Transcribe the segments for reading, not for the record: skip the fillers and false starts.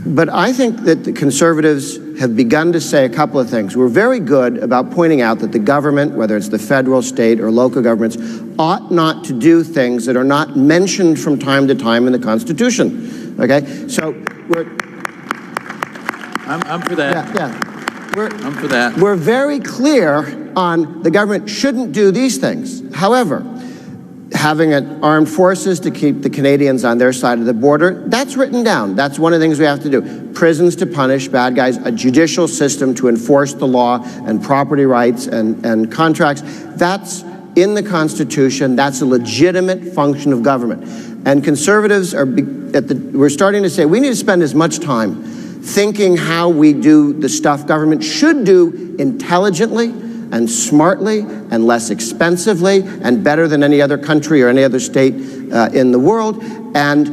But I think that the conservatives have begun to say a couple of things. We're very good about pointing out that the government, whether it's the federal, state, or local governments, ought not to do things that are not mentioned from time to time in the Constitution. Okay? So I'm for that. I'm for that. We're very clear on the government shouldn't do these things. However, having armed forces to keep the Canadians on their side of the border, that's written down. That's one of the things we have to do. Prisons to punish bad guys, a judicial system to enforce the law and property rights and contracts. That's in the Constitution. That's a legitimate function of government. And conservatives we're starting to say we need to spend as much time thinking how we do the stuff government should do intelligently and smartly and less expensively and better than any other country or any other state in the world. And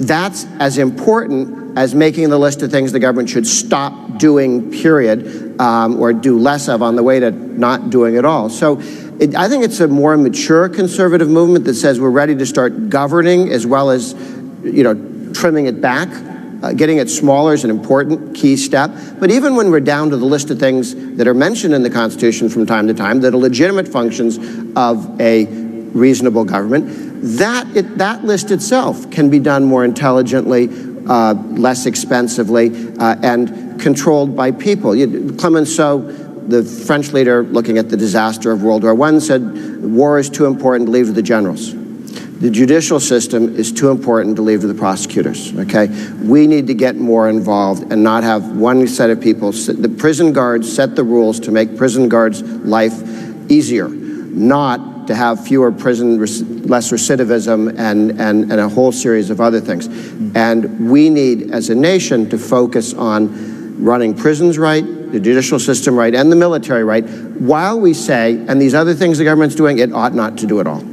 that's as important as making the list of things the government should stop doing, period, or do less of on the way to not doing it all. So I think it's a more mature conservative movement that says we're ready to start governing as well as, trimming it back. Getting it smaller is an important key step. But even when we're down to the list of things that are mentioned in the Constitution from time to time that are legitimate functions of a reasonable government, that list itself can be done more intelligently, less expensively, and controlled by people. Clemenceau, the French leader looking at the disaster of World War I, said war is too important to leave to the generals. The judicial system is too important to leave to the prosecutors, okay? We need to get more involved and not have one set of people. The prison guards set the rules to make prison guards' life easier, not to have fewer less recidivism and a whole series of other things. And we need, as a nation, to focus on running prisons right, the judicial system right, and the military right, while we say, and these other things the government's doing, it ought not to do it all.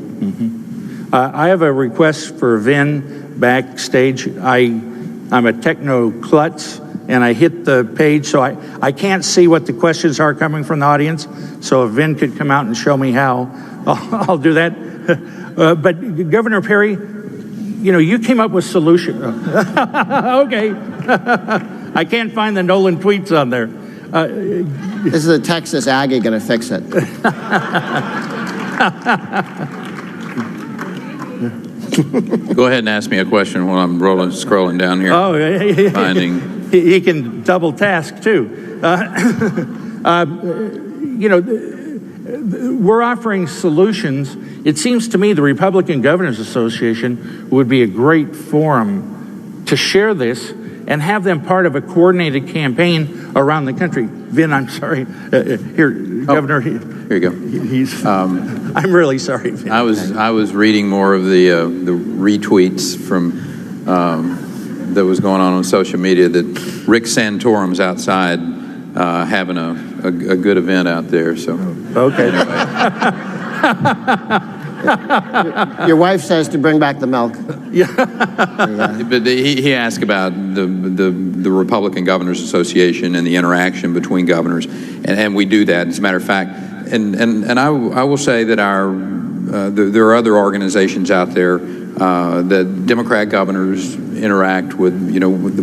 I have a request for Vin backstage. I'm a techno klutz, and I hit the page, so I can't see what the questions are coming from the audience. So if Vin could come out and show me how, I'll do that. But Governor Perry, you came up with solution. Okay. I can't find the Nolan tweets on there. This is a Texas Aggie going to fix it. Go ahead and ask me a question while I'm scrolling down here. Oh, finding. He can double task too. We're offering solutions. It seems to me the Republican Governors Association would be a great forum to share this and have them part of a coordinated campaign around the country. Vin, I'm sorry. Here, Governor. Here you go. I'm really sorry, Vin. I was reading more of the retweets from that was going on social media that Rick Santorum's outside having a good event out there. So okay. Anyway. Your wife says to bring back the milk. Yeah. But he asked about the Republican Governors Association and the interaction between governors, and we do that. As a matter of fact, and I will say that there are other organizations out there that Democrat governors interact with.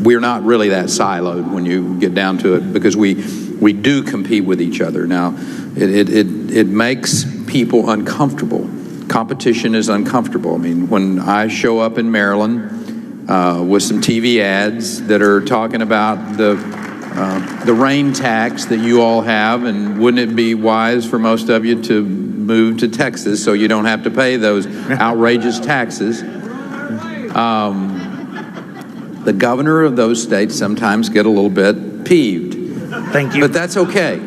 We're not really that siloed when you get down to it, because we do compete with each other. Now, it makes people uncomfortable. Competition is uncomfortable. I mean, when I show up in Maryland with some TV ads that are talking about the rain tax that you all have, and wouldn't it be wise for most of you to move to Texas so you don't have to pay those outrageous taxes? The governor of those states sometimes get a little bit peeved. Thank you. But that's okay.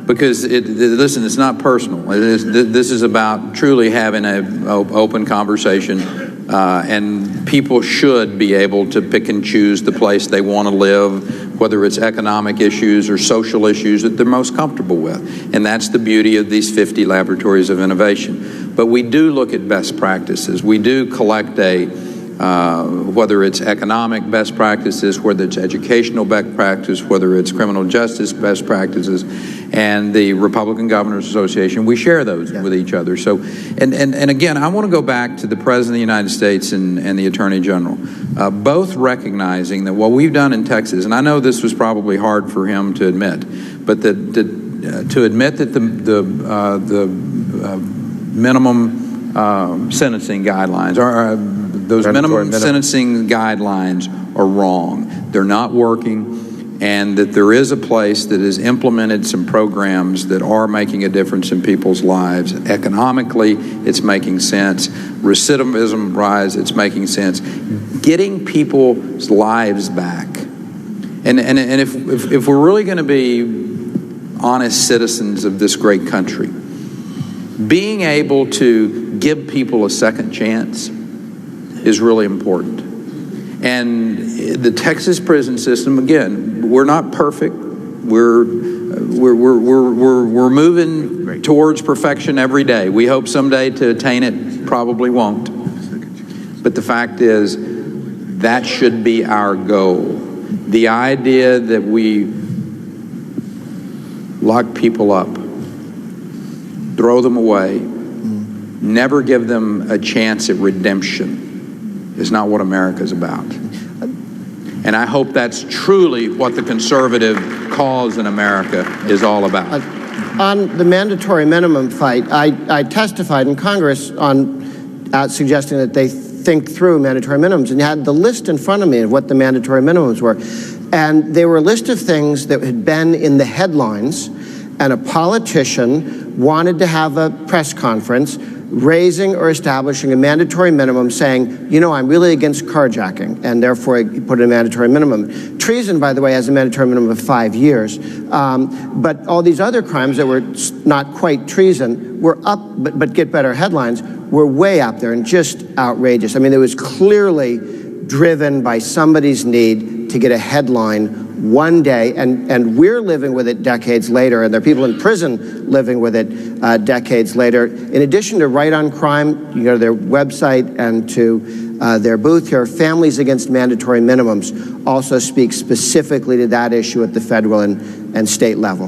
Because, listen, it's not personal. This is about truly having an open conversation, and people should be able to pick and choose the place they want to live, whether it's economic issues or social issues that they're most comfortable with. And that's the beauty of these 50 laboratories of innovation. But we do look at best practices. We do collect whether it's economic best practices, whether it's educational best practices, whether it's criminal justice best practices, and the Republican Governors Association, we share those with each other. So, and again, I want to go back to the President of the United States and the Attorney General, both recognizing that what we've done in Texas, and I know this was probably hard for him to admit, but to admit that the minimum sentencing guidelines, or those minimum sentencing guidelines are wrong. They're not working. And that there is a place that has implemented some programs that are making a difference in people's lives. Economically, it's making sense. Recidivism rise, it's making sense. Getting people's lives back. And if we're really going to be honest citizens of this great country, being able to give people a second chance is really important. And the Texas prison system, again, we're not perfect. We're moving towards perfection every day. We hope someday to attain it, probably won't. But the fact is, that should be our goal. The idea that we lock people up, throw them away, never give them a chance at redemption is not what America's about. And I hope that's truly what the conservative cause in America is all about. On the mandatory minimum fight, I testified in Congress on suggesting that they think through mandatory minimums, and you had the list in front of me of what the mandatory minimums were. And they were a list of things that had been in the headlines, and a politician wanted to have a press conference raising or establishing a mandatory minimum, saying, you know, I'm really against carjacking, and therefore he put a mandatory minimum. Treason, by the way, has a mandatory minimum of 5 years. But all these other crimes that were not quite treason were up, but get better headlines, were way up there and just outrageous. I mean, it was clearly driven by somebody's need to get a headline one day, and we're living with it decades later, and there are people in prison living with it decades later. In addition to Right on Crime, you go to their website and to their booth here, Families Against Mandatory Minimums also speaks specifically to that issue at the federal and state level.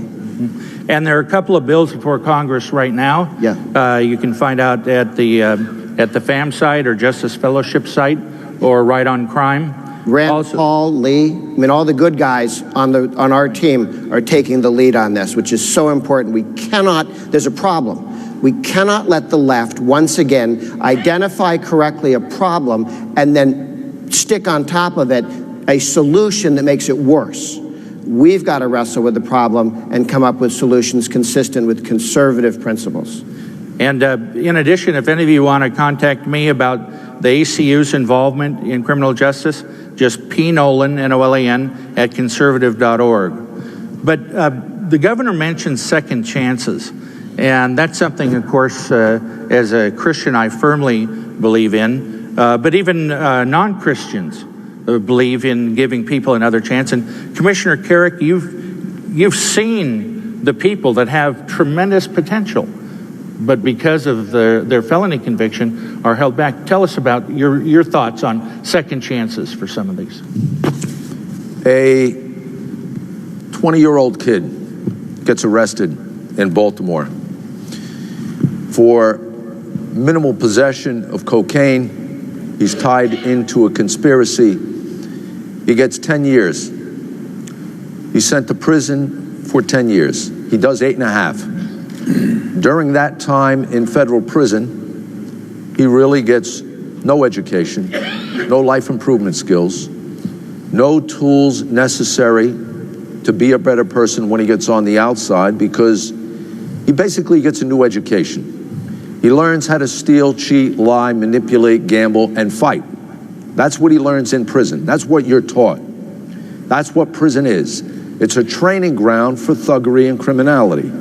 And there are a couple of bills before Congress right now. Yeah. You can find out at the FAM site or Justice Fellowship site or Right on Crime. Rand Paul, Lee, I mean, all the good guys on our team are taking the lead on this, which is so important. We cannot, there's a problem. We cannot let the left, once again, identify correctly a problem and then stick on top of it a solution that makes it worse. We've got to wrestle with the problem and come up with solutions consistent with conservative principles. And in addition, if any of you want to contact me about the ACU's involvement in criminal justice, just P. Nolan, Nolan, at conservative.org. But the governor mentioned second chances, and that's something, of course, as a Christian, I firmly believe in. But even non-Christians believe in giving people another chance. And Commissioner Carrick, you've seen the people that have tremendous potential, but because of their felony conviction are held back. Tell us about your thoughts on second chances for some of these. A 20-year-old kid gets arrested in Baltimore for minimal possession of cocaine. He's tied into a conspiracy. He gets 10 years. He's sent to prison for 10 years. He does 8.5. During that time in federal prison, he really gets no education, no life improvement skills, no tools necessary to be a better person when he gets on the outside, because he basically gets a new education. He learns how to steal, cheat, lie, manipulate, gamble, and fight. That's what he learns in prison. That's what you're taught. That's what prison is. It's a training ground for thuggery and criminality.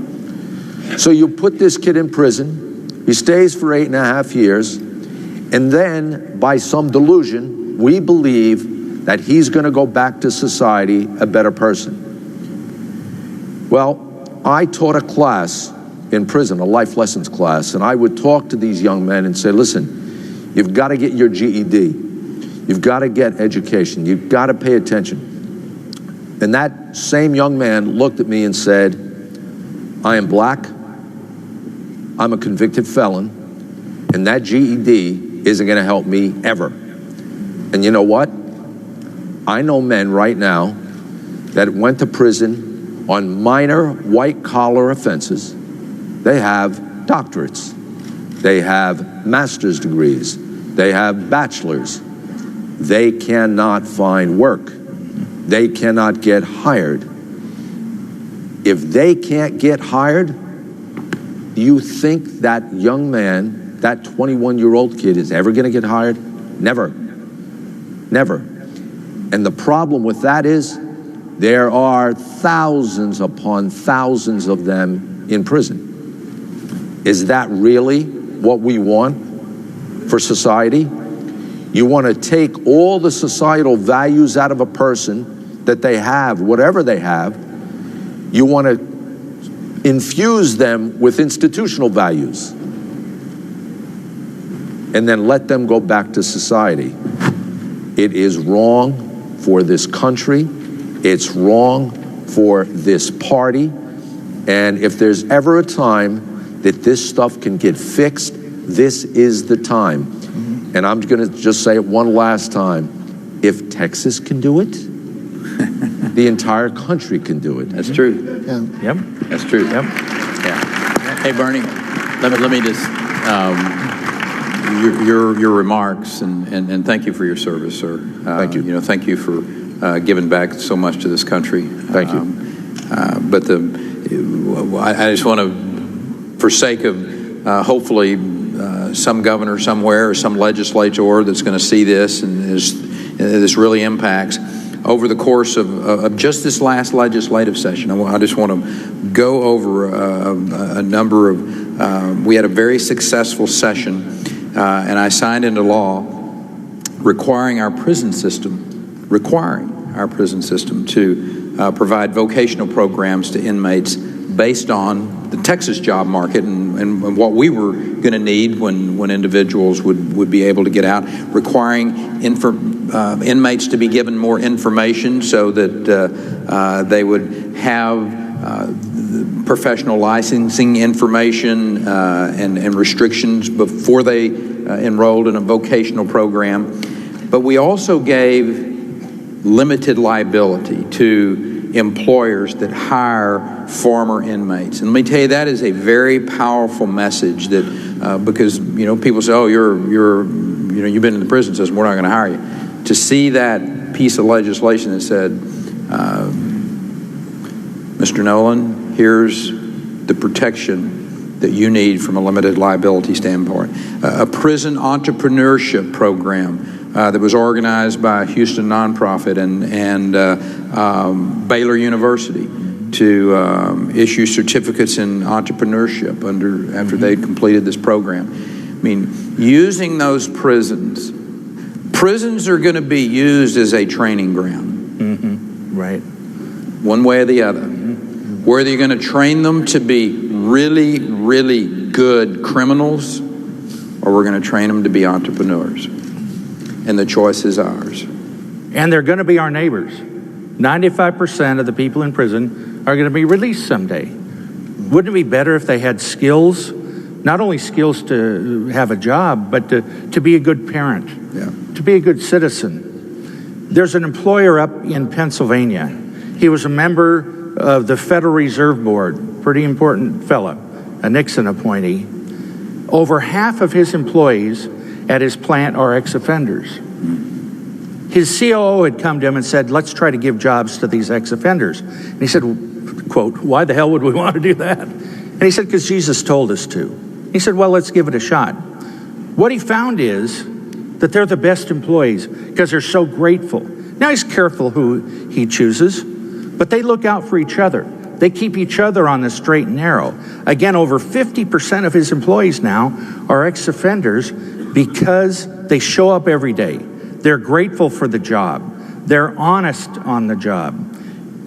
So you put this kid in prison, he stays for 8.5 years, and then by some delusion, we believe that he's going to go back to society a better person. Well, I taught a class in prison, a life lessons class, and I would talk to these young men and say, listen, you've got to get your GED. You've got to get education. You've got to pay attention. And that same young man looked at me and said, I am black, I'm a convicted felon, and that GED isn't going to help me ever. And you know what? I know men right now that went to prison on minor white-collar offenses. They have doctorates. They have master's degrees. They have bachelors. They cannot find work. They cannot get hired. If they can't get hired, you think that young man, that 21-year-old kid is ever going to get hired? Never. Never. And the problem with that is there are thousands upon thousands of them in prison. Is that really what we want for society? You want to take all the societal values out of a person that they have, whatever they have. You want to infuse them with institutional values and then let them go back to society. It is wrong for this country. It's wrong for this party. And if there's ever a time that this stuff can get fixed, this is the time. And I'm going to just say it one last time. If Texas can do it, the entire country can do it. That's true. Yeah. Yep. That's true. Yep. Yeah. Hey, Bernie, let me just, your remarks, and thank you for your service, sir. Thank you. You know, thank you for giving back so much to this country. Thank you. But I just want to, for sake of hopefully some governor somewhere or some legislator that's going to see this and this really impacts, over the course of just this last legislative session, I just want to go over a number of, we had a very successful session, and I signed into law requiring our prison system to provide vocational programs to inmates based on the Texas job market and what we were going to need when individuals would be able to get out, requiring inmates to be given more information so that they would have professional licensing information and restrictions before they enrolled in a vocational program. But we also gave limited liability to employers that hire former inmates. And let me tell you, that is a very powerful message that, because, you know, people say, oh, you've been in the prison system, we're not going to hire you. To see that piece of legislation that said, Mr. Nolan, here's the protection that you need from a limited liability standpoint. A prison entrepreneurship program that was organized by a Houston nonprofit and Baylor University to issue certificates in entrepreneurship after they'd completed this program. I mean, using those prisons are going to be used as a training ground. Mm-hmm. Right. One way or the other. Mm-hmm. Whether you're going to train them to be really, really good criminals, or we're going to train them to be entrepreneurs. And the choice is ours. And they're going to be our neighbors. 95% of the people in prison are going to be released someday. Wouldn't it be better if they had skills, not only skills to have a job, but to be a good parent, to be a good citizen? There's an employer up in Pennsylvania. He was a member of the Federal Reserve Board, pretty important fella, a Nixon appointee. Over half of his employees at his plant are ex-offenders. His COO had come to him and said, let's try to give jobs to these ex-offenders. And he said, quote, why the hell would we want to do that? And he said, because Jesus told us to. He said, well, let's give it a shot. What he found is that they're the best employees because they're so grateful. Now, he's careful who he chooses, but they look out for each other. They keep each other on the straight and narrow. Again, over 50% of his employees now are ex-offenders because they show up every day. They're grateful for the job. They're honest on the job.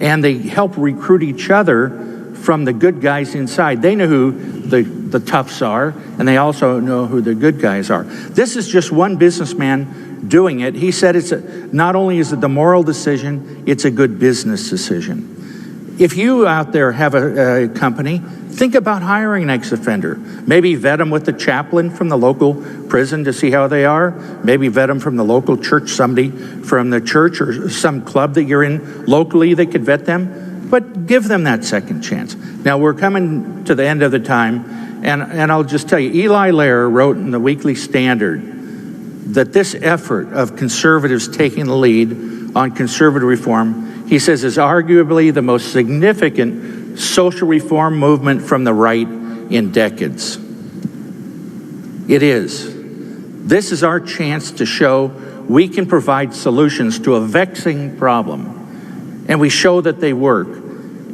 And they help recruit each other from the good guys inside. They know who the toughs are, and they also know who the good guys are. This is just one businessman doing it. He said not only is it the moral decision, it's a good business decision. If you out there have a company Think about hiring an ex-offender. Maybe vet them with the chaplain from the local prison to see how they are. Maybe vet them from the local church, somebody from the church or some club that you're in locally that could vet them. But give them that second chance. Now, we're coming to the end of the time, and I'll just tell you, Eli Lehrer wrote in the Weekly Standard that this effort of conservatives taking the lead on conservative reform, he says, is arguably the most significant social reform movement from the right in decades. It is. This is our chance to show we can provide solutions to a vexing problem, and we show that they work.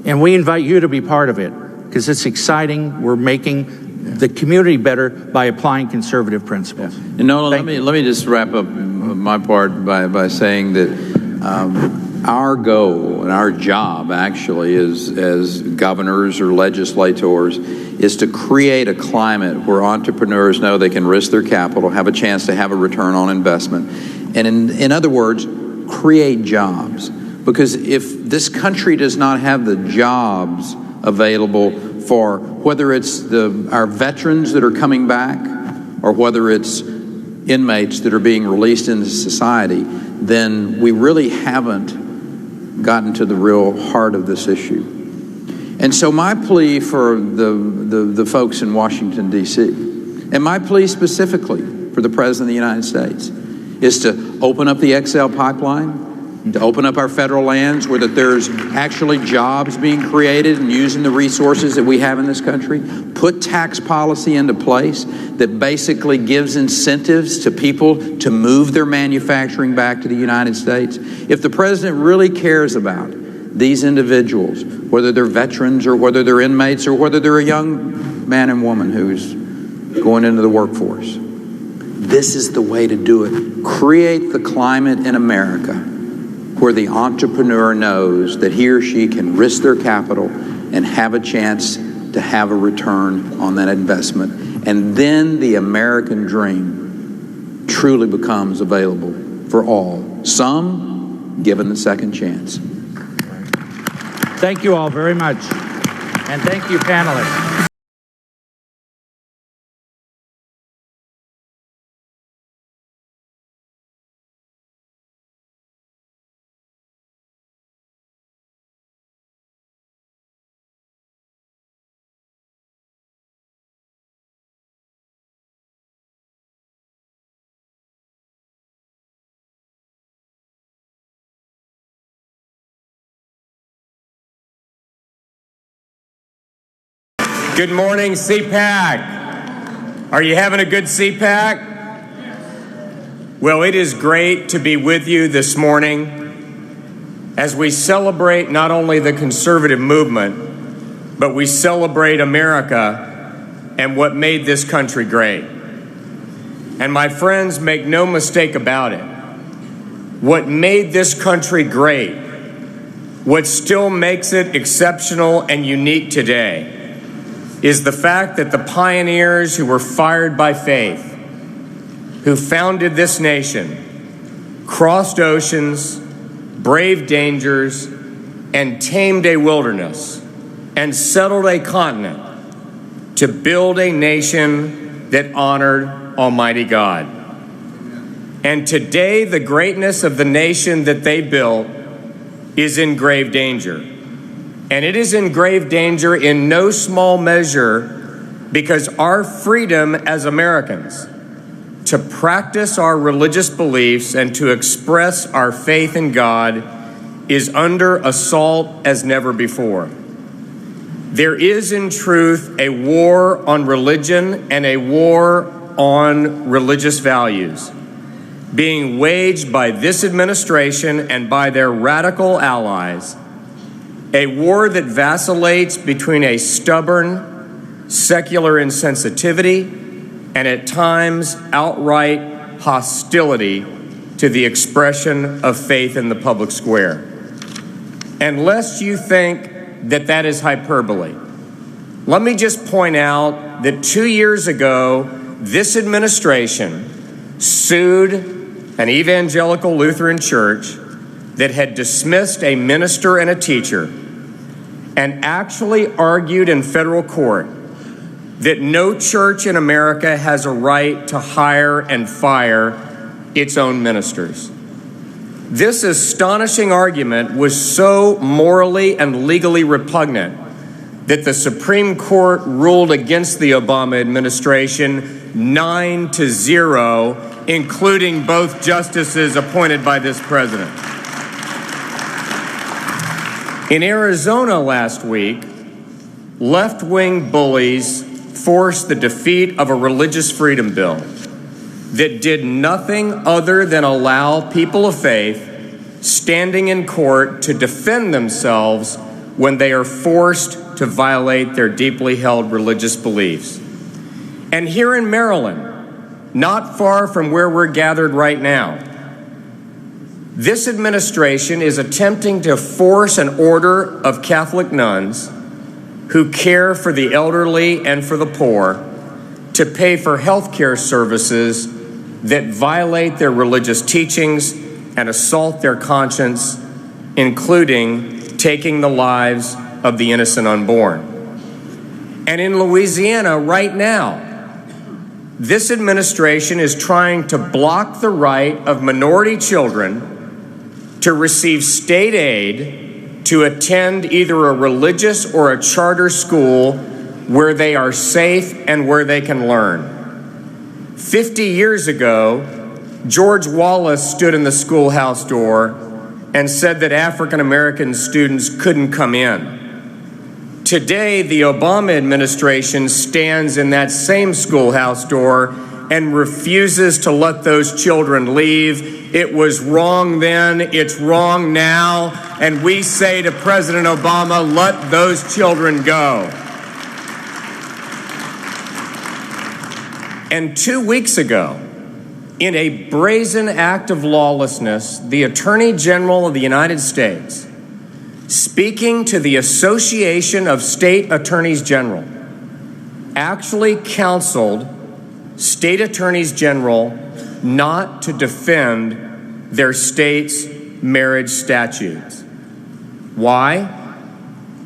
And we invite you to be part of it, because it's exciting. We're making the community better by applying conservative principles. And Nolan, let me just wrap up my part by saying that our goal and our job actually is, as governors or legislators, is to create a climate where entrepreneurs know they can risk their capital, have a chance to have a return on investment, and in other words, create jobs. Because if this country does not have the jobs available for whether it's our veterans that are coming back or whether it's inmates that are being released into society, then we really haven't gotten to the real heart of this issue. And so my plea for the folks in Washington, D.C., and my plea specifically for the President of the United States, is to open up the XL pipeline, to open up our federal lands where that there's actually jobs being created and using the resources that we have in this country, put tax policy into place that basically gives incentives to people to move their manufacturing back to the United States. If the President really cares about these individuals, whether they're veterans or whether they're inmates or whether they're a young man and woman who's going into the workforce, this is the way to do it. Create the climate in America where the entrepreneur knows that he or she can risk their capital and have a chance to have a return on that investment. And then the American dream truly becomes available for all, some given the second chance. Thank you all very much. And thank you, panelists. Good morning, CPAC. Are you having a good CPAC? Well, it is great to be with you this morning as we celebrate not only the conservative movement, but we celebrate America and what made this country great. And my friends, make no mistake about it. What made this country great, what still makes it exceptional and unique today, is the fact that the pioneers who were fired by faith, who founded this nation, crossed oceans, braved dangers, and tamed a wilderness, and settled a continent to build a nation that honored Almighty God. And today, the greatness of the nation that they built is in grave danger. And it is in grave danger in no small measure because our freedom as Americans to practice our religious beliefs and to express our faith in God is under assault as never before. There is, in truth, a war on religion and a war on religious values being waged by this administration and by their radical allies. A war that vacillates between a stubborn, secular insensitivity and at times outright hostility to the expression of faith in the public square. And lest you think that that is hyperbole, let me just point out that 2 years ago, this administration sued an evangelical Lutheran church that had dismissed a minister and a teacher and actually argued in federal court that no church in America has a right to hire and fire its own ministers. This astonishing argument was so morally and legally repugnant that the Supreme Court ruled against the Obama administration 9-0, including both justices appointed by this president. In Arizona last week, left-wing bullies forced the defeat of a religious freedom bill that did nothing other than allow people of faith standing in court to defend themselves when they are forced to violate their deeply held religious beliefs. And here in Maryland, not far from where we're gathered right now, this administration is attempting to force an order of Catholic nuns who care for the elderly and for the poor to pay for health care services that violate their religious teachings and assault their conscience, including taking the lives of the innocent unborn. And in Louisiana right now, this administration is trying to block the right of minority children to receive state aid to attend either a religious or a charter school where they are safe and where they can learn. 50 years ago, George Wallace stood in the schoolhouse door and said that African American students couldn't come in. Today, the Obama administration stands in that same schoolhouse door and refuses to let those children leave. It was wrong then, it's wrong now, and we say to President Obama, let those children go. And 2 weeks ago, in a brazen act of lawlessness, the Attorney General of the United States, speaking to the Association of State Attorneys General, actually counseled state attorneys general not to defend their state's marriage statutes. Why?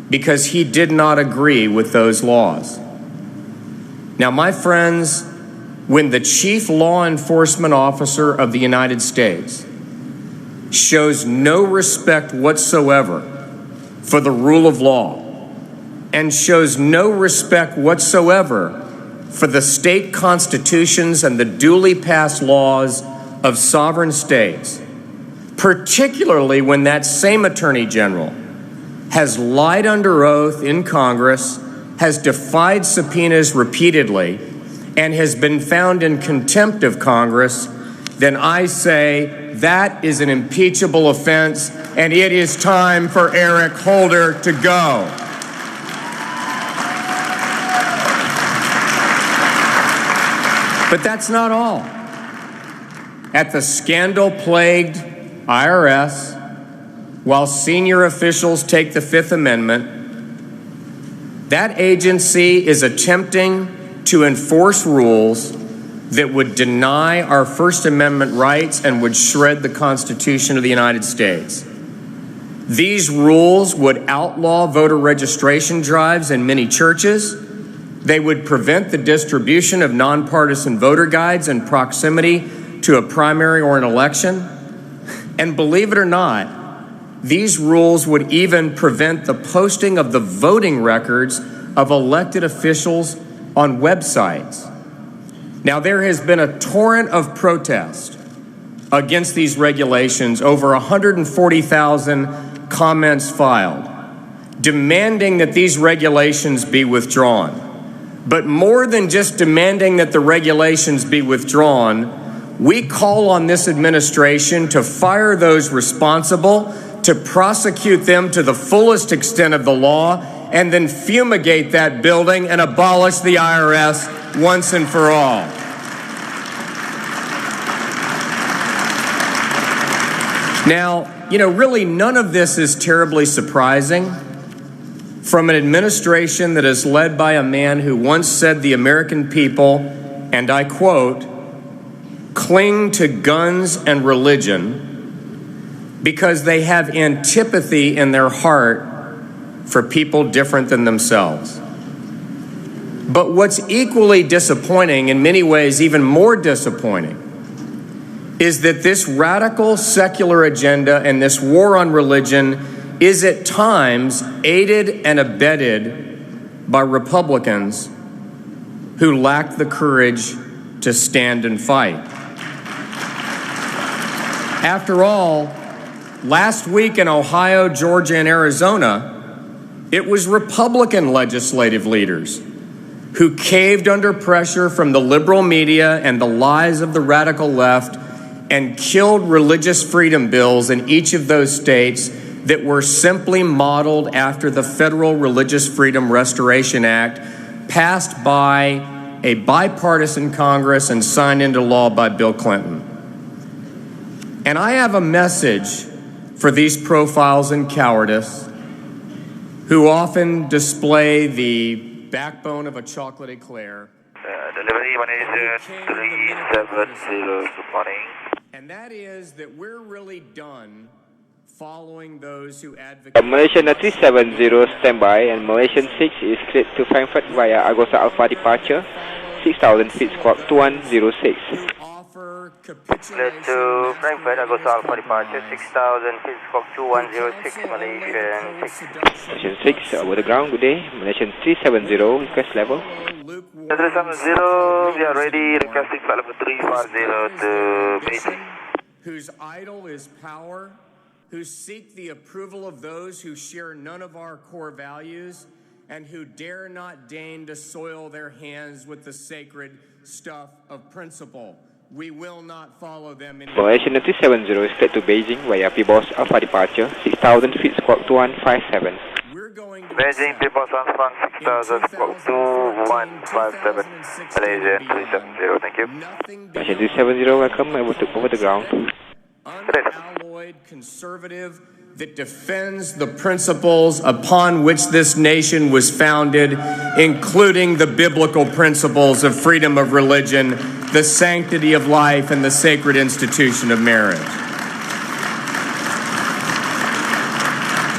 Because he did not agree with those laws. Now, my friends, when the chief law enforcement officer of the United States shows no respect whatsoever for the rule of law and shows no respect whatsoever for the state constitutions and the duly passed laws of sovereign states, particularly when that same attorney general has lied under oath in Congress, has defied subpoenas repeatedly, and has been found in contempt of Congress, then I say that is an impeachable offense, and it is time for Eric Holder to go. But that's not all. At the scandal-plagued IRS, while senior officials take the Fifth Amendment, that agency is attempting to enforce rules that would deny our First Amendment rights and would shred the Constitution of the United States. These rules would outlaw voter registration drives in many churches. They would prevent the distribution of nonpartisan voter guides in proximity to a primary or an election. And believe it or not, these rules would even prevent the posting of the voting records of elected officials on websites. Now, there has been a torrent of protest against these regulations, over 140,000 comments filed, demanding that these regulations be withdrawn. But more than just demanding that the regulations be withdrawn, we call on this administration to fire those responsible, to prosecute them to the fullest extent of the law, and then fumigate that building and abolish the IRS once and for all. Now, really none of this is terribly surprising from an administration that is led by a man who once said the American people, and I quote, cling to guns and religion because they have antipathy in their heart for people different than themselves. But what's equally disappointing, in many ways even more disappointing, is that this radical secular agenda and this war on religion is at times aided and abetted by Republicans who lack the courage to stand and fight. After all, last week in Ohio, Georgia, and Arizona, it was Republican legislative leaders who caved under pressure from the liberal media and the lies of the radical left and killed religious freedom bills in each of those states that were simply modeled after the Federal Religious Freedom Restoration Act, passed by a bipartisan Congress and signed into law by Bill Clinton. And I have a message for these profiles in cowardice who often display the backbone of a chocolate eclair. Delivery MHz 370, good morning. And that is that we're really done following those who advocate. Malaysian 370 standby and Malaysian 6 is cleared to Frankfurt via Agosa Alpha departure, 6,000 feet squawk 2106. Cleared to Frankfurt, Agosa Alpha departure, 6,000 feet squawk 2106, Malaysian 6. Malaysian 6 over the ground, good day. Malaysian 370, request level. 370, we are ready, requesting flight level 350 to Beijing. Whose idol is power, who seek the approval of those who share none of our core values, and who dare not deign to soil their hands with the sacred stuff of principle. We will not follow them in... Malaysian 370 is cleared to Beijing via Pibos Alpha departure, 6,000 feet squawk 2157. Beijing, people Santorum, 6,000 squawk 2157, Malaysia 370, thank you. Malaysian 370, welcome over the ground. Unalloyed conservative that defends the principles upon which this nation was founded, including the biblical principles of freedom of religion, the sanctity of life, and the sacred institution of marriage.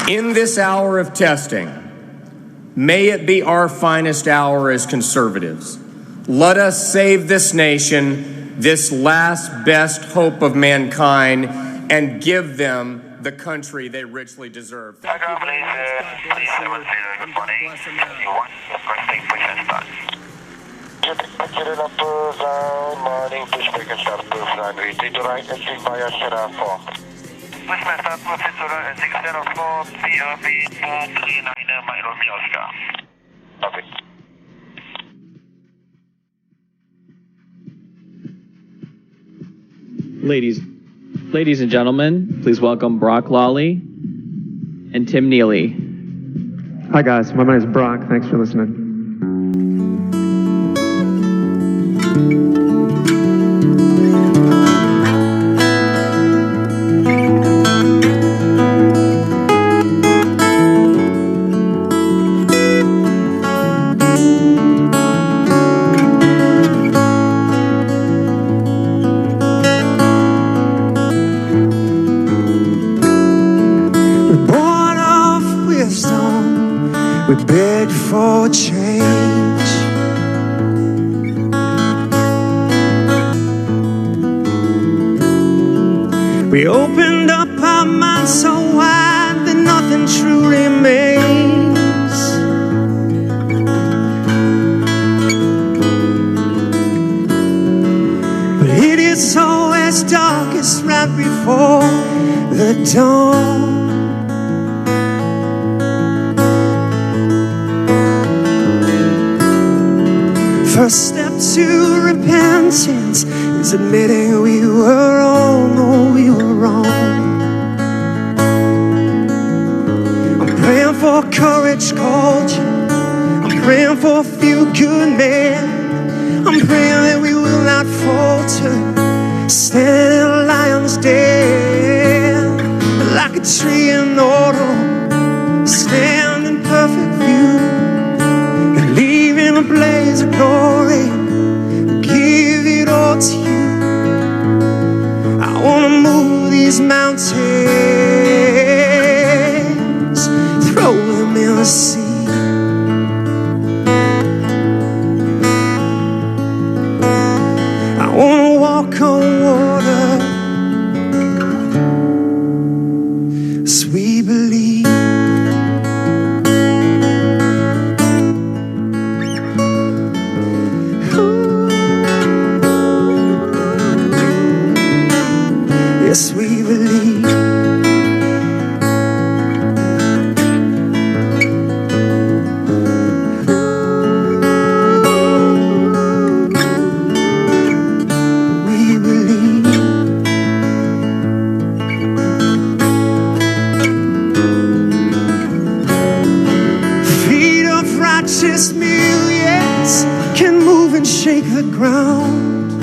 In this hour of testing, may it be our finest hour as conservatives. Let us save this nation, this last best hope of mankind, and give them the country they richly deserve. Thank you very much. God bless America. Good morning. Bless America. Requesting push and start. Morning, push back and start, proof runway 3 to right, exit via Sierra 4. Push back start, proceed to right, exit Sierra 4, PRP 239, Mike Romeo Oscar. Copy. Ladies and gentlemen, please welcome Brock Lawley and Tim Neely. Hi guys, my name is Brock. Thanks for listening. We beg for change. We opened up our minds so wide that nothing true remains. But it is always darkest right before the dawn. First step to repentance is admitting we were wrong, oh, we were wrong. I'm praying for courage, culture. I'm praying for a few good men. I'm praying that we will not falter, standing in a lion's den, like a tree in autumn, stand in perfect view. In a blaze of glory, give it all to you. I wanna mountains, throw them in just millions can move and shake the ground.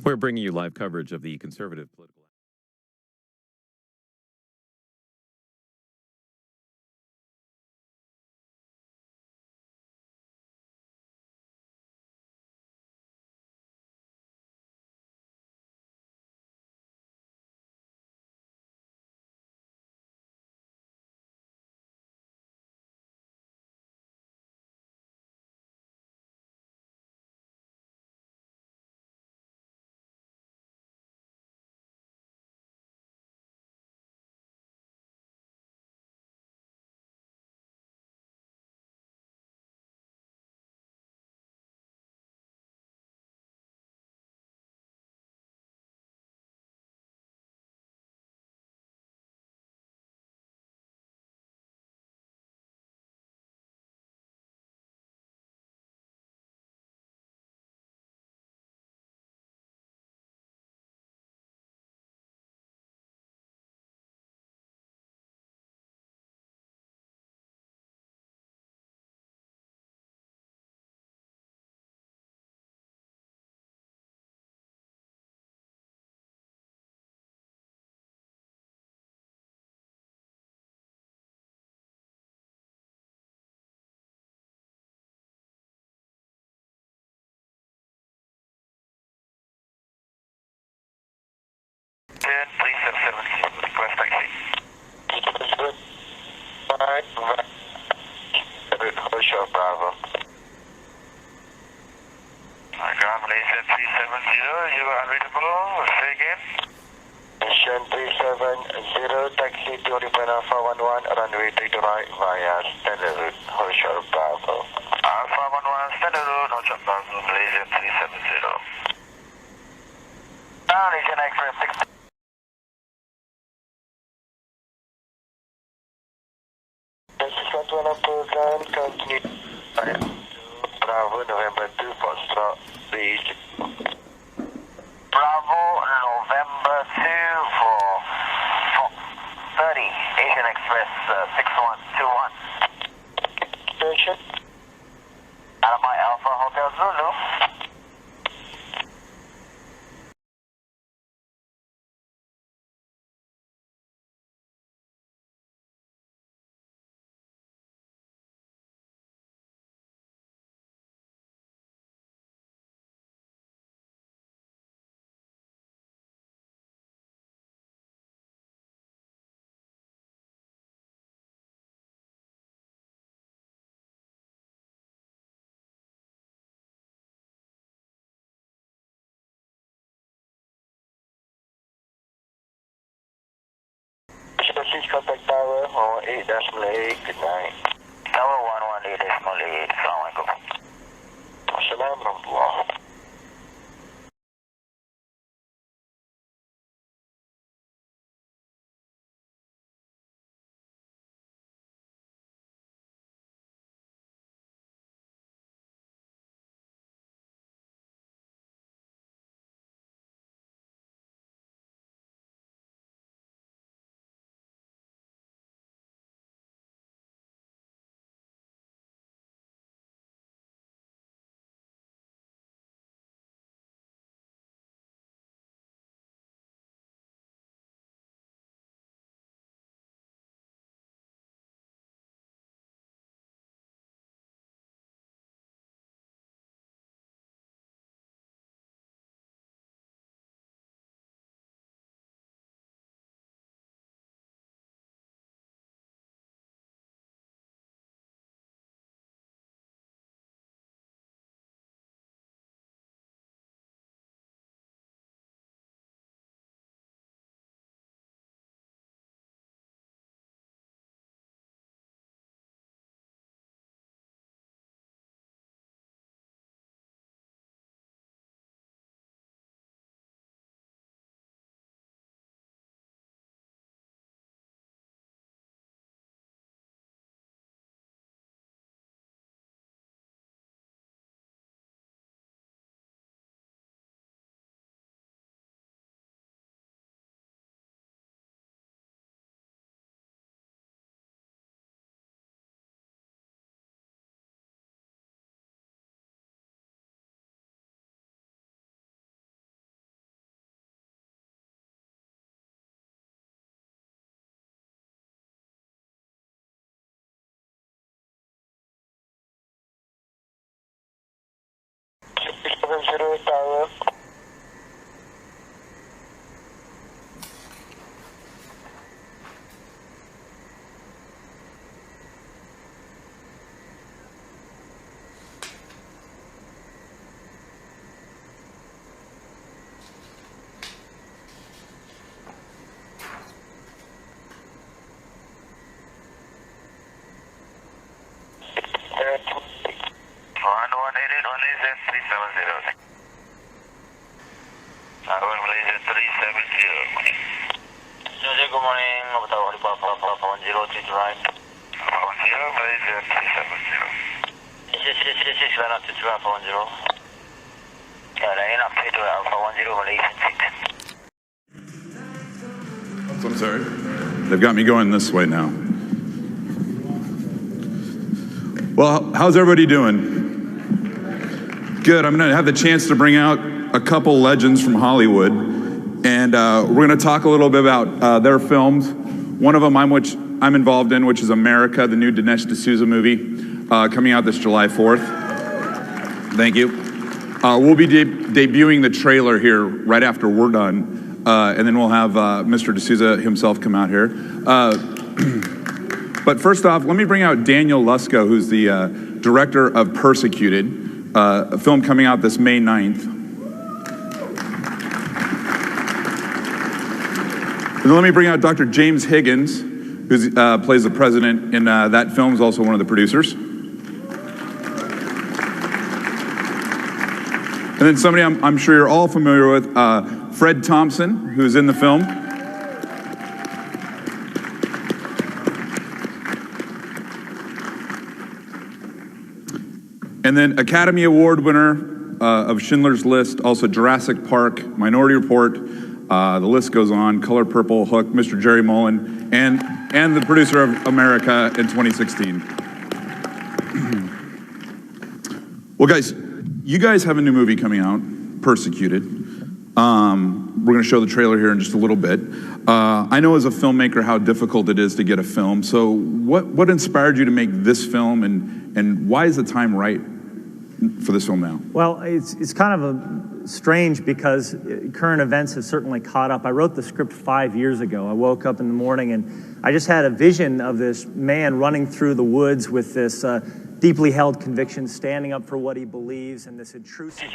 We're bringing you live coverage of the conservative political. Request taxi. Hotel Bravo. Ground Malaysia 370, you are unreadable. Say again. Mission 370, taxi to Oripan Alpha 11, runway 3 to right via standard route, Hotel Bravo. Alpha 11, standard route, Hotel Bravo, Malaysia 370. Down, Asian Express 6. Program continue. Bravo November 2 Foxtrot reach. Bravo November 2 for Fox 30 Asian Express 6121. Station. Alamai Alpha Hotel Zulu. Contact Tower 118.8, good night. Tower 118.8, Assalamualaikum. Assalamualaikum. 370. Good morning, Papa 10, 3 to right. Papa 10, Malaysia 370. 666, line up to Alpha 10. Line up to Alpha 10, Malaysia 6. I'm sorry. They've got me going this way now. Well, how's everybody doing? Good. I'm going to have the chance to bring out a couple legends from Hollywood, and we're going to talk a little bit about their films. One of them I'm involved in, which is America, the new Dinesh D'Souza movie, coming out this July 4th. Thank you. We'll be debuting the trailer here right after we're done, and then we'll have Mr. D'Souza himself come out here. But first off, let me bring out Daniel Lusko, who's the director of Persecuted, a film coming out this May 9th. And then let me bring out Dr. James Higgins, who plays the president in that film, is also one of the producers. And then somebody I'm sure you're all familiar with, Fred Thompson, who's in the film. And then Academy Award winner of Schindler's List, also Jurassic Park, Minority Report, the list goes on, Color Purple, Hook, Mr. Jerry Mullen, and the producer of America in 2016. Well, guys, you guys have a new movie coming out, Persecuted. We're going to show the trailer here in just a little bit. I know as a filmmaker how difficult it is to get a film. So what inspired you to make this film, and why is the time right for this film now? Well, it's kind of strange because current events have certainly caught up. I wrote the script 5 years ago. I woke up in the morning and I just had a vision of this man running through the woods with this deeply held conviction, standing up for what he believes, and this intrusive...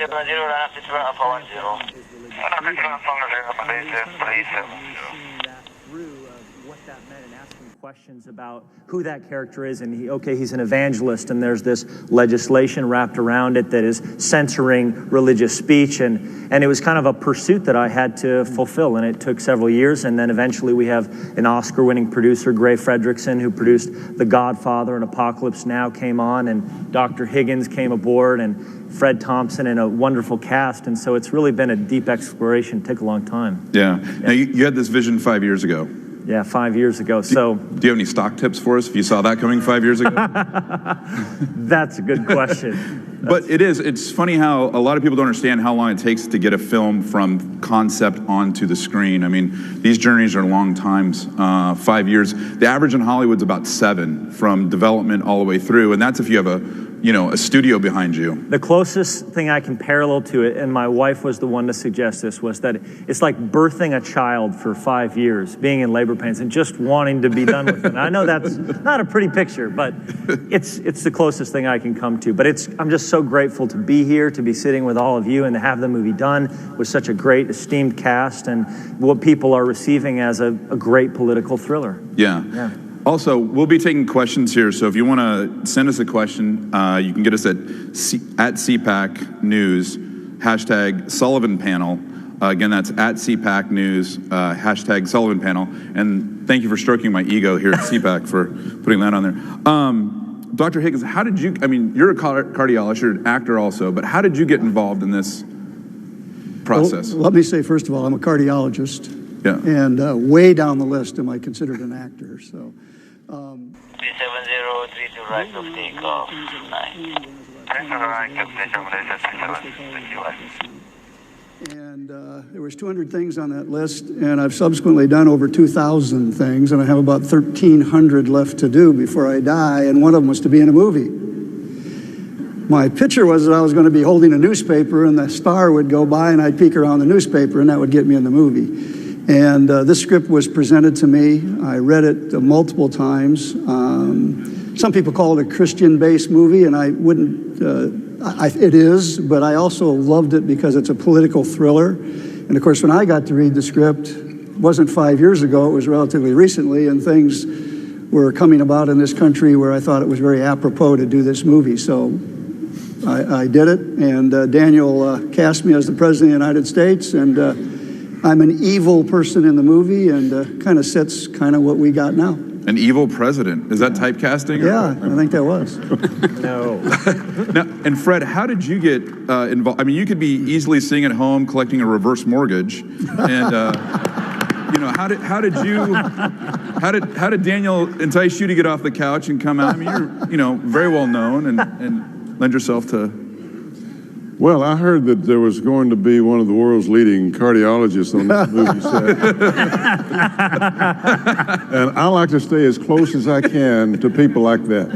questions about who that character is, and he's an evangelist, and there's this legislation wrapped around it that is censoring religious speech, and it was kind of a pursuit that I had to fulfill, and it took several years, and then eventually we have an Oscar-winning producer, Gray Fredrickson, who produced The Godfather, and Apocalypse Now came on, and Dr. Higgins came aboard, and Fred Thompson, and a wonderful cast, and so it's really been a deep exploration. It took a long time. Yeah. Now, you had this vision 5 years ago. Yeah, 5 years ago. So, do you have any stock tips for us if you saw that coming 5 years ago? That's a good question. But it's funny how a lot of people don't understand how long it takes to get a film from concept onto the screen. I mean, these journeys are long times, 5 years. The average in Hollywood's about 7 from development all the way through, and that's if you have a studio behind you. The closest thing I can parallel to it, and my wife was the one to suggest this, was that it's like birthing a child for 5 years, being in labor pains and just wanting to be done with it. And I know that's not a pretty picture, but it's the closest thing I can come to. But I'm just so grateful to be here, to be sitting with all of you, and to have the movie done with such a great, esteemed cast, and what people are receiving as a great political thriller. Yeah. Also, we'll be taking questions here, so if you want to send us a question, you can get us at CPAC News, hashtag Sullivan Panel. Again, that's at CPAC News, hashtag Sullivan Panel. And thank you for stroking my ego here at CPAC for putting that on there. Dr. Higgins, how did you, you're a cardiologist, you're an actor also, but how did you get involved in this process? Well, let me say, first of all, I'm a cardiologist. Yeah. And way down the list am I considered an actor, so... 370, 32 right of takeoff, 9. And there was 200 things on that list, and I've subsequently done over 2,000 things, and I have about 1,300 left to do before I die, and one of them was to be in a movie. My picture was that I was going to be holding a newspaper, and the star would go by, and I'd peek around the newspaper, and that would get me in the movie. And this script was presented to me. I read it multiple times. Some people call it a Christian-based movie, and I wouldn't, it is, but I also loved it because it's a political thriller. And of course, when I got to read the script, it wasn't 5 years ago, it was relatively recently, and things were coming about in this country where I thought it was very apropos to do this movie. So I did it, and Daniel cast me as the President of the United States, and I'm an evil person in the movie, and kind of sets kind of what we got now. An evil president. Is that typecasting? Yeah, I think that was. No. Now, and Fred, how did you get involved? I mean, you could be easily sitting at home collecting a reverse mortgage, and you know, how did Daniel entice you to get off the couch and come out? I mean, you're very well known and lend yourself to. Well, I heard that there was going to be one of the world's leading cardiologists on this movie set. And I like to stay as close as I can to people like that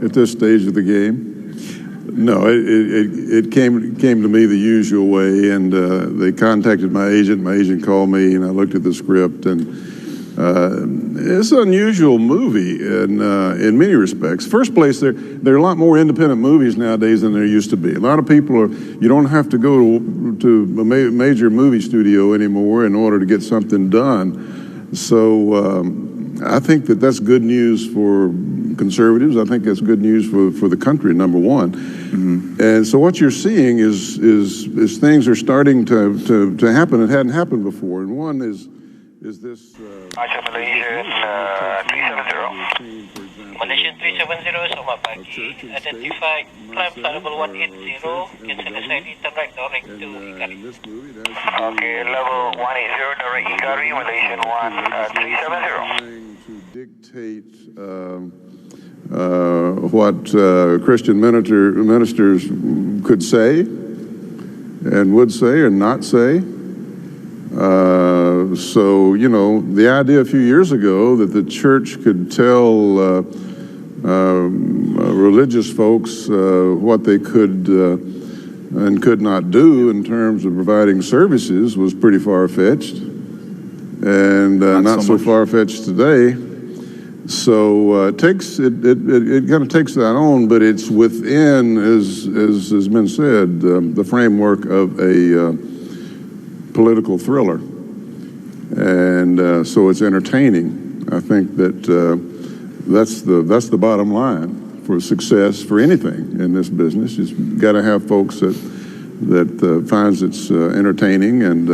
at this stage of the game. No, it came to me the usual way, and they contacted my agent. My agent called me, and I looked at the script, and it's an unusual movie in many respects. First place, there are a lot more independent movies nowadays than there used to be. A lot of people you don't have to go to a major movie studio anymore in order to get something done. So I think that's good news for conservatives. I think that's good news for the country, number one. Mm-hmm. And so what you're seeing is things are starting to happen that hadn't happened before. And one is this... Malaysian 370. Malaysian 370, selamat pagi. Identified climb flight level 180. Cancel SID, turn right direct to Ikari. Okay, level 180, direct Ikari, Malaysian 370. To dictate what Christian ministers could say and would say or not say. So, the idea a few years ago that the church could tell religious folks what they could and could not do in terms of providing services was pretty far-fetched, and not so far-fetched today. So it kind of takes that on, but it's within, as has been said, the framework of a political thriller, and so it's entertaining. I think that that's the bottom line for success for anything in this business. You've got to have folks that finds it's entertaining, and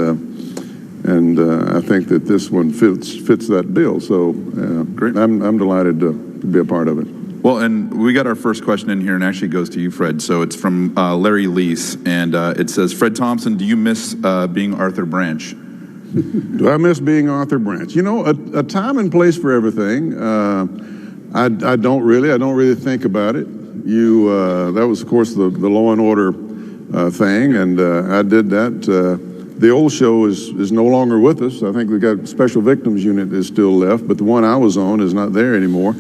I think that this one fits that bill. So great. I'm delighted to be a part of it. Well, and we got our first question in here, and actually goes to you, Fred. So it's from Larry Lease, and it says, Fred Thompson, do you miss being Arthur Branch? Do I miss being Arthur Branch? A time and place for everything. I don't really think about it. That was, of course, the Law and Order thing, and I did that. The old show is no longer with us. I think we've got Special Victims Unit is still left, but the one I was on is not there anymore.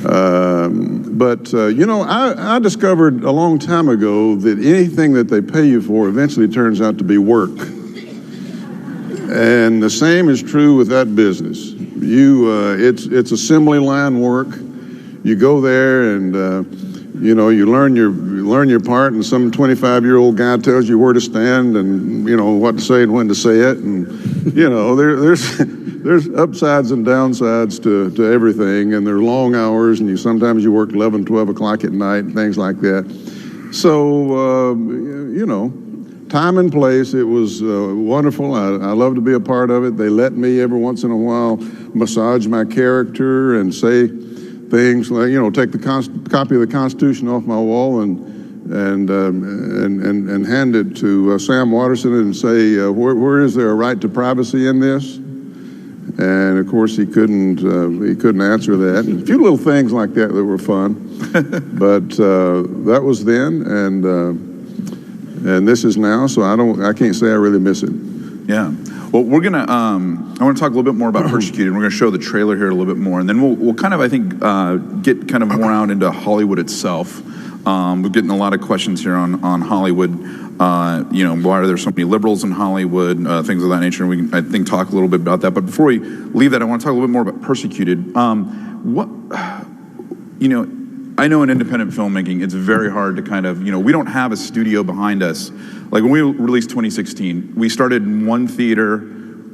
I discovered a long time ago that anything that they pay you for eventually turns out to be work. And the same is true with that business. It's assembly line work. You go there and you learn your part, and some 25-year-old guy tells you where to stand and what to say and when to say it, and there's upsides and downsides to everything, and there are long hours, and sometimes you work 11, 12 o'clock at night and things like that. So time and place, it was wonderful. I love to be a part of it. They let me every once in a while massage my character and say things like, take the copy of the Constitution off my wall and hand it to Sam Watterson and say, where is there a right to privacy in this? And of course he couldn't answer that. And a few little things like that were fun, but that was then, and this is now. So I can't say I really miss it. Yeah. Well, we're gonna. I want to talk a little bit more about Persecuted. We're going to show the trailer here a little bit more, and then we'll kind of, I think, get kind of more out into Hollywood itself. We're getting a lot of questions here on Hollywood. Why are there so many liberals in Hollywood? Things of that nature. And we can, I think, talk a little bit about that. But before we leave that, I want to talk a little bit more about Persecuted. I know in independent filmmaking, it's very hard to kind of, we don't have a studio behind us. Like when we released 2016, we started in one theater,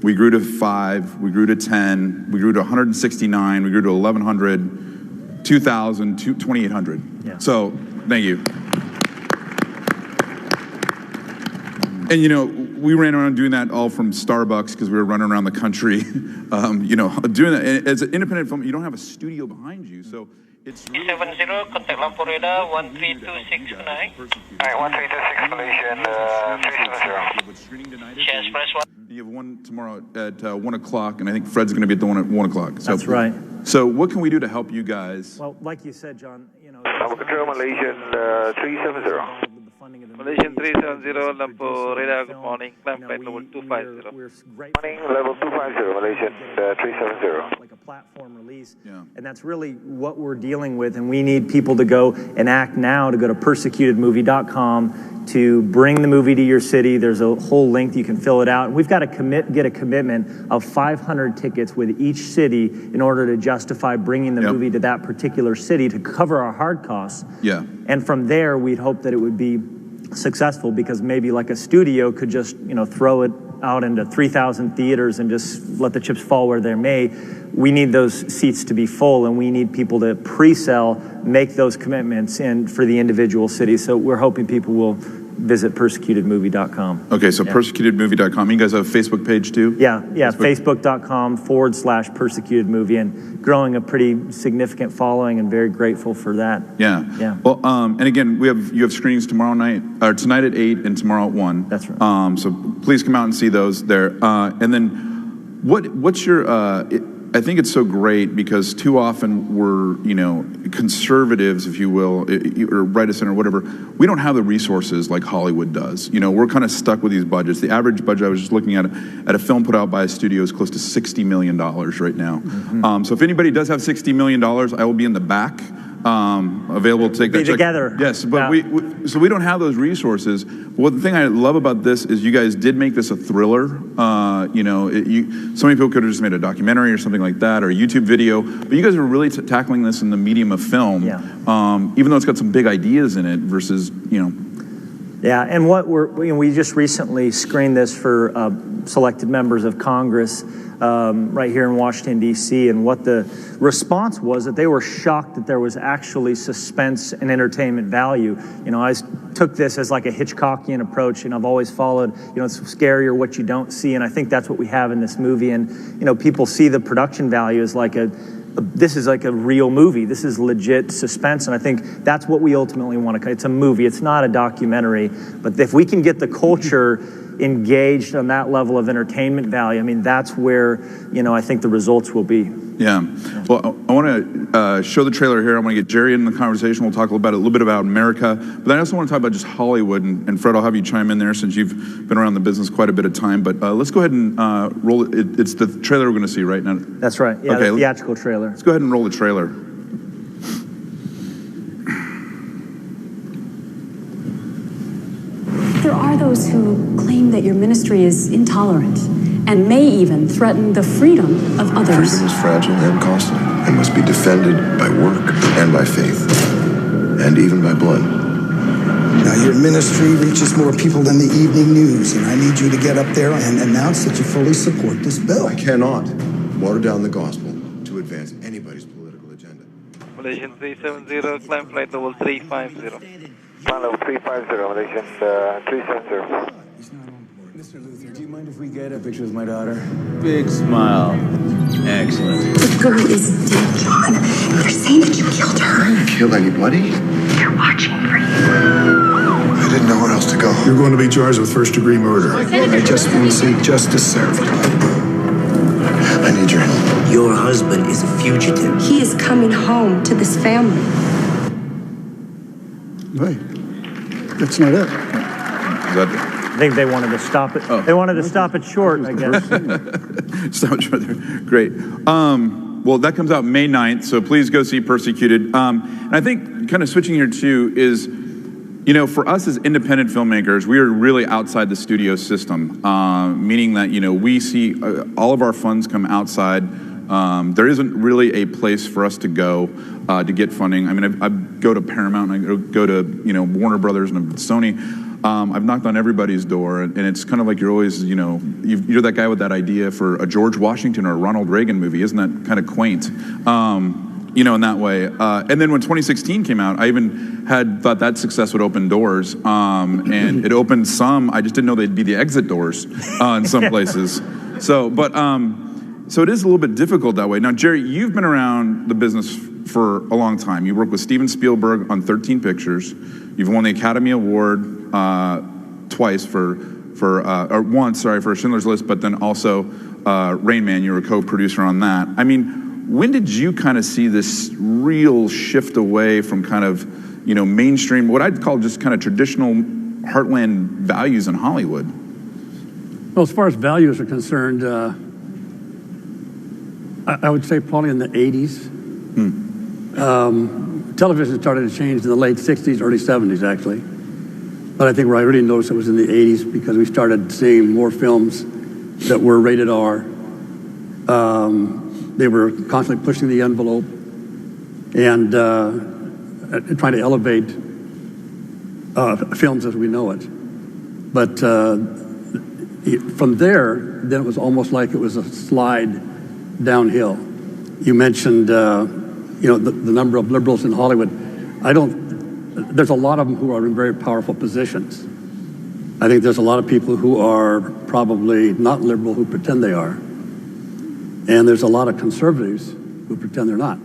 we grew to 5, we grew to 10, we grew to 169, we grew to 1,100, 2,000, 2,800. Yeah. So, thank you. And we ran around doing that all from Starbucks because we were running around the country, you know, doing that. And as an independent film, you don't have a studio behind you, so it's really... 70, contact lampu radar 1326 tonight. Alright, 1326 Malaysian 370. Yes, press 1. You have one tomorrow at 1 o'clock, and I think Fred's going to be at the one at 1 o'clock. So, That's right. So what can we do to help you guys? Well, like you said, John, you know... Lampu control Malaysian 370. Malaysian 370, lampu radar, good morning. Climb flight level 250. Morning, level 250, Malaysian 370. Like a platform release. Yeah. And that's really what we're dealing with. And we need people to go and act now, to go to persecutedmovie.com to bring the movie to your city. There's a whole link, you can fill it out. And we've got to get a commitment of 500 tickets with each city in order to justify bringing the movie to that particular city to cover our hard costs. Yeah. And from there, we'd hope that it would be successful, because maybe like a studio could just, you know, throw it out into 3,000 theaters and just let the chips fall where they may. We need those seats to be full, and we need people to pre-sell, make those commitments in for the individual cities. So we're hoping people will visit persecutedmovie.com. Okay, so persecutedmovie.com. You guys have a Facebook page too? Yeah, Facebook.com/persecutedmovie, and growing a pretty significant following, and very grateful for that. Yeah. Well, and again, you have screenings tomorrow night, or tonight at 8 and tomorrow at 1. That's right. So please come out and see those there. And then what's your, I think it's so great because too often we're, you know, conservatives, if you will, or right of center, whatever, we don't have the resources like Hollywood does. You know, we're kind of stuck with these budgets. The average budget, I was just looking at a film put out by a studio, is close to $60 million right now. Mm-hmm. So if anybody does have $60 million, I will be in the back. Available to take that check. Together. Yes, but so we don't have those resources. Well, the thing I love about this is you guys did make this a thriller. You know, so many people could have just made a documentary or something like that, or a YouTube video, but you guys are really tackling this in the medium of film. Yeah. Even though it's got some big ideas in it versus, you know. Yeah, and we just recently screened this for selected members of Congress right here in Washington, D.C., and what the response was, that they were shocked that there was actually suspense and entertainment value. You know, I took this as like a Hitchcockian approach, and I've always followed, you know, it's scarier what you don't see, and I think that's what we have in this movie. And, you know, people see the production value as like this is like a real movie. This is legit suspense, and I think that's what we ultimately want to. It's a movie. It's not a documentary. But if we can get the culture engaged on that level of entertainment value, I mean, that's where, you know, I think the results will be. Yeah. Well, I want to show the trailer here. I want to get Jerry in the conversation. We'll talk a little bit about America, but I also want to talk about just Hollywood. And Fred, I'll have you chime in there since you've been around the business quite a bit of time. But let's go ahead and roll it. It's the trailer we're going to see right now. That's right. Yeah, okay, the theatrical trailer. Let's go ahead and roll the trailer. There are those who claim that your ministry is intolerant and may even threaten the freedom of others. Freedom is fragile and costly and must be defended by work and by faith and even by blood. Now, your ministry reaches more people than the evening news, and I need you to get up there and announce that you fully support this bill. I cannot water down the gospel to advance anybody's political agenda. Malaysian 370, climb flight level 350. Climb level 350, Malaysian 370. Mr. Luther, do you mind if we get a picture with my daughter? Big smile. Excellent. The girl is dead, John. They're saying that you killed her. I didn't kill anybody. They're watching for you. I didn't know where else to go. You're going to be charged with first-degree murder. I just want to see justice served. I need your help. Your husband is a fugitive. He is coming home to this family. Wait, that's not it. I think they wanted to stop it. Oh. They wanted to stop it short, I guess. Stop it short there. Great. Well, that comes out May 9th, so please go see Persecuted. And I think kind of switching here too is, you know, for us as independent filmmakers, we are really outside the studio system, meaning that, you know, we see all of our funds come outside. There isn't really a place for us to go to get funding. I mean, I go to Paramount, and I go to, you know, Warner Brothers and Sony. I've knocked on everybody's door, and it's kind of like you're always, you know, you're that guy with that idea for a George Washington or a Ronald Reagan movie. Isn't that kind of quaint? in that way. And then when 2016 came out, I even had thought that success would open doors, and it opened some. I just didn't know they'd be the exit doors in some places. So it is a little bit difficult that way. Now, Jerry, you've been around the business for a long time. You worked with Steven Spielberg on 13 pictures. You've won the Academy Award twice for Schindler's List, but then also Rain Man. You were a co-producer on that. I mean, when did you kind of see this real shift away from kind of, mainstream, what I'd call just kind of traditional heartland values in Hollywood? Well, as far as values are concerned, I would say probably in the 80s. Television started to change in the late 60s, early 70s, actually. But I think where I really noticed it was in the 80s because we started seeing more films that were rated R. They were constantly pushing the envelope and trying to elevate films as we know it. But from there, then it was almost like it was a slide downhill. You mentioned, the number of liberals in Hollywood. There's a lot of them who are in very powerful positions. I think there's a lot of people who are probably not liberal who pretend they are. And there's a lot of conservatives who pretend they're not.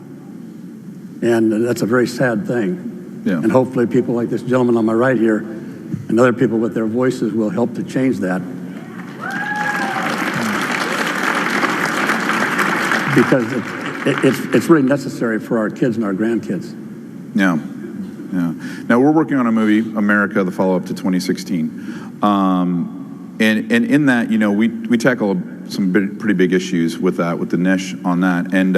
And that's a very sad thing. Yeah. And hopefully people like this gentleman on my right here and other people with their voices will help to change that. Because it's really necessary for our kids and our grandkids. Yeah. Now we're working on a movie, America, the follow-up to 2016, and in that, we tackle some pretty big issues with that, with the niche on that, and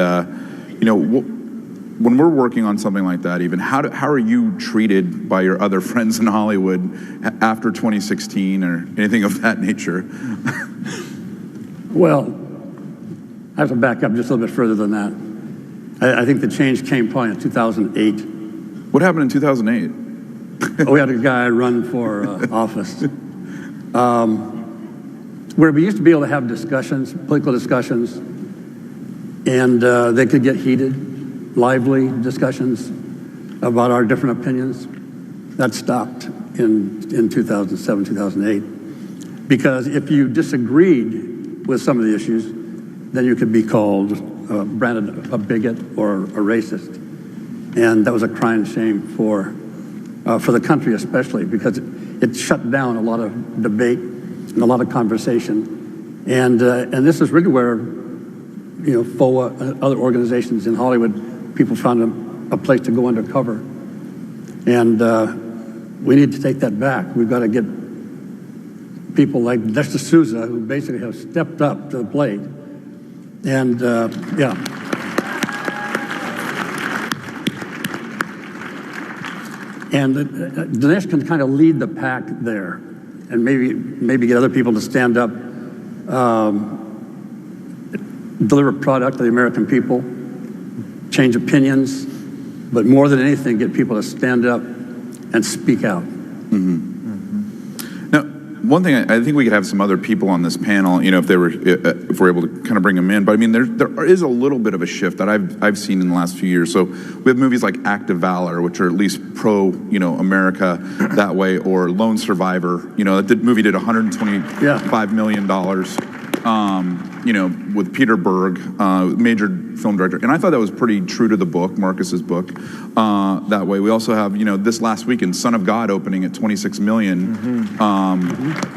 when we're working on something like that, even how are you treated by your other friends in Hollywood after 2016 or anything of that nature? Well, I have to back up just a little bit further than that. I think the change came probably in 2008. What happened in 2008? We had a guy run for office. Where we used to be able to have discussions, political discussions, and they could get heated, lively discussions about our different opinions. That stopped in 2007, 2008. Because if you disagreed with some of the issues, then you could be called, branded a bigot or a racist. And that was a crying shame for the country especially, because it shut down a lot of debate and a lot of conversation. And this is really where, FOA and other organizations in Hollywood, people found a place to go undercover. And we need to take that back. We've got to get people like Dexter Souza, who basically have stepped up to the plate. And, And Dinesh can kind of lead the pack there, and maybe get other people to stand up, deliver product to the American people, change opinions, but more than anything, get people to stand up and speak out. Mm-hmm. Now, one thing, I think we could have some other people on this panel, if we're able to kind of bring them in. But I mean, there is a little bit of a shift that I've seen in the last few years. So we have movies like Act of Valor, which are at least pro, America that way, or Lone Survivor. That movie did $125 million. With Peter Berg, major film director. And I thought that was pretty true to the book, Marcus's book, that way. We also have, this last weekend, Son of God opening at $26 million,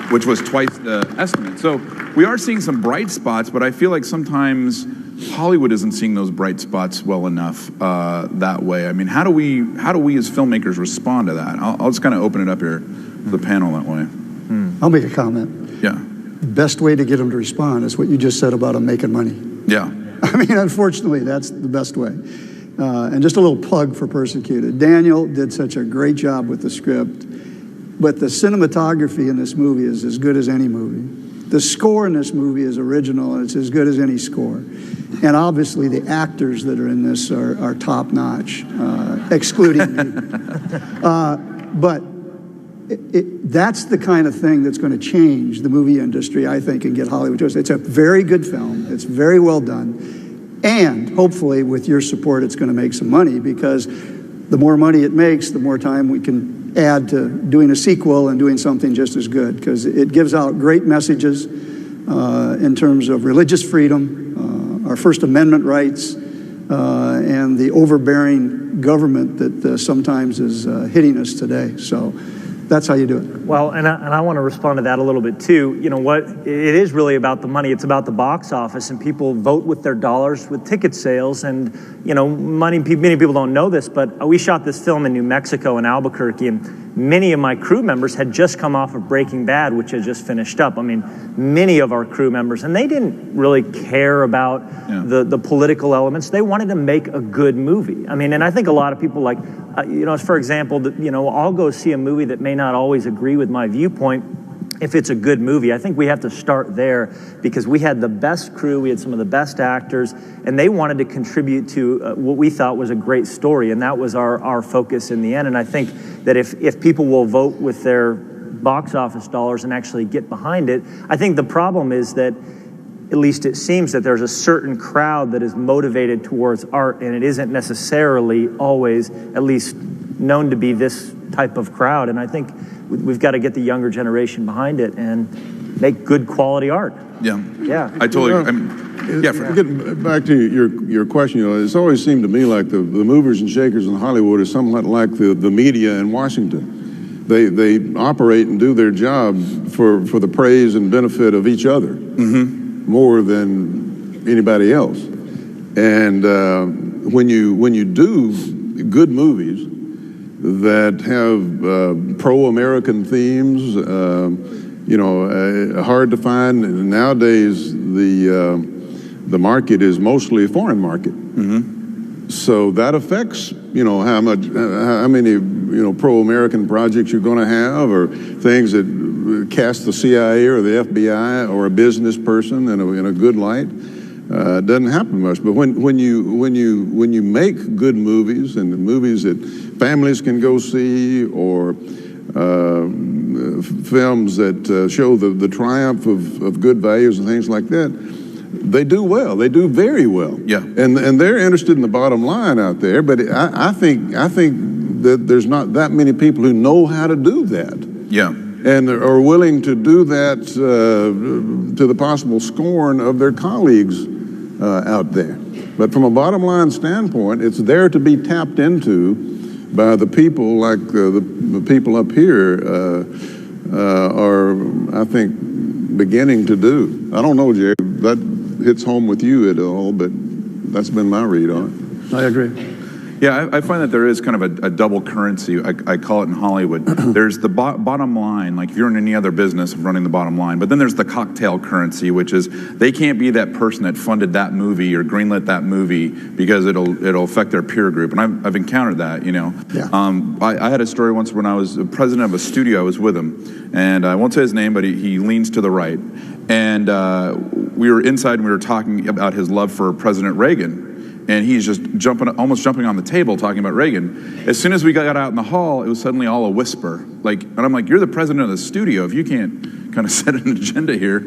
which was twice the estimate. So we are seeing some bright spots, but I feel like sometimes Hollywood isn't seeing those bright spots well enough that way. I mean, how do we as filmmakers respond to that? I'll just kind of open it up here to the panel that way. I'll make a comment. Yeah. Best way to get them to respond is what you just said about them making money. Yeah. I mean, unfortunately, that's the best way. And just a little plug for Persecuted. Daniel did such a great job with the script, but the cinematography in this movie is as good as any movie. The score in this movie is original, and it's as good as any score. And obviously, the actors that are in this are top-notch, excluding me. But that's the kind of thing that's going to change the movie industry, I think, and get Hollywood to us. It's a very good film. It's very well done. And hopefully with your support, it's going to make some money, because the more money it makes, the more time we can add to doing a sequel and doing something just as good, because it gives out great messages in terms of religious freedom, our First Amendment rights, and the overbearing government that sometimes is hitting us today. So that's how you do it. Well, and I want to respond to that a little bit too. You know what? It is really about the money. It's about the box office, and people vote with their dollars with ticket sales. And many people don't know this, but we shot this film in New Mexico in Albuquerque, and many of my crew members had just come off of Breaking Bad, which had just finished up. I mean, many of our crew members, and they didn't really care about the political elements. They wanted to make a good movie. I mean, and I think a lot of people like, for example, I'll go see a movie that may not always agree with my viewpoint if it's a good movie. I think we have to start there, because we had the best crew, we had some of the best actors, and they wanted to contribute to what we thought was a great story, and that was our focus in the end. And I think that if people will vote with their box office dollars and actually get behind it, I think the problem is that, at least it seems, that there's a certain crowd that is motivated towards art, and it isn't necessarily always, at least, known to be this type of crowd. And I think we've got to get the younger generation behind it and make good quality art. Yeah. I totally. Getting back to your question, it's always seemed to me like the movers and shakers in Hollywood are somewhat like the media in Washington. They operate and do their job for the praise and benefit of each other, more than anybody else. And when you do good movies that have pro-American themes, hard to find nowadays. The market is mostly a foreign market, so that affects how many pro-American projects you're going to have, or things that cast the CIA or the FBI or a business person in a good light. It doesn't happen much, but when you make good movies, and movies that families can go see, or films that show the triumph of good values and things like that, they do well. They do very well. Yeah. And they're interested in the bottom line out there. But I think that there's not that many people who know how to do that. Yeah. And are willing to do that to the possible scorn of their colleagues out there. But from a bottom line standpoint, it's there to be tapped into by the people like the people up here are, I think, beginning to do. I don't know, Jerry, that hits home with you at all, but that's been my read on it. I agree. Yeah, I find that there is kind of a double currency. I call it in Hollywood. There's the bottom line, like if you're in any other business of running the bottom line, but then there's the cocktail currency, which is they can't be that person that funded that movie or greenlit that movie because it'll affect their peer group. And I've encountered that, Yeah. I had a story once when I was president of a studio. I was with him, and I won't say his name, but he leans to the right. And we were inside and we were talking about his love for President Reagan. And he's just almost jumping on the table talking about Reagan. As soon as we got out in the hall, it was suddenly all a whisper. And I'm like, you're the president of the studio. If you can't kind of set an agenda here,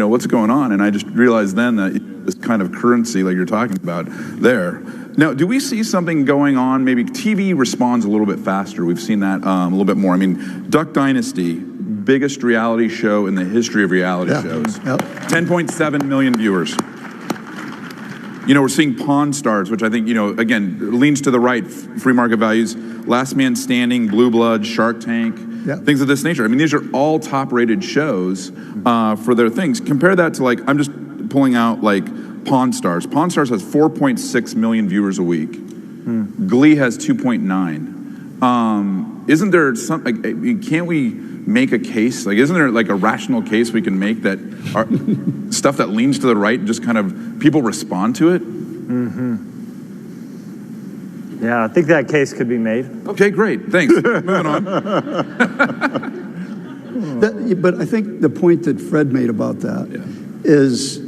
what's going on? And I just realized then that this kind of currency like you're talking about there. Now, do we see something going on? Maybe TV responds a little bit faster. We've seen that a little bit more. I mean, Duck Dynasty, biggest reality show in the history of reality shows. Yep. 10.7 million viewers. We're seeing Pawn Stars, which I think, again, leans to the right, free market values, Last Man Standing, Blue Blood, Shark Tank, things of this nature. I mean, these are all top-rated shows for their things. Compare that to, I'm just pulling out, Pawn Stars. Pawn Stars has 4.6 million viewers a week. Glee has 2.9. Isn't there something, can't we make a case? Isn't there a rational case we can make that stuff that leans to the right, just kind of people respond to it? Yeah, I think that case could be made. Okay, great. Thanks. Moving on. But I think the point that Fred made about that is,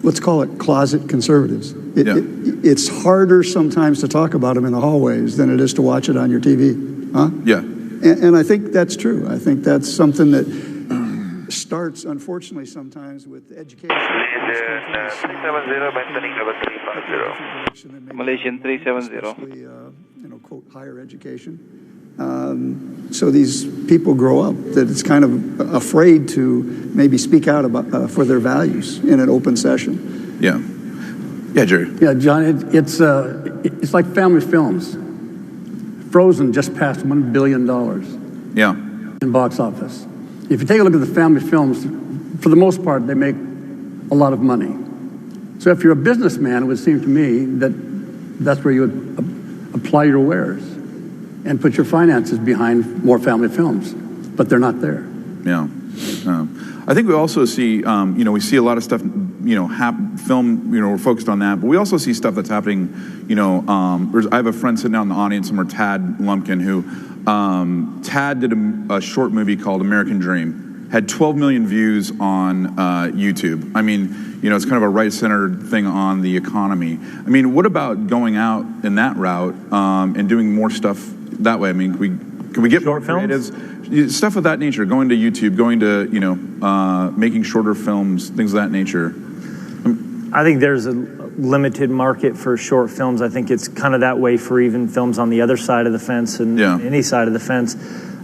let's call it closet conservatives. It's harder sometimes to talk about them in the hallways than it is to watch it on your TV. Huh? Yeah. And I think that's true. I think that's something that starts, unfortunately, sometimes with education. 670 maintaining level 3. Malaysian 370. Quote, higher education. So these people grow up that it's kind of afraid to maybe speak out about for their values in an open session. Yeah. Yeah, Jerry. Yeah, John, it's like family films. Frozen just passed $1 billion in box office. If you take a look at the family films, for the most part, they make a lot of money. So if you're a businessman, it would seem to me that that's where you would apply your wares and put your finances behind more family films, but they're not there. Yeah. I think we also see, we see a lot of stuff, film, we're focused on that, but we also see stuff that's happening, I have a friend sitting out in the audience somewhere, Tad Lumpkin, who, Tad did a short movie called American Dream, had 12 million views on YouTube. I mean, it's kind of a right-centered thing on the economy. I mean, what about going out in that route and doing more stuff that way? I mean, can we get short more creatives? Stuff of that nature, going to YouTube, going to, making shorter films, things of that nature. I think there's a limited market for short films. I think it's kind of that way for even films on the other side of the fence and any side of the fence.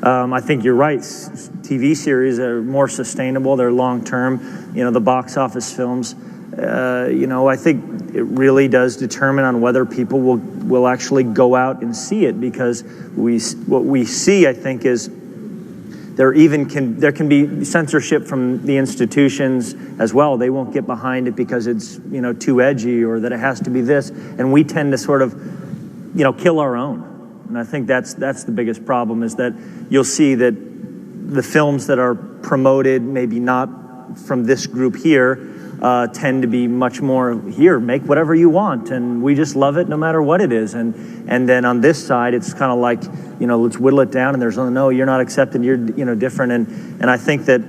I think you're right. TV series are more sustainable. They're long-term. The box office films, I think it really does determine on whether people will actually go out and see it, because what we see, I think, is there can be censorship from the institutions as well. They won't get behind it because it's too edgy, or that it has to be this, and we tend to sort of kill our own. And I think that's the biggest problem, is that you'll see that the films that are promoted, maybe not from this group here, tend to be much more, here, make whatever you want, and we just love it no matter what it is. And then on this side, it's kind of like, let's whittle it down, and there's no, you're not accepted, you're different. And I think that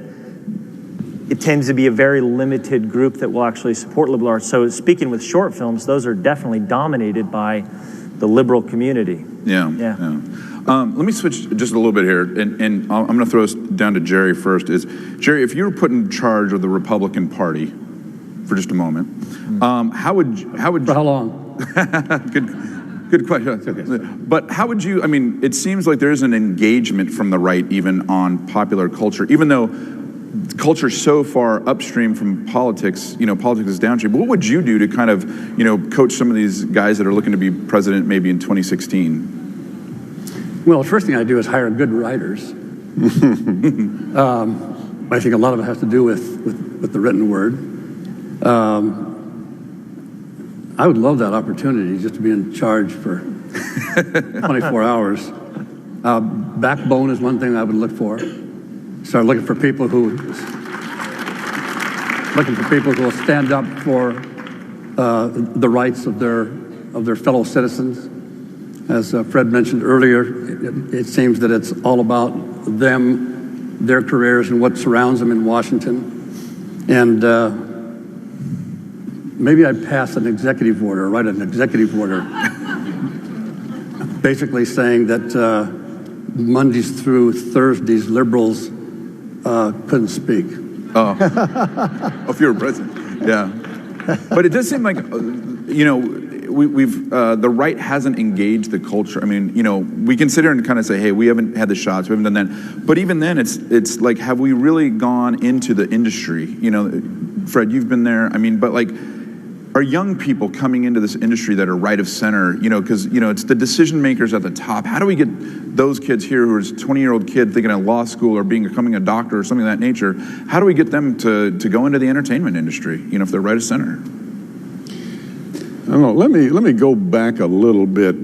it tends to be a very limited group that will actually support liberal arts. So speaking with short films, those are definitely dominated by the liberal community. Yeah. Let me switch just a little bit here, and I'm going to throw this down to Jerry first. Jerry, if you were put in charge of the Republican Party for just a moment, how would for how long? Good question. Okay. But how would you? I mean, it seems like there is an engagement from the right even on popular culture, even though culture is so far upstream from politics. Politics is downstream. But what would you do to kind of coach some of these guys that are looking to be president maybe in 2016? Well, the first thing I do is hire good writers. I think a lot of it has to do with the written word. I would love that opportunity, just to be in charge for 24 hours. Backbone is one thing I would look for. Start looking for people who will stand up for the rights of their fellow citizens. As Fred mentioned earlier, it seems that it's all about them, their careers, and what surrounds them in Washington. And maybe I'd pass an executive order, write an executive order, basically saying that Mondays through Thursdays, liberals couldn't speak. Oh, if you were president, yeah. But it does seem like, we've the right hasn't engaged the culture. I mean, we consider and kind of say, hey, we haven't had the shots, we haven't done that. But even then, it's like, have we really gone into the industry? Fred, you've been there. I mean, but like, are young people coming into this industry that are right of center? Because it's the decision makers at the top. How do we get those kids here who is a 20-year-old kid thinking of law school or becoming a doctor or something of that nature? How do we get them to go into the entertainment industry? If they're right of center. I don't know. Let me go back a little bit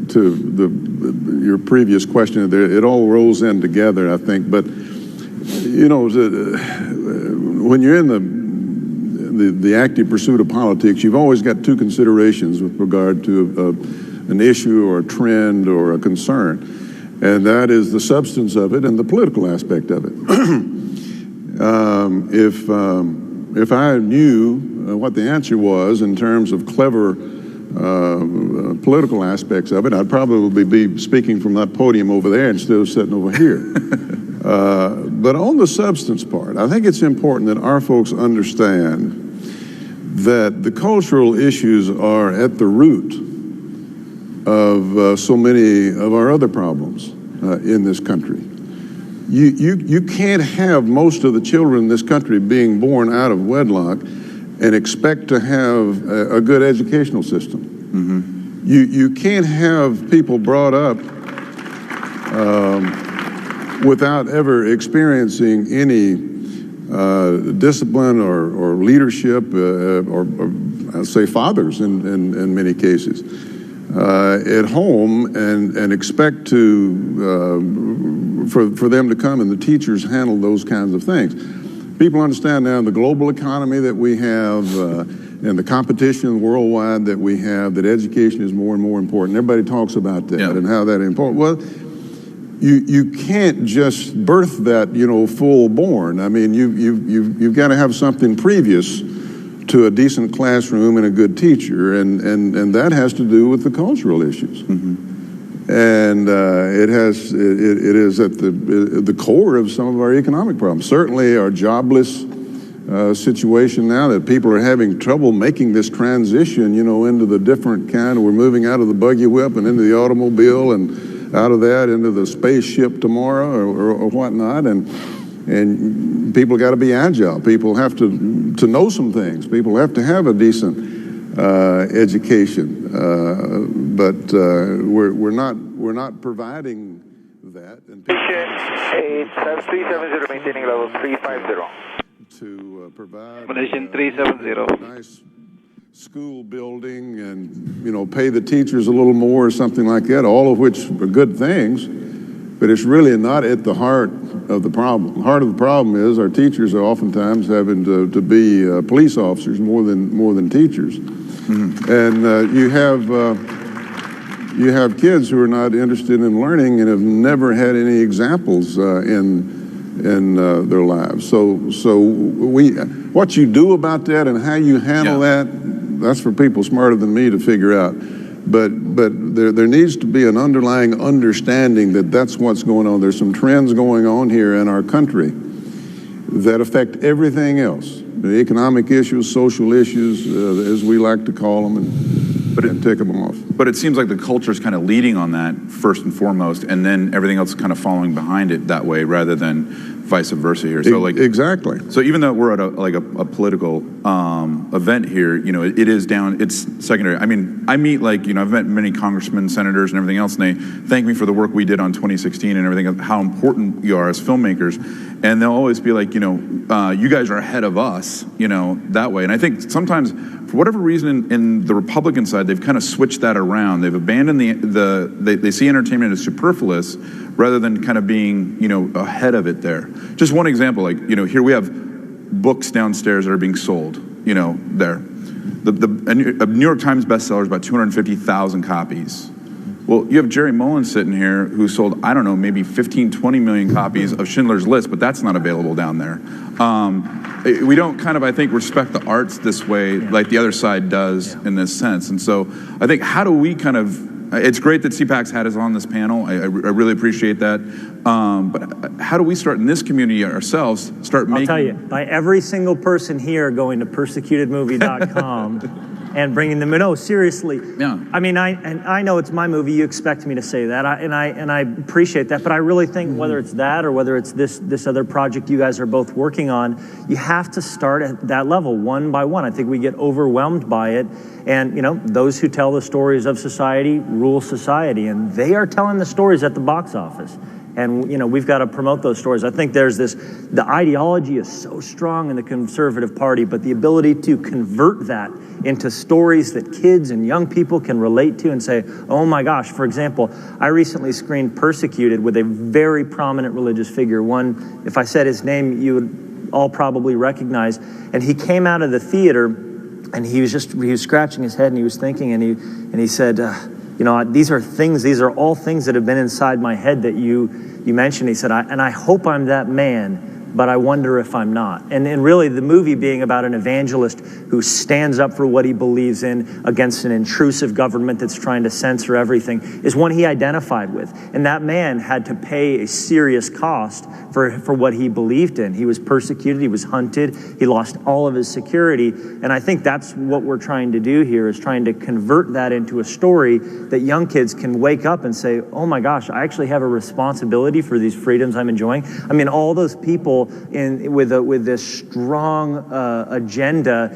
to your previous question. It all rolls in together, I think. But when you're in the active pursuit of politics, you've always got two considerations with regard to an issue or a trend or a concern, and that is the substance of it and the political aspect of it. If I knew what the answer was in terms of clever political aspects of it, I'd probably be speaking from that podium over there instead of sitting over here. But on the substance part, I think it's important that our folks understand that the cultural issues are at the root of so many of our other problems in this country. You can't have most of the children in this country being born out of wedlock and expect to have a good educational system. You can't have people brought up without ever experiencing any discipline or leadership, or I'll say fathers in many cases, at home, and expect to for them to come and the teachers handle those kinds of things. People understand now the global economy that we have and the competition worldwide that we have, that education is more and more important. Everybody talks about that and how that important. Well, you can't just birth that, full born. I mean, you've got to have something previous to a decent classroom and a good teacher, and that has to do with the cultural issues. And it is at the core of some of our economic problems. Certainly our jobless situation now, that people are having trouble making this transition, into the different kind. We're moving out of the buggy whip and into the automobile, and out of that into the spaceship tomorrow or whatnot. And people got to be agile. People have to know some things. People have to have a decent education. But we're not providing that. And 370 maintaining level 350. To provide Malaysian 370. Nice school building and, pay the teachers a little more or something like that, all of which are good things, but it's really not at the heart of the problem. The heart of the problem is our teachers are oftentimes having to be police officers more than teachers. And you have kids who are not interested in learning and have never had any examples in their lives. So what you do about that and how you handle that's for people smarter than me to figure out. But there needs to be an underlying understanding that that's what's going on. There's some trends going on here in our country that affect everything else. The economic issues, social issues, as we like to call them, and take them off. But it seems like the culture is kind of leading on that first and foremost, and then everything else is kind of following behind it that way, rather than vice versa here. So exactly. So even though we're at a political event here, it is down. It's secondary. I mean, I meet I've met many congressmen, senators, and everything else, and they thank me for the work we did on 2016 and everything, how important you are as filmmakers, and they'll always be like, you guys are ahead of us, that way. And I think sometimes, for whatever reason, in the Republican side, they've kind of switched that around. They've abandoned they see entertainment as superfluous rather than kind of being, ahead of it there. Just one example, here we have books downstairs that are being sold, there. A New York Times bestseller is about 250,000 copies. Well, you have Jerry Mullen sitting here who sold, I don't know, maybe 15, 20 million copies of Schindler's List, but that's not available down there. We don't I think, respect the arts this way like the other side does in this sense. And so I think, how do we it's great that CPAC's had us on this panel. I really appreciate that. But how do we start in this community ourselves, I'll tell you, by every single person here going to persecutedmovie.com and bringing them in. No, seriously. Yeah. I mean, I know it's my movie. You expect me to say that, and I appreciate that. But I really think whether it's that or whether it's this other project you guys are both working on, you have to start at that level, one by one. I think we get overwhelmed by it, and those who tell the stories of society rule society, and they are telling the stories at the box office. And, we've got to promote those stories. I think the ideology is so strong in the Conservative Party, but the ability to convert that into stories that kids and young people can relate to and say, oh my gosh. For example, I recently screened Persecuted with a very prominent religious figure. One, if I said his name, you would all probably recognize. And he came out of the theater and he was scratching his head and he was thinking, and he said, these are all things that have been inside my head that you mentioned. He said, I hope I'm that man but I wonder if I'm not. And really the movie being about an evangelist who stands up for what he believes in against an intrusive government that's trying to censor everything is one he identified with. And that man had to pay a serious cost for what he believed in. He was persecuted, he was hunted, he lost all of his security. And I think that's what we're trying to do here, is trying to convert that into a story that young kids can wake up and say, oh my gosh, I actually have a responsibility for these freedoms I'm enjoying. I mean, all those people with this strong agenda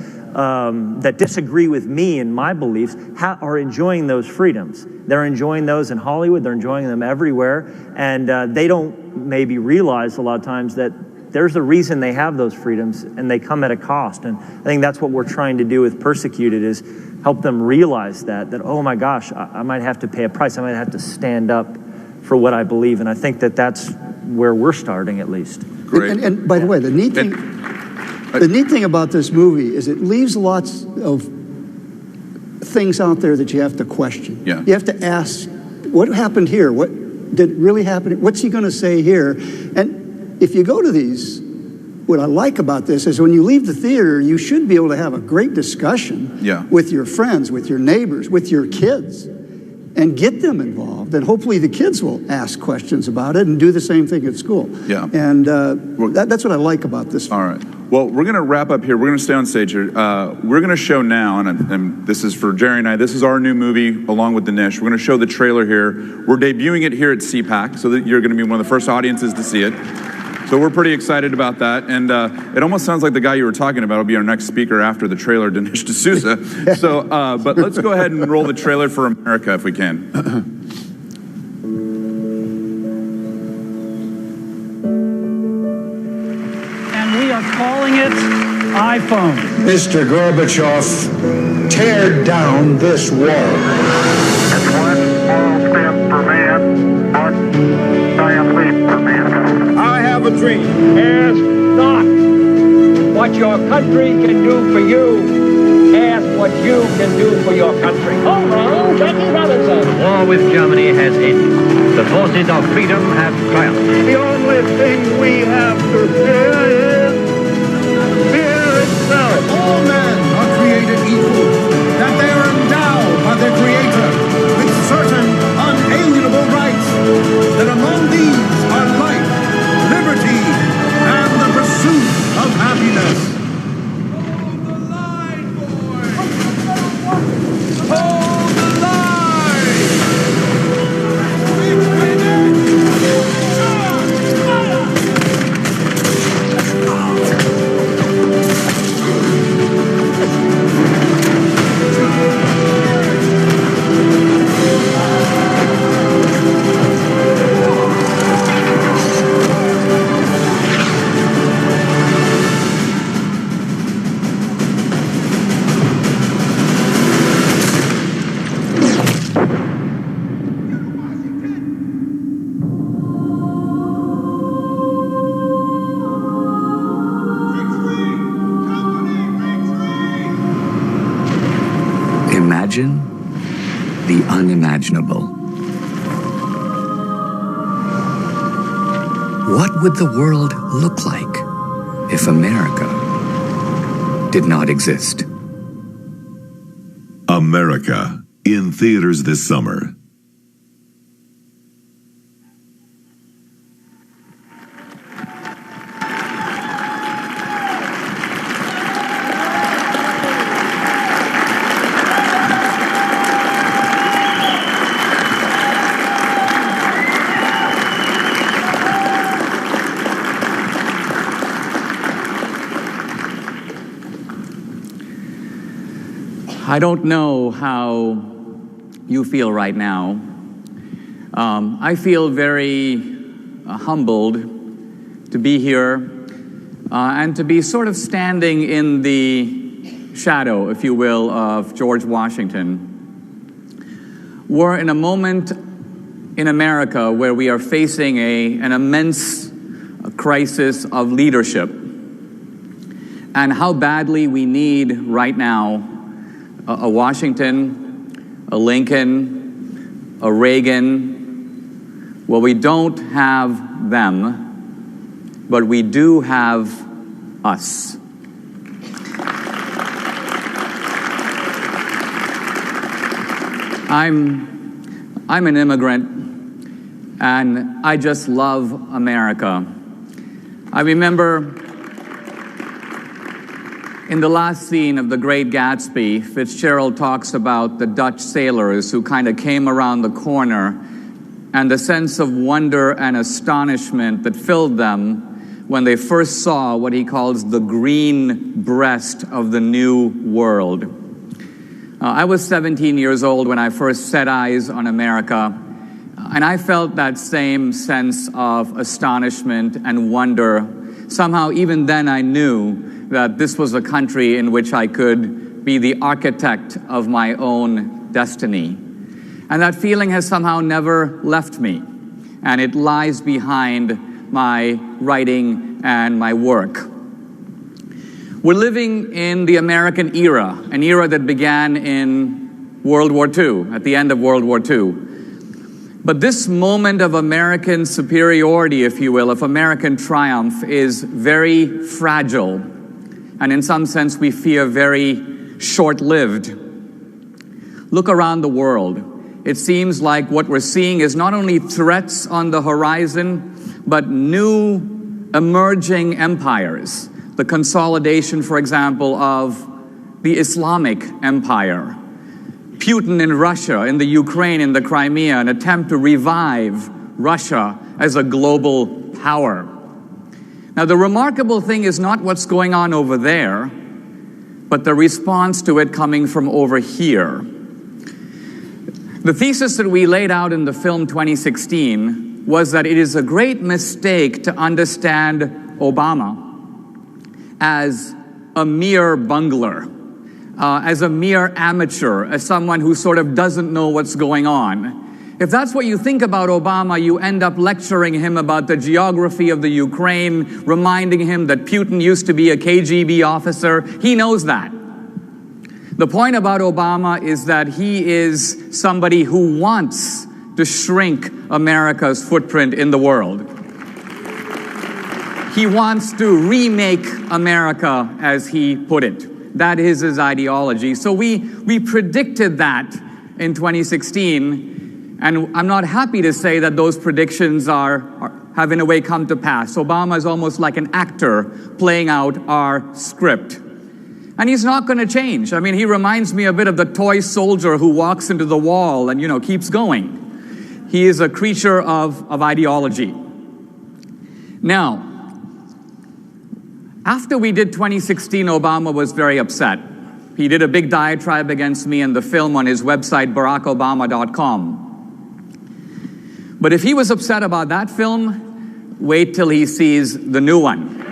that disagree with me and my beliefs are enjoying those freedoms. They're enjoying those in Hollywood, they're enjoying them everywhere, and they don't maybe realize a lot of times that there's a reason they have those freedoms, and they come at a cost. And I think that's what we're trying to do with Persecuted, is help them realize that oh my gosh, I might have to pay a price, I might have to stand up for what I believe. And I think that that's where we're starting, at least. Great. And by the way, the neat thing about this movie is it leaves lots of things out there that you have to question. Yeah. You have to ask, what happened here? What did really happen? What's he going to say here? And if you go to these, what I like about this is when you leave the theater, you should be able to have a great discussion with your friends, with your neighbors, with your kids, and get them involved. And hopefully the kids will ask questions about it and do the same thing at school. Yeah. And that's what I like about this. All right. Well, we're going to wrap up here. We're going to stay on stage here. We're going to show now, and this is for Jerry and I, this is our new movie along with Dinesh. We're going to show the trailer here. We're debuting it here at CPAC, so that you're going to be one of the first audiences to see it. So we're pretty excited about that. And it almost sounds like the guy you were talking about will be our next speaker after the trailer, Dinesh D'Souza. So, but let's go ahead and roll the trailer for America if we can. We are calling it iPhone. Mr. Gorbachev, tear down this wall. That's one small step for man, one giant leap for mankind. I have a dream. Ask not what your country can do for you. Ask what you can do for your country. Hold on, Jackie Robinson. War with Germany has ended. The forces of freedom have triumphed. The only thing we have to fear is fear itself. All men are created equal, that they are endowed by their Creator with certain unalienable rights, that among these are life, liberty, and the pursuit of happiness. Hold the line! Imagine the unimaginable. What would the world look like if America did not exist? America, in theaters this summer. I don't know how you feel right now. I feel very humbled to be here and to be sort of standing in the shadow, if you will, of George Washington. We're in a moment in America where we are facing an immense crisis of leadership, and how badly we need right now a Washington, a Lincoln, a Reagan. Well, we don't have them. but we do have us. I'm an immigrant, and I just love America. I remember in the last scene of The Great Gatsby, Fitzgerald talks about the Dutch sailors who kind of came around the corner and the sense of wonder and astonishment that filled them when they first saw what he calls the green breast of the new world. I was 17 years old when I first set eyes on America, and I felt that same sense of astonishment and wonder. Somehow, even then, I knew that this was a country in which I could be the architect of my own destiny. And that feeling has somehow never left me, and it lies behind my writing and my work. We're living in the American era, an era that began in World War II, at the end of World War II. But this moment of American superiority, if you will, of American triumph, is very fragile. And in some sense, we fear very short-lived. Look around the world. It seems like what we're seeing is not only threats on the horizon, but new emerging empires. The consolidation, for example, of the Islamic Empire. Putin in Russia, in the Ukraine, in the Crimea, an attempt to revive Russia as a global power. Now, the remarkable thing is not what's going on over there, but the response to it coming from over here. The thesis that we laid out in the film 2016 was that it is a great mistake to understand Obama as a mere bungler, as a mere amateur, as someone who sort of doesn't know what's going on. If that's what you think about Obama, you end up lecturing him about the geography of the Ukraine, reminding him that Putin used to be a KGB officer. He knows that. The point about Obama is that he is somebody who wants to shrink America's footprint in the world. He wants to remake America, as he put it. That is his ideology. So we predicted that in 2016. And I'm not happy to say that those predictions have in a way come to pass. Obama is almost like an actor playing out our script. And he's not going to change. I mean, he reminds me a bit of the toy soldier who walks into the wall and, keeps going. He is a creature of ideology. Now, after we did 2016, Obama was very upset. He did a big diatribe against me in the film on his website, barackobama.com. But if he was upset about that film, wait till he sees the new one.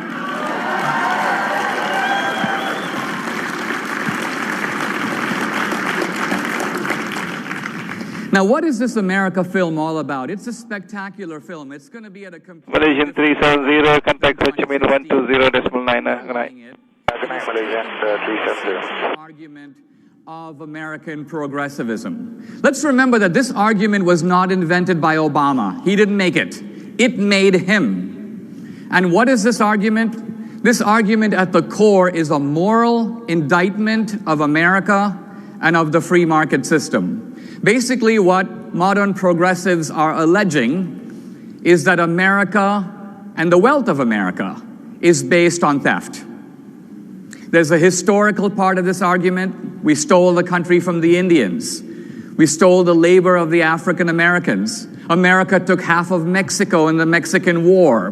Now, what is this America film all about? It's a spectacular film. It's going to be at a complete... Malaysian 370, contact Ho Chi Minh 120.9. Good night. Good night, Malaysian 370. Argument of American progressivism. Let's remember that this argument was not invented by Obama. He didn't make it. It made him. And what is this argument? This argument at the core is a moral indictment of America and of the free market system. Basically, what modern progressives are alleging is that America and the wealth of America is based on theft. There's a historical part of this argument. We stole the country from the Indians. We stole the labor of the African Americans. America took half of Mexico in the Mexican War.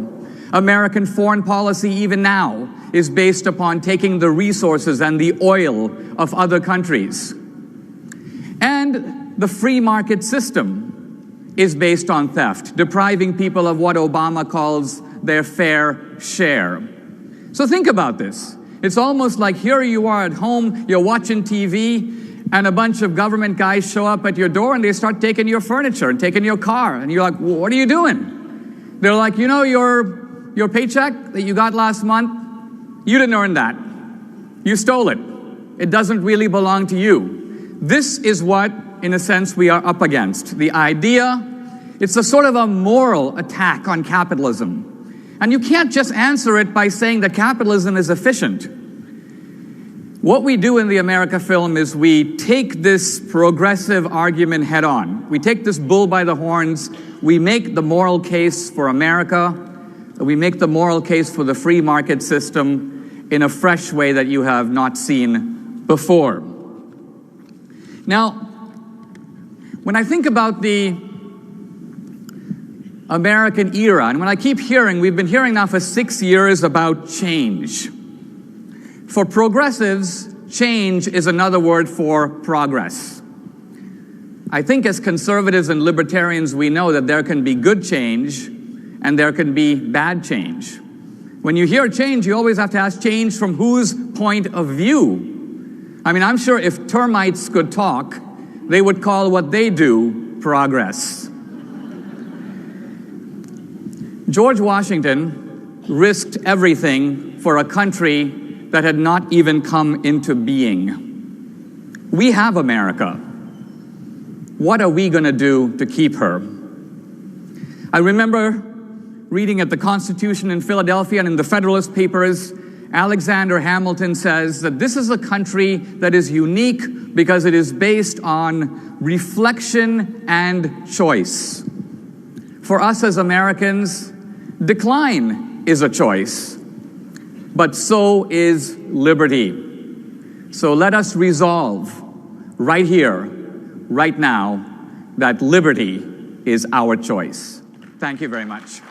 American foreign policy, even now, is based upon taking the resources and the oil of other countries. And the free market system is based on theft, depriving people of what Obama calls their fair share. So think about this. It's almost like here you are at home, you're watching TV, and a bunch of government guys show up at your door and they start taking your furniture and taking your car. And you're like, well, what are you doing? They're like, your paycheck that you got last month, you didn't earn that. You stole it. It doesn't really belong to you. This is what, in a sense, we are up against. The idea, it's a sort of a moral attack on capitalism. And you can't just answer it by saying that capitalism is efficient. What we do in the America film is we take this progressive argument head on. We take this bull by the horns. We make the moral case for America. We make the moral case for the free market system in a fresh way that you have not seen before. Now, when I think about the American era, and when I keep hearing, we've been hearing now for 6 years about change. For progressives, change is another word for progress. I think as conservatives and libertarians, we know that there can be good change and there can be bad change. When you hear change, you always have to ask change from whose point of view? I mean, I'm sure if termites could talk, they would call what they do progress. George Washington risked everything for a country that had not even come into being. We have America. What are we going to do to keep her? I remember reading at the Constitution in Philadelphia and in the Federalist Papers, Alexander Hamilton says that this is a country that is unique because it is based on reflection and choice. For us as Americans, decline is a choice, but so is liberty. So let us resolve right here, right now, that liberty is our choice. Thank you very much.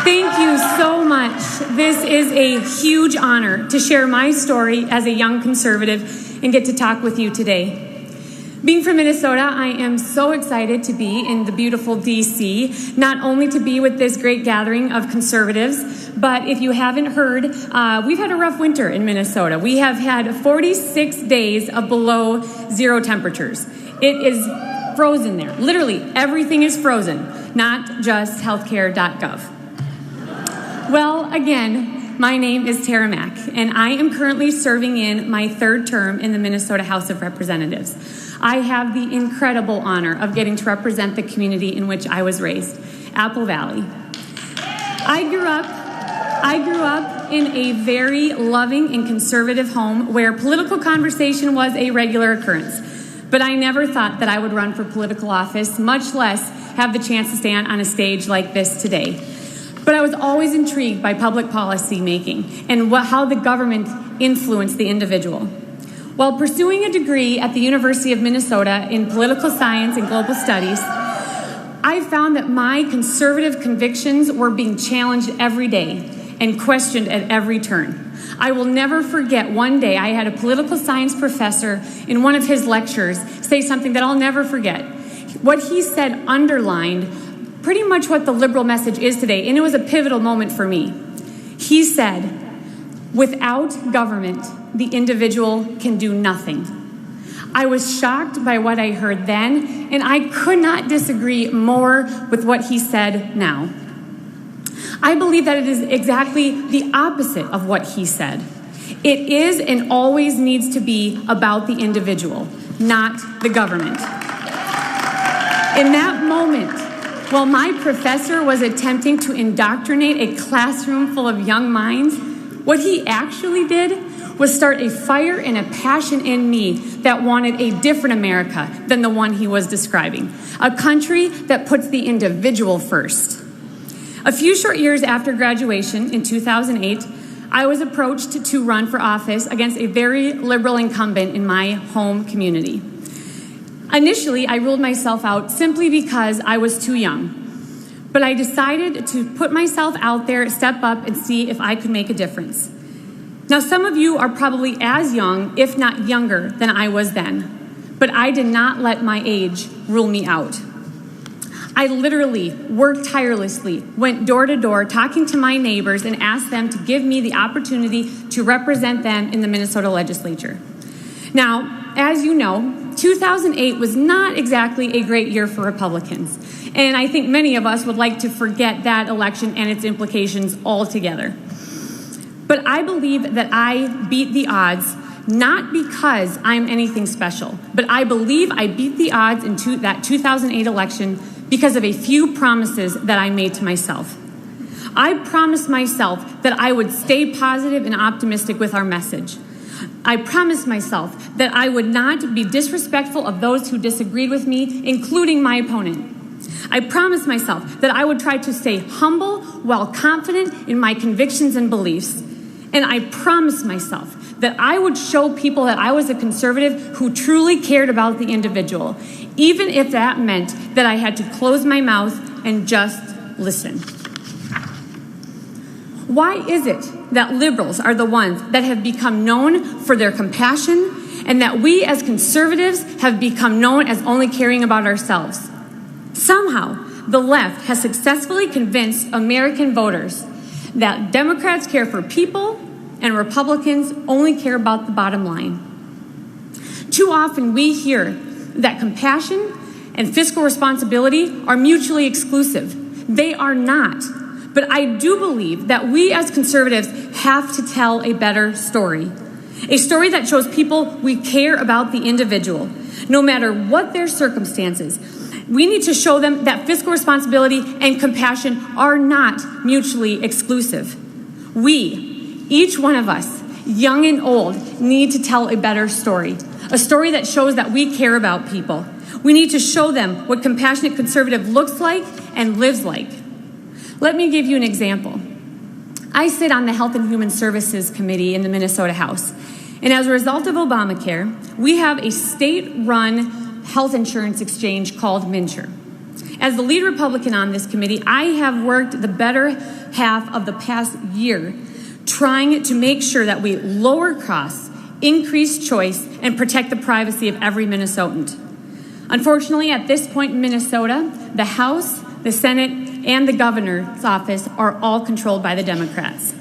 Thank you so much. This is a huge honor to share my story as a young conservative and get to talk with you today. Being from Minnesota, I am so excited to be in the beautiful DC, not only to be with this great gathering of conservatives, but if you haven't heard, we've had a rough winter in Minnesota. We have had 46 days of below zero temperatures. It is frozen there. Literally, everything is frozen, not just healthcare.gov. Well, again, my name is Tara Mack, and I am currently serving in my third term in the Minnesota House of Representatives. I have the incredible honor of getting to represent the community in which I was raised, Apple Valley. I grew up in a very loving and conservative home where political conversation was a regular occurrence. But I never thought that I would run for political office, much less have the chance to stand on a stage like this today. But I was always intrigued by public policy making and how the government influenced the individual. While pursuing a degree at the University of Minnesota in political science and global studies, I found that my conservative convictions were being challenged every day and questioned at every turn. I will never forget one day I had a political science professor in one of his lectures say something that I'll never forget. What he said underlined pretty much what the liberal message is today, and it was a pivotal moment for me. He said, "Without government, the individual can do nothing." I was shocked by what I heard then, and I could not disagree more with what he said now. I believe that it is exactly the opposite of what he said. It is and always needs to be about the individual, not the government. In that moment, while my professor was attempting to indoctrinate a classroom full of young minds, what he actually did was start a fire and a passion in me that wanted a different America than the one he was describing, a country that puts the individual first. A few short years after graduation in 2008, I was approached to run for office against a very liberal incumbent in my home community. Initially, I ruled myself out simply because I was too young. But I decided to put myself out there, step up, and see if I could make a difference. Now, some of you are probably as young, if not younger, than I was then. But I did not let my age rule me out. I literally worked tirelessly, went door to door, talking to my neighbors and asked them to give me the opportunity to represent them in the Minnesota legislature. Now, as you know, 2008 was not exactly a great year for Republicans. And I think many of us would like to forget that election and its implications altogether. But I believe that I beat the odds, not because I'm anything special, but I believe I beat the odds in that 2008 election because of a few promises that I made to myself. I promised myself that I would stay positive and optimistic with our message. I promised myself that I would not be disrespectful of those who disagreed with me, including my opponent. I promised myself that I would try to stay humble while confident in my convictions and beliefs. And I promised myself that I would show people that I was a conservative who truly cared about the individual, even if that meant that I had to close my mouth and just listen. Why is it that liberals are the ones that have become known for their compassion and that we as conservatives have become known as only caring about ourselves? Somehow, the left has successfully convinced American voters that Democrats care for people and Republicans only care about the bottom line. Too often we hear that compassion and fiscal responsibility are mutually exclusive. They are not. But I do believe that we as conservatives have to tell a better story. A story that shows people we care about the individual, no matter what their circumstances. We need to show them that fiscal responsibility and compassion are not mutually exclusive. We, each one of us, young and old, need to tell a better story. A story that shows that we care about people. We need to show them what compassionate conservative looks like and lives like. Let me give you an example. I sit on the Health and Human Services Committee in the Minnesota House. And as a result of Obamacare, we have a state-run health insurance exchange called MNsure. As the lead Republican on this committee, I have worked the better half of the past year trying to make sure that we lower costs, increase choice, and protect the privacy of every Minnesotan. Unfortunately, at this point in Minnesota, the House, the Senate, and the governor's office are all controlled by the Democrats.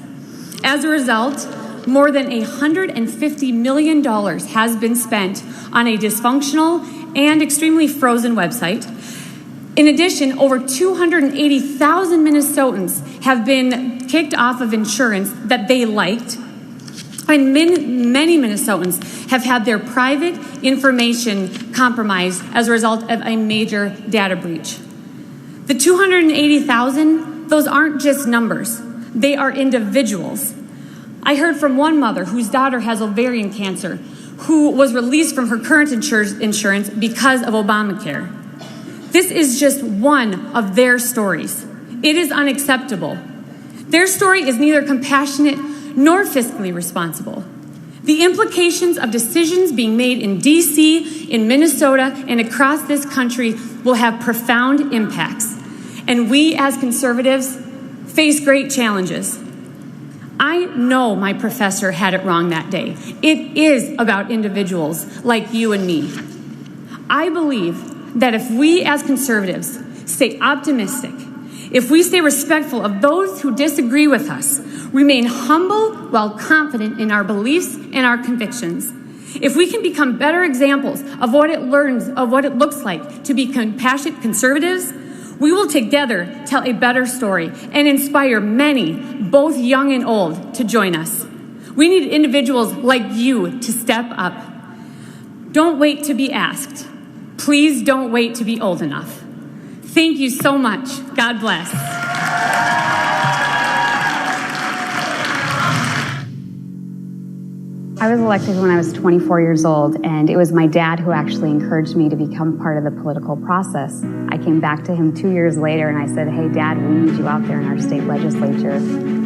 As a result, more than $150 million has been spent on a dysfunctional and extremely frozen website. In addition, over 280,000 Minnesotans have been kicked off of insurance that they liked, and many Minnesotans have had their private information compromised as a result of a major data breach. The 280,000, those aren't just numbers. They are individuals. I heard from one mother whose daughter has ovarian cancer, who was released from her current insurance because of Obamacare. This is just one of their stories. It is unacceptable. Their story is neither compassionate nor fiscally responsible. The implications of decisions being made in DC, in Minnesota, and across this country will have profound impacts. And we as conservatives face great challenges. I know my professor had it wrong that day. It is about individuals like you and me. I believe that if we as conservatives stay optimistic, if we stay respectful of those who disagree with us, remain humble while confident in our beliefs and our convictions, if we can become better examples of what it looks like to be compassionate conservatives, we will together tell a better story and inspire many, both young and old, to join us. We need individuals like you to step up. Don't wait to be asked. Please don't wait to be old enough. Thank you so much. God bless. I was elected when I was 24 years old, and it was my dad who actually encouraged me to become part of the political process. I came back to him 2 years later and I said, "Hey, Dad, we need you out there in our state legislature.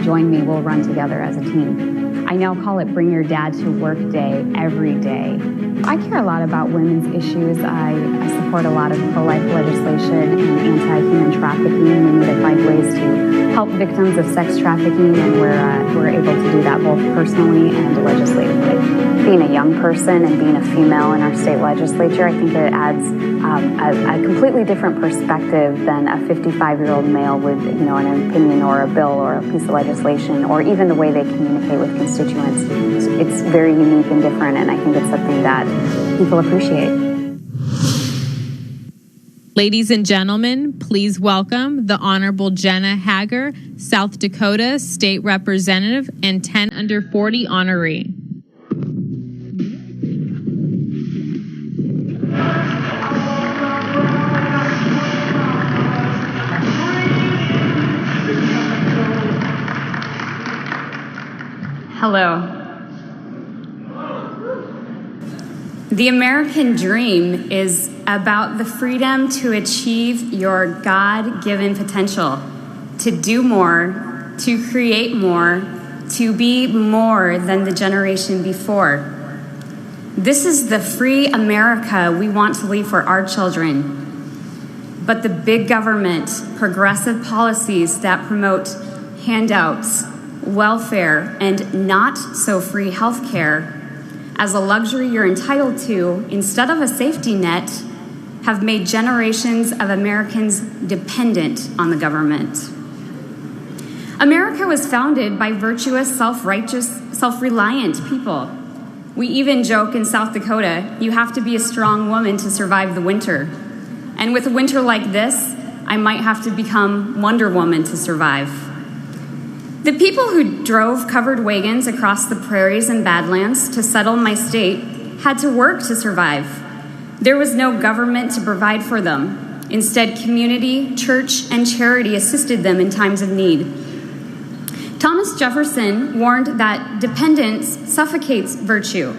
Join me, we'll run together as a team." I now call it Bring Your Dad to Work Day every day. I care a lot about women's issues. I support a lot of pro-life legislation and anti-human trafficking. We need to find ways to help victims of sex trafficking, and we're able to do that both personally and legislatively. Being a young person and being a female in our state legislature, I think it adds a completely different perspective than a 55-year-old male with, an opinion or a bill or a piece of legislation, or even the way they communicate with constituents. It's very unique and different, and I think it's something that people appreciate. Ladies and gentlemen, please welcome the Honorable Jenna Hager, South Dakota State Representative and 10 under 40 honoree. Hello. The American dream is about the freedom to achieve your God-given potential, to do more, to create more, to be more than the generation before. This is the free America we want to leave for our children. But the big government, progressive policies that promote handouts, welfare, and not so free health care as a luxury you're entitled to instead of a safety net have made generations of Americans dependent on the government. America was founded by virtuous, self-righteous, self-reliant people. We even joke in South Dakota, you have to be a strong woman to survive the winter. And with a winter like this, I might have to become Wonder Woman to survive. The people who drove covered wagons across the prairies and badlands to settle my state had to work to survive. There was no government to provide for them. Instead, community, church, and charity assisted them in times of need. Thomas Jefferson warned that dependence suffocates virtue,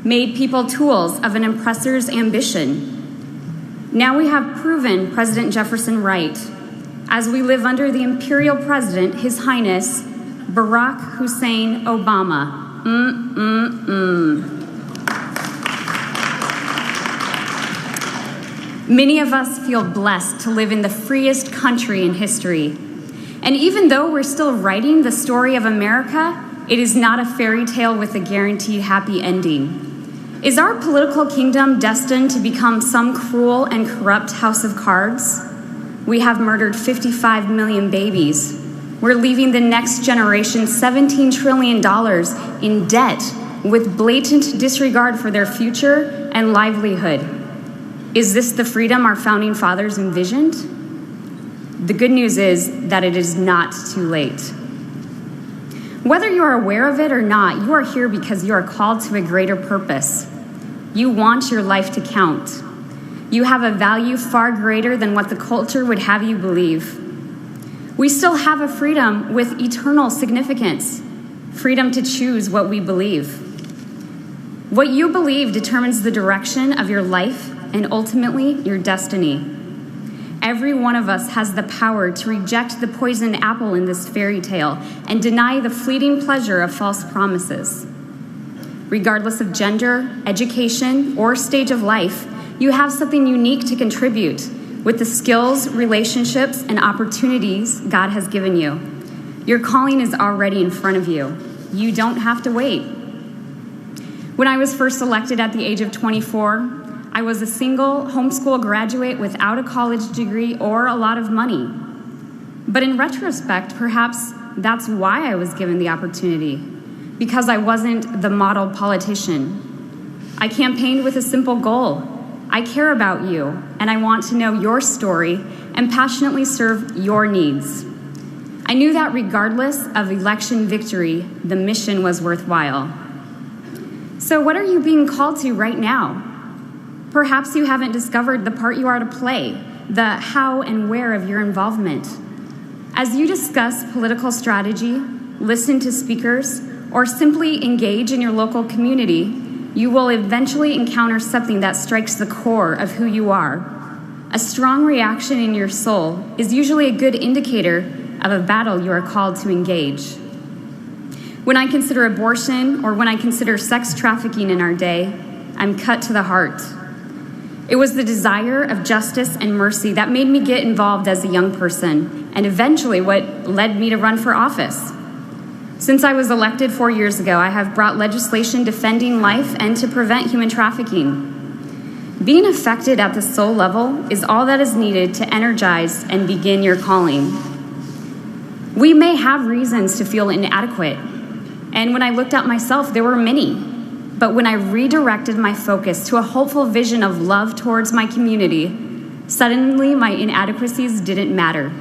made people tools of an oppressor's ambition. Now we have proven President Jefferson right, as we live under the imperial president, His Highness Barack Hussein Obama. Many of us feel blessed to live in the freest country in history. And even though we're still writing the story of America, it is not a fairy tale with a guaranteed happy ending. Is our political kingdom destined to become some cruel and corrupt house of cards? We have murdered 55 million babies. We're leaving the next generation $17 trillion in debt with blatant disregard for their future and livelihood. Is this the freedom our founding fathers envisioned? The good news is that it is not too late. Whether you are aware of it or not, you are here because you are called to a greater purpose. You want your life to count. You have a value far greater than what the culture would have you believe. We still have a freedom with eternal significance, freedom to choose what we believe. What you believe determines the direction of your life and ultimately your destiny. Every one of us has the power to reject the poisoned apple in this fairy tale and deny the fleeting pleasure of false promises. Regardless of gender, education, or stage of life, you have something unique to contribute with the skills, relationships, and opportunities God has given you. Your calling is already in front of you. You don't have to wait. When I was first elected at the age of 24, I was a single homeschool graduate without a college degree or a lot of money. But in retrospect, perhaps that's why I was given the opportunity, because I wasn't the model politician. I campaigned with a simple goal. I care about you, and I want to know your story and passionately serve your needs. I knew that regardless of election victory, the mission was worthwhile. So what are you being called to right now? Perhaps you haven't discovered the part you are to play, the how and where of your involvement. As you discuss political strategy, listen to speakers, or simply engage in your local community, you will eventually encounter something that strikes the core of who you are. A strong reaction in your soul is usually a good indicator of a battle you are called to engage. When I consider abortion or when I consider sex trafficking in our day, I'm cut to the heart. It was the desire of justice and mercy that made me get involved as a young person, and eventually what led me to run for office. Since I was elected 4 years ago, I have brought legislation defending life and to prevent human trafficking. Being affected at the soul level is all that is needed to energize and begin your calling. We may have reasons to feel inadequate, and when I looked at myself, there were many. But when I redirected my focus to a hopeful vision of love towards my community, suddenly my inadequacies didn't matter.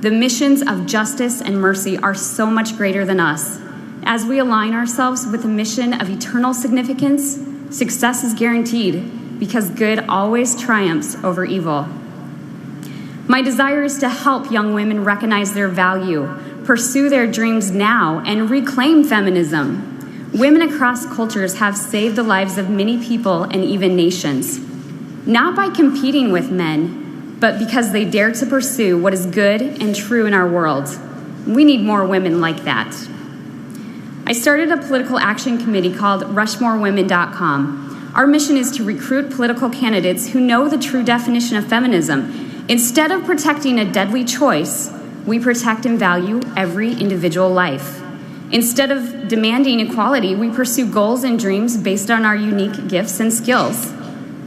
The missions of justice and mercy are so much greater than us. As we align ourselves with a mission of eternal significance, success is guaranteed because good always triumphs over evil. My desire is to help young women recognize their value, pursue their dreams now, and reclaim feminism. Women across cultures have saved the lives of many people and even nations, not by competing with men, but because they dare to pursue what is good and true in our world. We need more women like that. I started a political action committee called RushmoreWomen.com. Our mission is to recruit political candidates who know the true definition of feminism. Instead of protecting a deadly choice, we protect and value every individual life. Instead of demanding equality, we pursue goals and dreams based on our unique gifts and skills.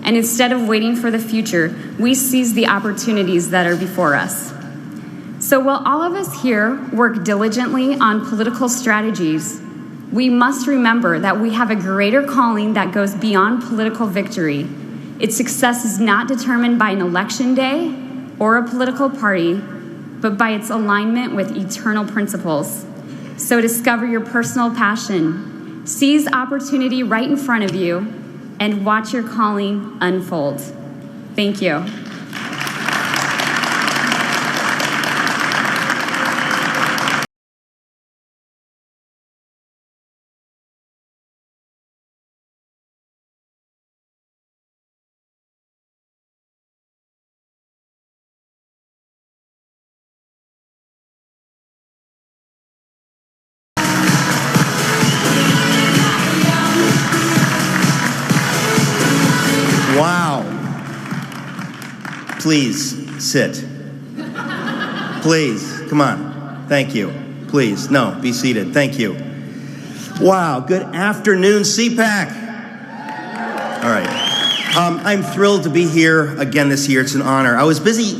And instead of waiting for the future, we seize the opportunities that are before us. So while all of us here work diligently on political strategies, we must remember that we have a greater calling that goes beyond political victory. Its success is not determined by an election day or a political party, but by its alignment with eternal principles. So discover your personal passion, seize opportunity right in front of you, and watch your calling unfold. Thank you. Wow. please sit. Please, come on. Thank you. Please, no, be seated. Thank you. Wow, good afternoon, CPAC. All right. I'm thrilled to be here again this year. It's an honor. I was busy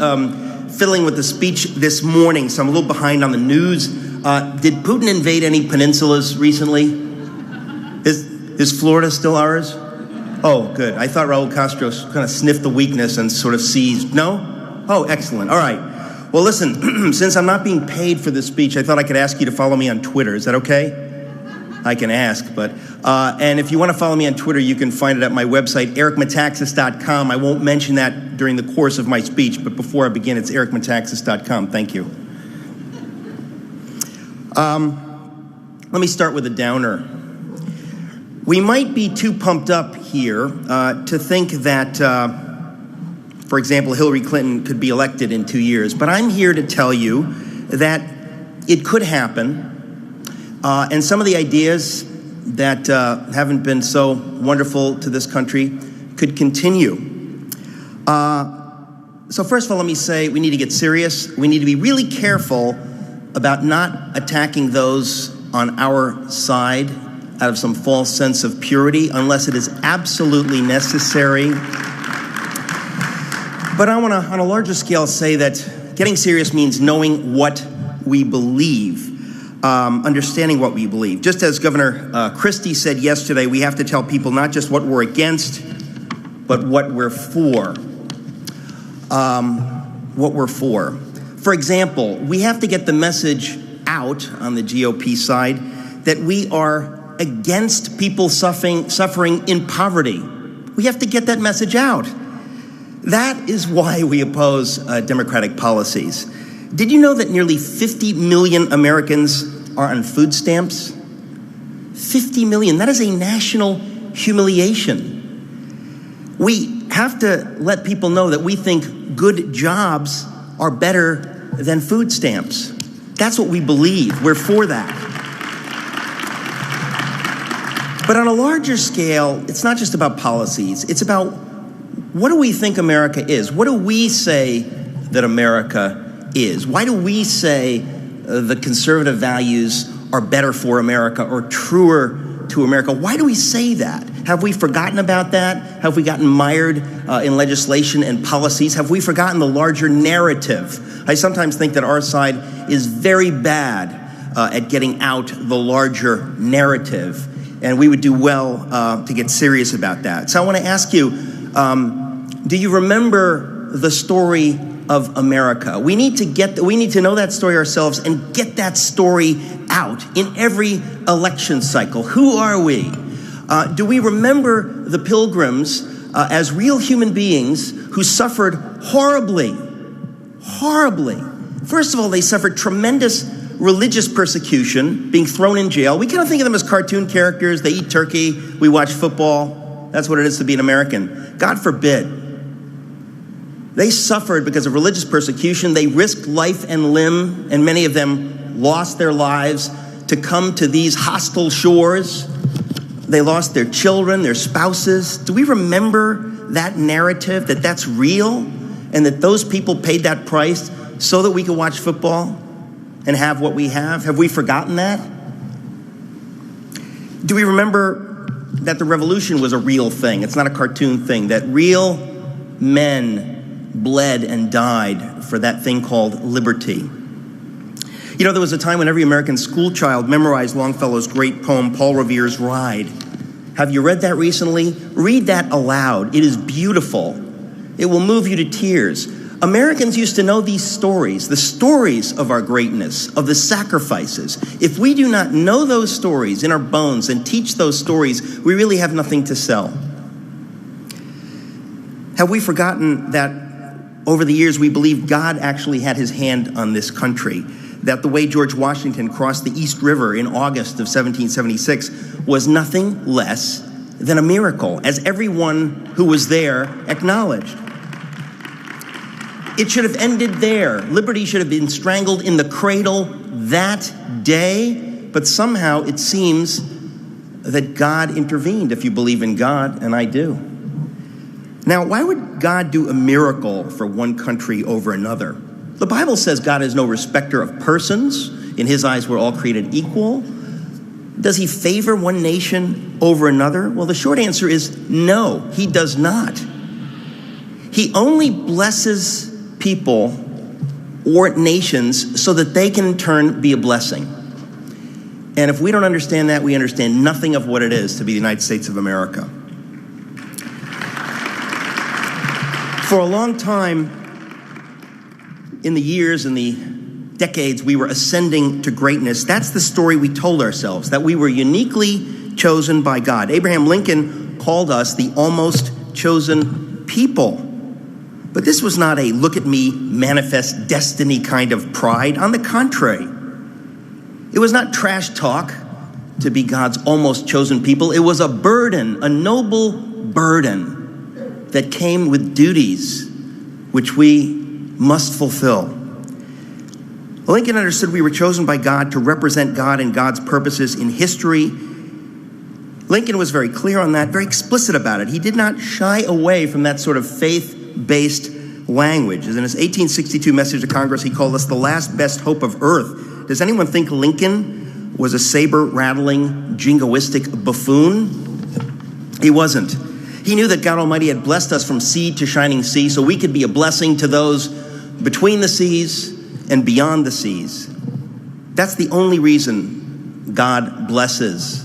fiddling with the speech this morning, so I'm a little behind on the news. Did Putin invade any peninsulas recently? Is Florida still ours? Oh, good. I thought Raul Castro kind of sniffed the weakness and sort of seized. No? Oh, excellent. All right. Well, listen, since I'm not being paid for this speech, I thought I could ask you to follow me on Twitter. Is that okay? I can ask, but... and if you want to follow me on Twitter, you can find it at my website, ericmetaxas.com. I won't mention that during the course of my speech, but before I begin, it's ericmetaxas.com. Thank you. Let me start with a downer. We might be too pumped up here to think that, for example, Hillary Clinton could be elected in 2 years. But I'm here to tell you that it could happen. And some of the ideas that haven't been so wonderful to this country could continue. So first of all, let me say we need to get serious. We need to be really careful about not attacking those on our side out of some false sense of purity unless it is absolutely necessary. But I want to, on a larger scale, say that getting serious means knowing what we believe, understanding what we believe. Just as Governor Christie said yesterday, we have to tell people not just what we're against, but what we're for. What we're for. For example, we have to get the message out on the GOP side that we are against people suffering in poverty. We have to get that message out. That is why we oppose Democratic policies. Did you know that nearly 50 million Americans are on food stamps? 50 million. That is a national humiliation. We have to let people know that we think good jobs are better than food stamps. That's what we believe. We're for that. But on a larger scale, it's not just about policies. It's about what do we think America is? What do we say that America is? Why do we say the conservative values are better for America or truer to America? Why do we say that? Have we forgotten about that? Have we gotten mired in legislation and policies? Have we forgotten the larger narrative? I sometimes think that our side is very bad at getting out the larger narrative, and we would do well to get serious about that. So I want to ask you, do you remember the story of America? We need to know that story ourselves and get that story out in every election cycle. Who are we? Do we remember the Pilgrims as real human beings who suffered horribly? First of all, they suffered tremendous religious persecution, being thrown in jail. We kind of think of them as cartoon characters. They eat turkey. We watch football. That's what it is to be an American. God forbid. They suffered because of religious persecution. They risked life and limb, and many of them lost their lives to come to these hostile shores. They lost their children, their spouses. Do we remember that narrative, that that's real, and that those people paid that price so that we could watch football and have what we have? Have we forgotten that? Do we remember that the revolution was a real thing? It's not a cartoon thing, that real men bled and died for that thing called liberty. You know, there was a time when every American school child memorized Longfellow's great poem, Paul Revere's Ride. Have you read that recently? Read that aloud. It is beautiful. It will move you to tears. Americans used to know these stories, the stories of our greatness, of the sacrifices. If we do not know those stories in our bones and teach those stories, we really have nothing to sell. Have we forgotten that over the years we believe God actually had his hand on this country? That the way George Washington crossed the East River in August of 1776 was nothing less than a miracle, as everyone who was there acknowledged. It should have ended there. Liberty should have been strangled in the cradle that day, but somehow it seems that God intervened, if you believe in God, and I do. Now, why would God do a miracle for one country over another? The Bible says God is no respecter of persons. In his eyes, we're all created equal. Does he favor one nation over another? Well, the short answer is no, he does not. He only blesses people or nations so that they can in turn be a blessing. And if we don't understand that, we understand nothing of what it is to be the United States of America. For a long time, in the years and the decades, we were ascending to greatness. That's the story we told ourselves, that we were uniquely chosen by God. Abraham Lincoln called us the almost chosen people. But this was not a look at me, manifest destiny kind of pride. On the contrary, it was not trash talk to be God's almost chosen people. It was a burden, a noble burden that came with duties which we must fulfill. Lincoln understood we were chosen by God to represent God and God's purposes in history. Lincoln was very clear on that, very explicit about it. He did not shy away from that sort of faith-based language. In his 1862 message to Congress, he called us the last best hope of earth. Does anyone think Lincoln was a saber-rattling, jingoistic buffoon? He wasn't. He knew that God Almighty had blessed us from sea to shining sea so we could be a blessing to those between the seas and beyond the seas. That's the only reason God blesses,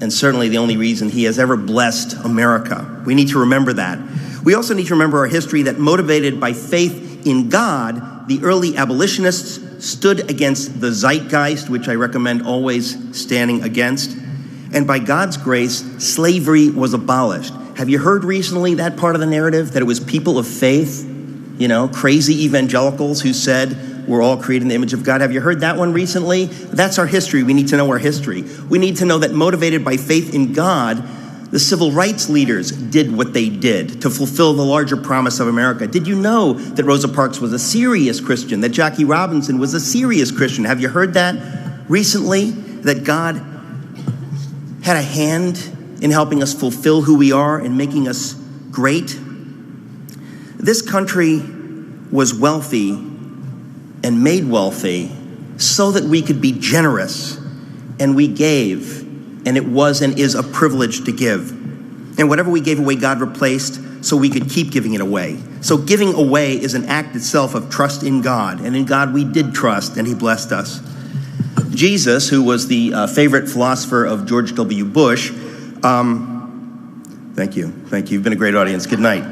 and certainly the only reason he has ever blessed America. We need to remember that. We also need to remember our history, that motivated by faith in God, the early abolitionists stood against the zeitgeist, which I recommend always standing against, and by God's grace, slavery was abolished. Have you heard recently that part of the narrative, that it was people of faith, crazy evangelicals who said, we're all created in the image of God? Have you heard that one recently? That's our history. We need to know our history. We need to know that motivated by faith in God, the civil rights leaders did what they did to fulfill the larger promise of America. Did you know that Rosa Parks was a serious Christian, that Jackie Robinson was a serious Christian? Have you heard that recently? That God had a hand in helping us fulfill who we are and making us great? This country was wealthy and made wealthy so that we could be generous, and we gave, and it was and is a privilege to give. And whatever we gave away, God replaced so we could keep giving it away. So giving away is an act itself of trust in God, and in God we did trust, and he blessed us. Jesus, who was the favorite philosopher of George W. Bush, thank you, you've been a great audience, good night,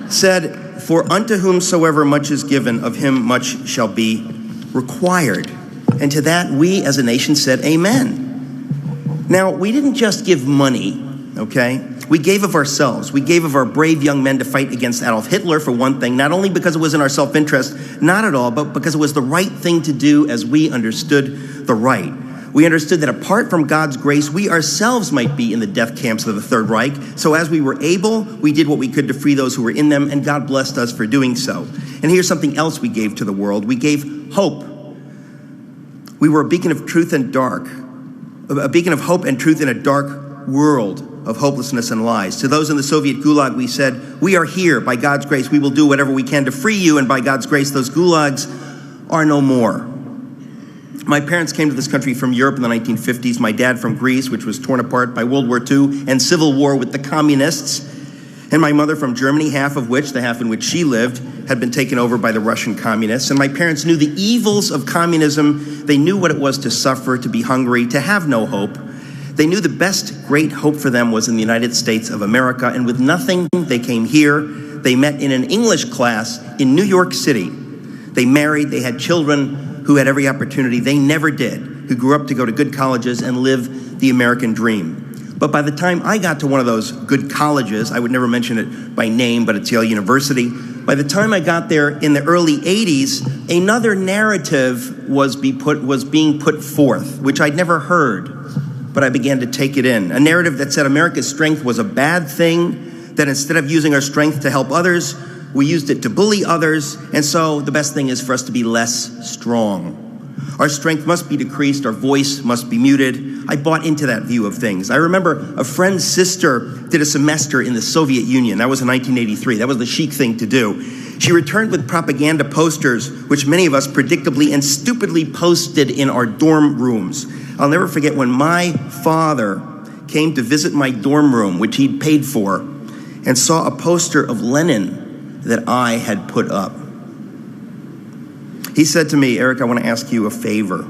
said, "For unto whomsoever much is given, of him much shall be required." And to that, we as a nation said, amen. Now, we didn't just give money, okay? We gave of ourselves. We gave of our brave young men to fight against Adolf Hitler, for one thing, not only because it was in our self-interest, not at all, but because it was the right thing to do as we understood the right. We understood that apart from God's grace, we ourselves might be in the death camps of the Third Reich. So as we were able, we did what we could to free those who were in them, and God blessed us for doing so. And here's something else we gave to the world. We gave hope. We were a beacon of truth and a beacon of hope and truth in a dark world of hopelessness and lies. To those in the Soviet Gulag, we said, we are here. By God's grace, we will do whatever we can to free you, and by God's grace, those gulags are no more. My parents came to this country from Europe in the 1950s. My dad from Greece, which was torn apart by World War II and civil war with the communists. And my mother from Germany, half of which, the half in which she lived, had been taken over by the Russian communists. And my parents knew the evils of communism. They knew what it was to suffer, to be hungry, to have no hope. They knew the best great hope for them was in the United States of America. And with nothing, they came here. They met in an English class in New York City. They married, they had children who had every opportunity. They never did, who grew up to go to good colleges and live the American dream. But by the time I got to one of those good colleges, I would never mention it by name, but it's Yale University. By the time I got there in the early 80s, another narrative was being put forth, which I'd never heard, but I began to take it in. A narrative that said America's strength was a bad thing, that instead of using our strength to help others, we used it to bully others, and so the best thing is for us to be less strong. Our strength must be decreased, our voice must be muted, I bought into that view of things. I remember a friend's sister did a semester in the Soviet Union. That was in 1983. That was the chic thing to do. She returned with propaganda posters, which many of us predictably and stupidly posted in our dorm rooms. I'll never forget when my father came to visit my dorm room, which he'd paid for, and saw a poster of Lenin that I had put up. He said to me, "Eric, I want to ask you a favor."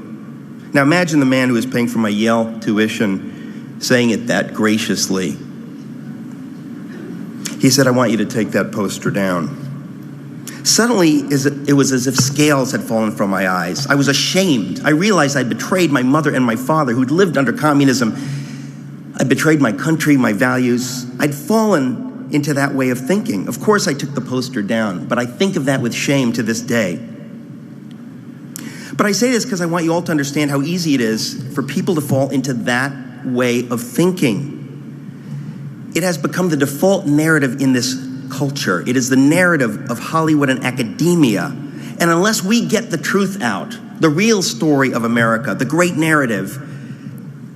Now imagine the man who was paying for my Yale tuition saying it that graciously. He said, "I want you to take that poster down." Suddenly, it was as if scales had fallen from my eyes. I was ashamed. I realized I'd betrayed my mother and my father who'd lived under communism. I betrayed my country, my values. I'd fallen into that way of thinking. Of course, I took the poster down, but I think of that with shame to this day. But I say this because I want you all to understand how easy it is for people to fall into that way of thinking. It has become the default narrative in this culture. It is the narrative of Hollywood and academia. And unless we get the truth out, the real story of America, the great narrative,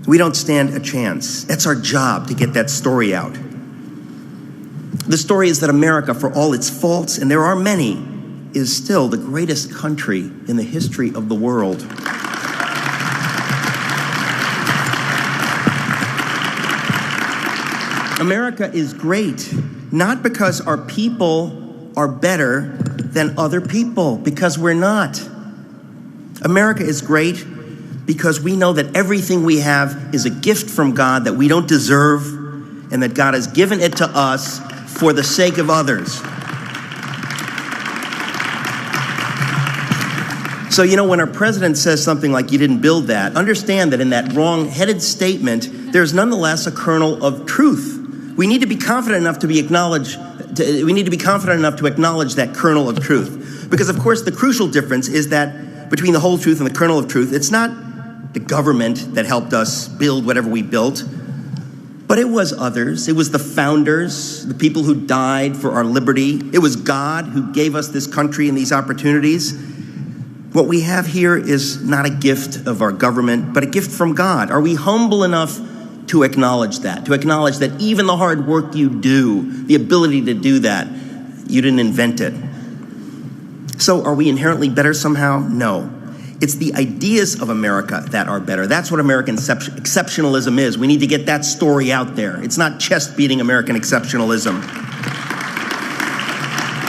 we don't stand a chance. That's our job, to get that story out. The story is that America, for all its faults, and there are many, is still the greatest country in the history of the world. America is great, not because our people are better than other people, because we're not. America is great because we know that everything we have is a gift from God that we don't deserve, and that God has given it to us for the sake of others. So, when our president says something like, "You didn't build that," understand that in that wrong-headed statement, there's nonetheless a kernel of truth. We need to be confident enough to acknowledge that kernel of truth. Because, of course, the crucial difference is that between the whole truth and the kernel of truth, it's not the government that helped us build whatever we built, but it was others. It was the founders, the people who died for our liberty. It was God who gave us this country and these opportunities. What we have here is not a gift of our government, but a gift from God. Are we humble enough to acknowledge that? To acknowledge that even the hard work you do, the ability to do that, you didn't invent it. So are we inherently better somehow? No. It's the ideas of America that are better. That's what American exceptionalism is. We need to get that story out there. It's not chest-beating American exceptionalism.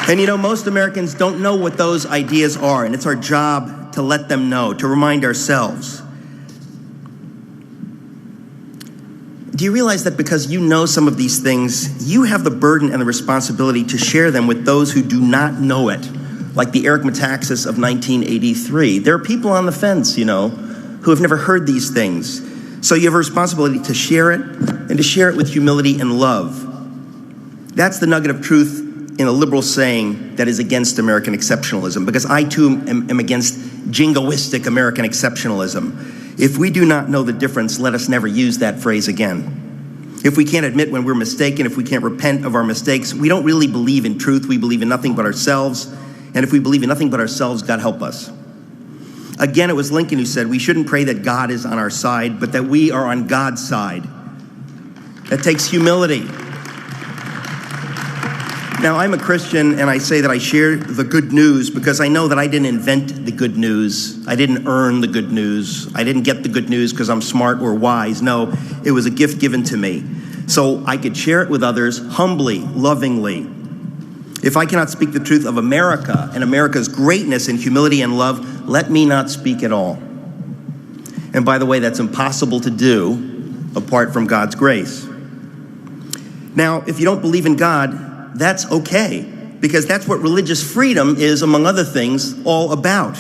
And most Americans don't know what those ideas are, and it's our job to let them know, to remind ourselves. Do you realize that because you know some of these things, you have the burden and the responsibility to share them with those who do not know it, like the Eric Metaxas of 1983. There are people on the fence, who have never heard these things. So you have a responsibility to share it, and to share it with humility and love. That's the nugget of truth in a liberal saying that is against American exceptionalism, because I too am against jingoistic American exceptionalism. If we do not know the difference, let us never use that phrase again. If we can't admit when we're mistaken, if we can't repent of our mistakes, we don't really believe in truth. We believe in nothing but ourselves. And if we believe in nothing but ourselves, God help us. Again, it was Lincoln who said, we shouldn't pray that God is on our side, but that we are on God's side. That takes humility. Now, I'm a Christian, and I say that I share the good news because I know that I didn't invent the good news. I didn't earn the good news. I didn't get the good news because I'm smart or wise. No, it was a gift given to me. So I could share it with others humbly, lovingly. If I cannot speak the truth of America and America's greatness in humility and love, let me not speak at all. And by the way, that's impossible to do apart from God's grace. Now, if you don't believe in God, that's okay, because that's what religious freedom is, among other things, all about.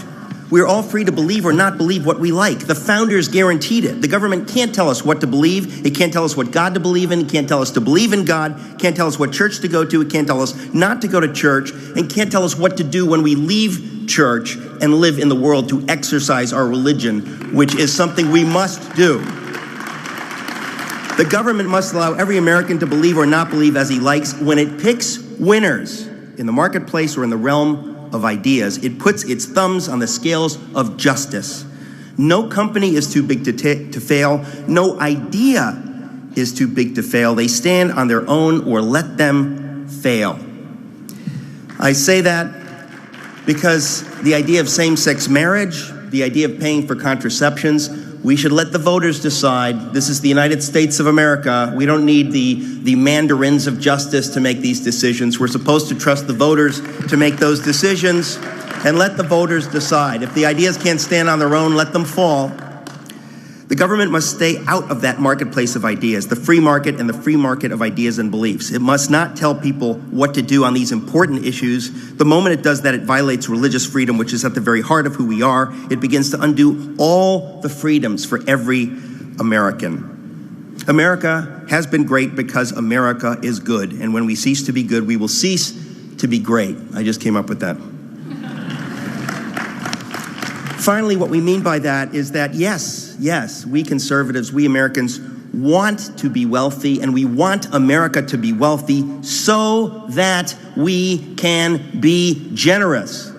We're all free to believe or not believe what we like. The founders guaranteed it. The government can't tell us what to believe. It can't tell us what God to believe in. It can't tell us to believe in God. It can't tell us what church to go to. It can't tell us not to go to church. And can't tell us what to do when we leave church and live in the world to exercise our religion, which is something we must do. The government must allow every American to believe or not believe as he likes. When it picks winners in the marketplace or in the realm of ideas, it puts its thumbs on the scales of justice. No company is too big to fail. No idea is too big to fail. They stand on their own or let them fail. I say that because the idea of same-sex marriage, the idea of paying for contraceptions, we should let the voters decide. This is the United States of America. We don't need the mandarins of justice to make these decisions. We're supposed to trust the voters to make those decisions and let the voters decide. If the ideas can't stand on their own, let them fall. The government must stay out of that marketplace of ideas, the free market and the free market of ideas and beliefs. It must not tell people what to do on these important issues. The moment it does that, it violates religious freedom, which is at the very heart of who we are. It begins to undo all the freedoms for every American. America has been great because America is good. And when we cease to be good, we will cease to be great. I just came up with that. Finally, what we mean by that is that, yes, we conservatives, we Americans want to be wealthy, and we want America to be wealthy so that we can be generous.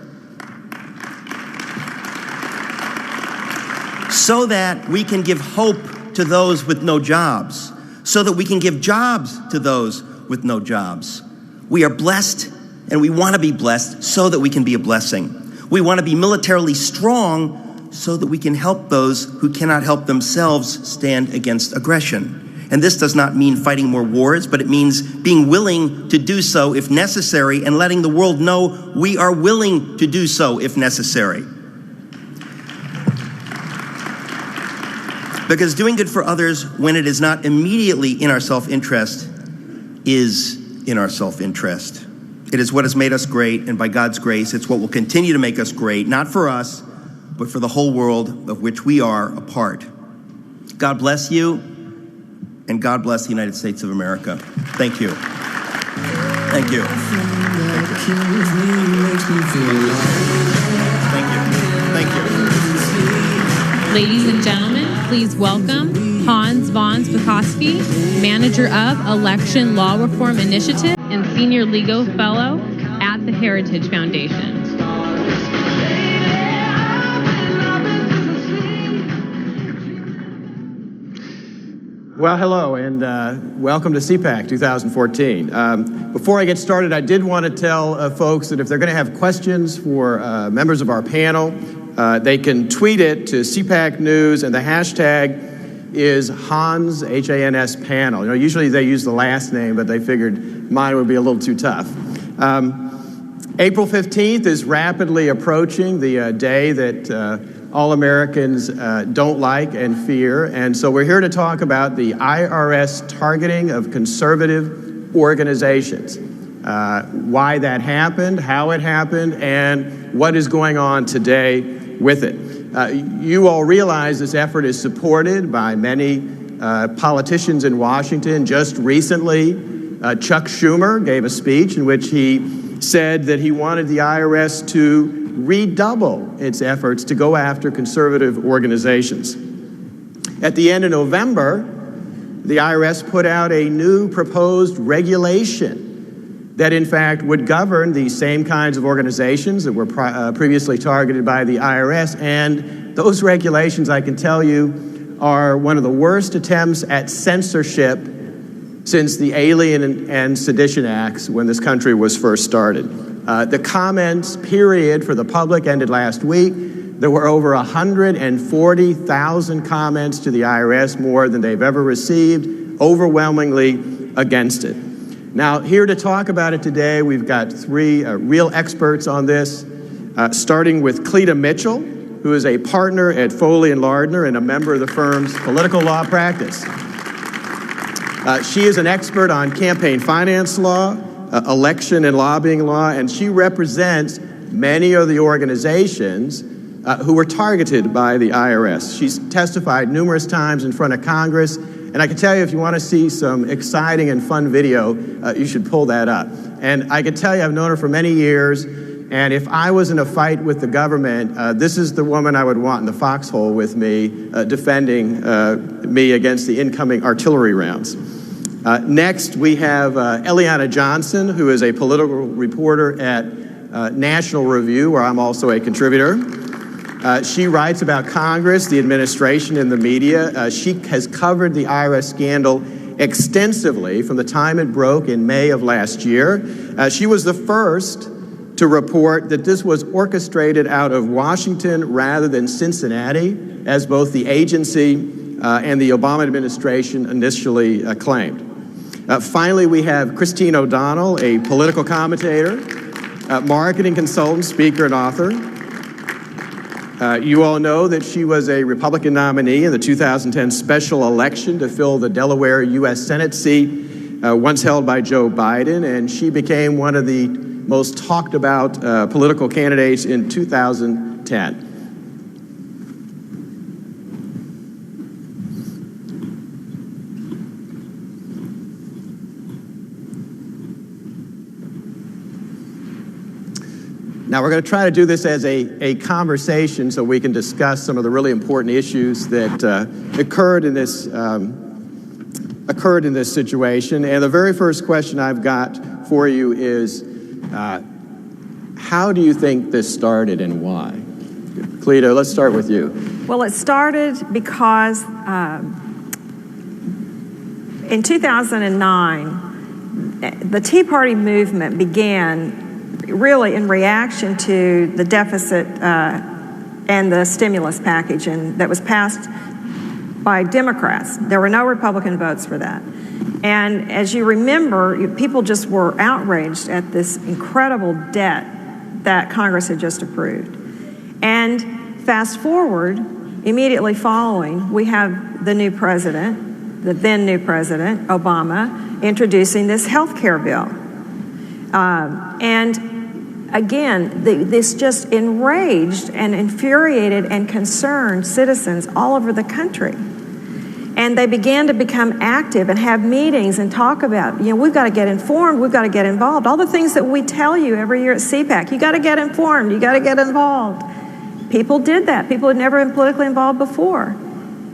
So that we can give hope to those with no jobs. So that we can give jobs to those with no jobs. We are blessed, and we want to be blessed so that we can be a blessing. We want to be militarily strong so that we can help those who cannot help themselves stand against aggression. And this does not mean fighting more wars, but it means being willing to do so if necessary and letting the world know we are willing to do so if necessary. Because doing good for others when it is not immediately in our self-interest is in our self-interest. It is what has made us great, and by God's grace, it's what will continue to make us great, not for us, but for the whole world of which we are a part. God bless you, and God bless the United States of America. Thank you. Thank you. Thank you. Ladies and gentlemen, please welcome Hans von Spakovsky, Manager of Election Law Reform Initiative and Senior Legal Fellow at the Heritage Foundation. Well, hello, and welcome to CPAC 2014. Before I get started, I did want to tell folks that if they're going to have questions for members of our panel, they can tweet it to CPAC News, and the hashtag is Hans, H-A-N-S, panel. You know, usually they use the last name, but they figured mine would be a little too tough. April 15th is rapidly approaching, the day that all Americans don't like and fear. And so we're here to talk about the IRS targeting of conservative organizations, why that happened, how it happened, and what is going on today with it. You all realize this effort is supported by many politicians in Washington. Just recently, Chuck Schumer gave a speech in which he said that he wanted the IRS to redouble its efforts to go after conservative organizations. At the end of November, the IRS put out a new proposed regulation that in fact would govern the same kinds of organizations that were previously targeted by the IRS. And those regulations, I can tell you, are one of the worst attempts at censorship since the Alien and Sedition Acts when this country was first started. The comments period for the public ended last week. There were over 140,000 comments to the IRS, more than they've ever received, overwhelmingly against it. Now, here to talk about it today, we've got three real experts on this, starting with Cleta Mitchell, who is a partner at Foley & Lardner and a member of the firm's political law practice. She is an expert on campaign finance law, election and lobbying law, and she represents many of the organizations who were targeted by the IRS. She's testified numerous times in front of Congress, and I can tell you, if you want to see some exciting and fun video, you should pull that up. And I can tell you, I've known her for many years, and if I was in a fight with the government, this is the woman I would want in the foxhole with me, defending me against the incoming artillery rounds. Next, we have Eliana Johnson, who is a political reporter at National Review, where I'm also a contributor. She writes about Congress, the administration, and the media. She has covered the IRS scandal extensively from the time it broke in May of last year. She was the first to report that this was orchestrated out of Washington rather than Cincinnati, as both the agency and the Obama administration initially claimed. Finally, we have Christine O'Donnell, a political commentator, marketing consultant, speaker, and author. You all know that she was a Republican nominee in the 2010 special election to fill the Delaware U.S. Senate seat once held by Joe Biden, and she became one of the most talked about political candidates in 2010. Now, we're going to try to do this as a conversation so we can discuss some of the really important issues that occurred in this situation. And the very first question I've got for you is, how do you think this started and why? Cleta, let's start with you. Well, it started because in 2009, the Tea Party movement began really in reaction to the deficit and the stimulus package that was passed by Democrats. There were no Republican votes for that. And as you remember, people just were outraged at this incredible debt that Congress had just approved. And fast forward, immediately following, we have the new president, the then new president, Obama, introducing this health care bill. And again, this just enraged and infuriated and concerned citizens all over the country. And they began to become active and have meetings and talk about, we've got to get informed, we've got to get involved. All the things that we tell you every year at CPAC, you got to get informed, you got to get involved. People did that. People had never been politically involved before.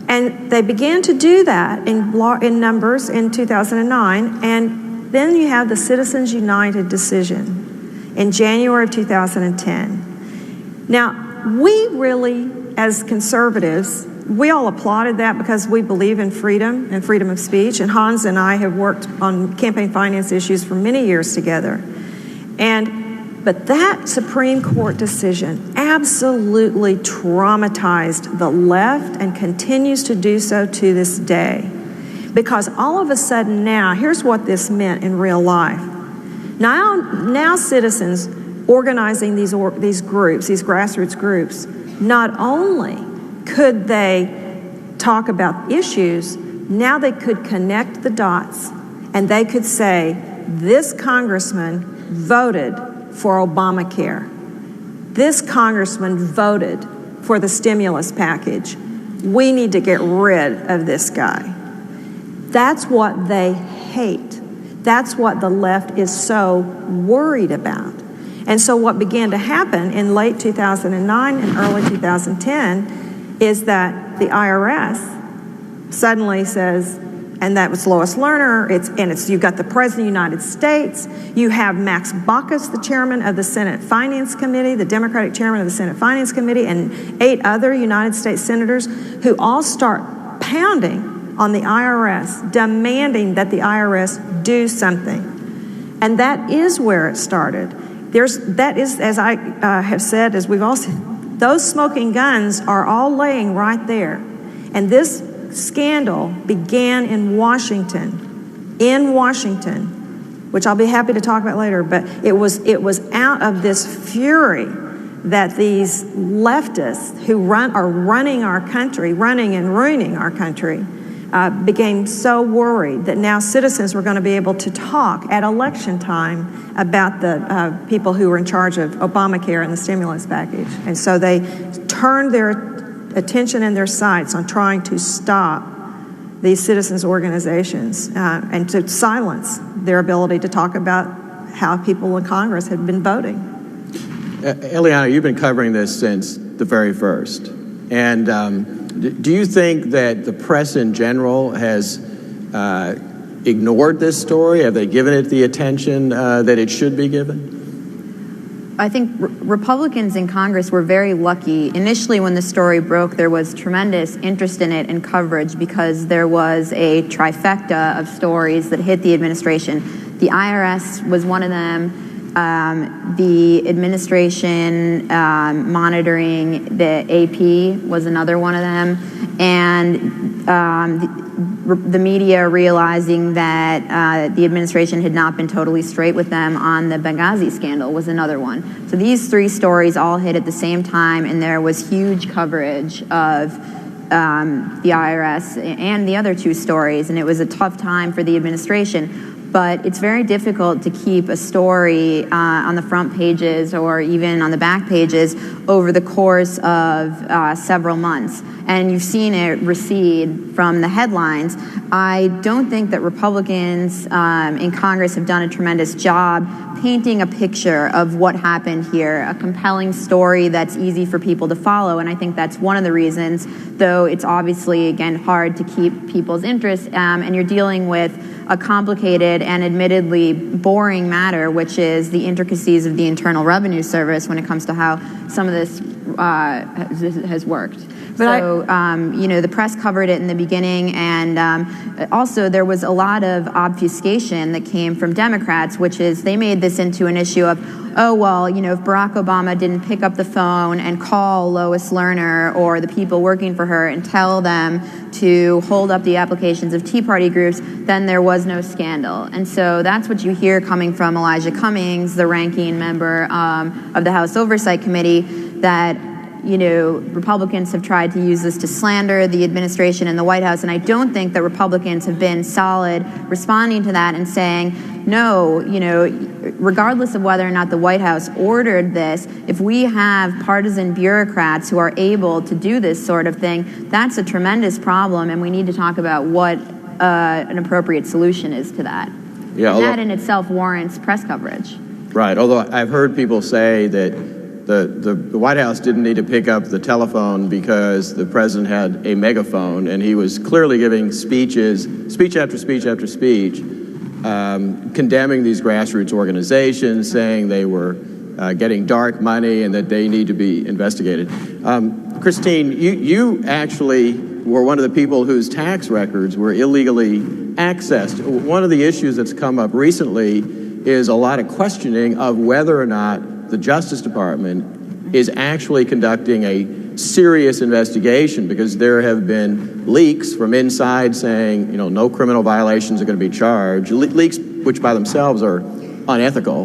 And they began to do that in numbers in 2009. And then you have the Citizens United decision in January of 2010. Now, we really, as conservatives, we all applauded that because we believe in freedom and freedom of speech. And Hans and I have worked on campaign finance issues for many years together. But that Supreme Court decision absolutely traumatized the left and continues to do so to this day. Because all of a sudden now, here's what this meant in real life. Now citizens organizing these groups, these grassroots groups, not only could they talk about issues, now they could connect the dots and they could say, this congressman voted for Obamacare. This congressman voted for the stimulus package. We need to get rid of this guy. That's what they hate. That's what the left is so worried about. And so what began to happen in late 2009 and early 2010 is that the IRS suddenly says, and that was Lois Lerner, you've got the President of the United States, you have Max Baucus, the chairman of the Senate Finance Committee, the Democratic chairman of the Senate Finance Committee, and 8 other United States senators who all start pounding on the IRS, demanding that the IRS do something. And that is where it started. That is, as I have said, as we've all said, those smoking guns are all laying right there. And this scandal began in Washington, which I'll be happy to talk about later, but it was out of this fury that these leftists who are running our country, running and ruining our country, became so worried that now citizens were going to be able to talk at election time about the people who were in charge of Obamacare and the stimulus package. And so they turned their attention and their sights on trying to stop these citizens organizations and to silence their ability to talk about how people in Congress had been voting. Eliana, you've been covering this since the very first. And do you think that the press in general has ignored this story? Have they given it the attention that it should be given? I think Republicans in Congress were very lucky. Initially, when the story broke, there was tremendous interest in it and coverage because there was a trifecta of stories that hit the administration. The IRS was one of them. The administration monitoring the AP was another one of them. And the media realizing that the administration had not been totally straight with them on the Benghazi scandal was another one. So these three stories all hit at the same time, and there was huge coverage of the IRS and the other two stories, and it was a tough time for the administration. But it's very difficult to keep a story on the front pages or even on the back pages over the course of several months. And you've seen it recede from the headlines. I don't think that Republicans in Congress have done a tremendous job painting a picture of what happened here, a compelling story that's easy for people to follow. And I think that's one of the reasons, though it's obviously, again, hard to keep people's interest, and you're dealing with a complicated and admittedly boring matter, which is the intricacies of the Internal Revenue Service when it comes to how some of this has worked. So, the press covered it in the beginning, and also there was a lot of obfuscation that came from Democrats, which is they made this into an issue of, oh, well, if Barack Obama didn't pick up the phone and call Lois Lerner or the people working for her and tell them to hold up the applications of Tea Party groups, then there was no scandal. And so that's what you hear coming from Elijah Cummings, the ranking member of the House Oversight Committee, that Republicans have tried to use this to slander the administration and the White House, and I don't think that Republicans have been solid responding to that and saying, no, regardless of whether or not the White House ordered this, if we have partisan bureaucrats who are able to do this sort of thing, that's a tremendous problem, and we need to talk about what an appropriate solution is to that. Yeah, and that in itself warrants press coverage. Right, although I've heard people say that the White House didn't need to pick up the telephone because the president had a megaphone and he was clearly giving speech after speech after speech, condemning these grassroots organizations, saying they were getting dark money and that they need to be investigated. Christine, you actually were one of the people whose tax records were illegally accessed. One of the issues that's come up recently is a lot of questioning of whether or not the Justice Department is actually conducting a serious investigation, because there have been leaks from inside saying, no criminal violations are going to be charged, leaks which by themselves are unethical,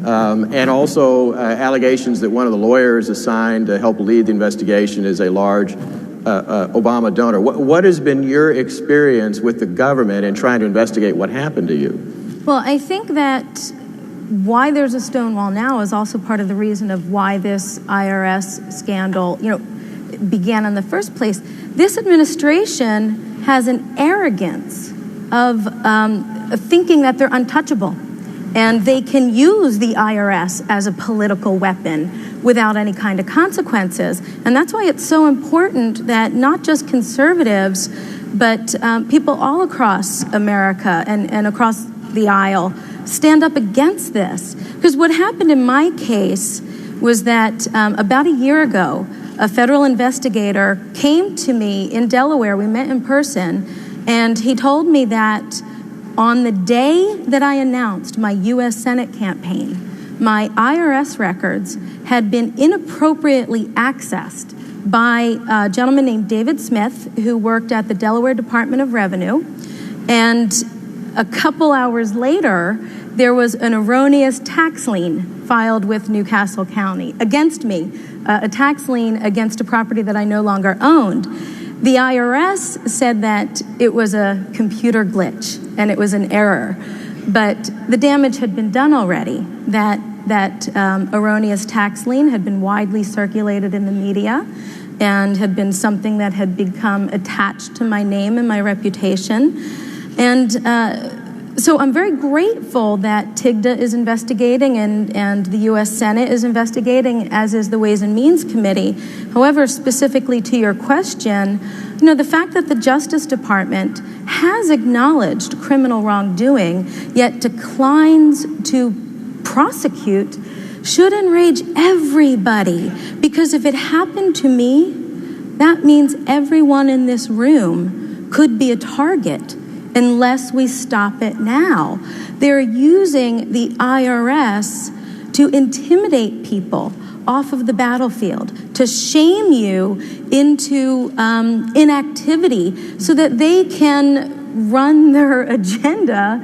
and also allegations that one of the lawyers assigned to help lead the investigation is a large Obama donor. What has been your experience with the government in trying to investigate what happened to you? Well, I think that why there's a Stonewall now is also part of the reason of why this IRS scandal, began in the first place. This administration has an arrogance of thinking that they're untouchable, and they can use the IRS as a political weapon without any kind of consequences. And that's why it's so important that not just conservatives, but people all across America and across the aisle stand up against this. Because what happened in my case was that about a year ago, a federal investigator came to me in Delaware. We met in person, and he told me that on the day that I announced my U.S. Senate campaign, my IRS records had been inappropriately accessed by a gentleman named David Smith, who worked at the Delaware Department of Revenue. And a couple hours later, there was an erroneous tax lien filed with Newcastle County against me, a tax lien against a property that I no longer owned. The IRS said that it was a computer glitch and it was an error, but the damage had been done already. That erroneous tax lien had been widely circulated in the media and had been something that had become attached to my name and my reputation. And so I'm very grateful that TIGTA is investigating and the U.S. Senate is investigating, as is the Ways and Means Committee. However, specifically to your question, the fact that the Justice Department has acknowledged criminal wrongdoing, yet declines to prosecute, should enrage everybody, because if it happened to me, that means everyone in this room could be a target unless we stop it now. They're using the IRS to intimidate people off of the battlefield, to shame you into inactivity so that they can run their agenda,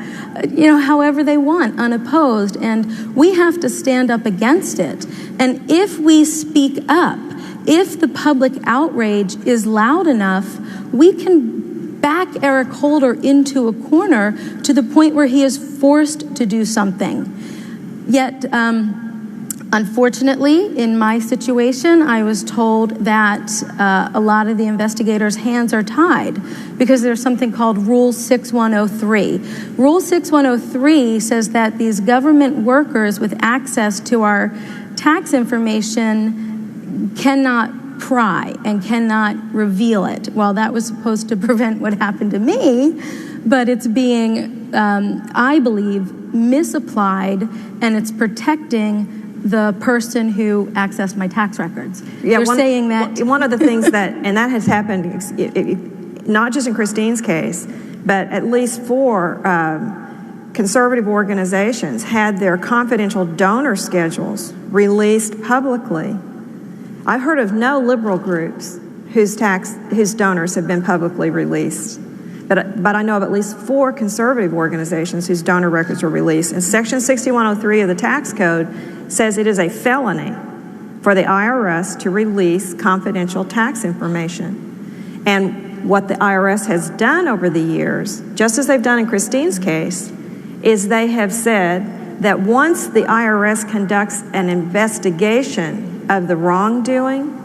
however they want, unopposed. And we have to stand up against it. And if we speak up, if the public outrage is loud enough, we can back Eric Holder into a corner to the point where he is forced to do something. Yet, unfortunately, in my situation, I was told that a lot of the investigators' hands are tied because there's something called Rule 6103. Rule 6103 says that these government workers with access to our tax information cannot pry and cannot reveal it. Well, that was supposed to prevent what happened to me, but it's being, I believe, misapplied, and it's protecting the person who accessed my tax records. Yeah, They're saying that one of the things that, and that has happened, not just in Christine's case, but at least 4 conservative organizations had their confidential donor schedules released publicly. I've heard of no liberal groups whose donors have been publicly released. But I know of at least 4 conservative organizations whose donor records were released. And Section 6103 of the tax code says it is a felony for the IRS to release confidential tax information. And what the IRS has done over the years, just as they've done in Christine's case, is they have said that once the IRS conducts an investigation of the wrongdoing,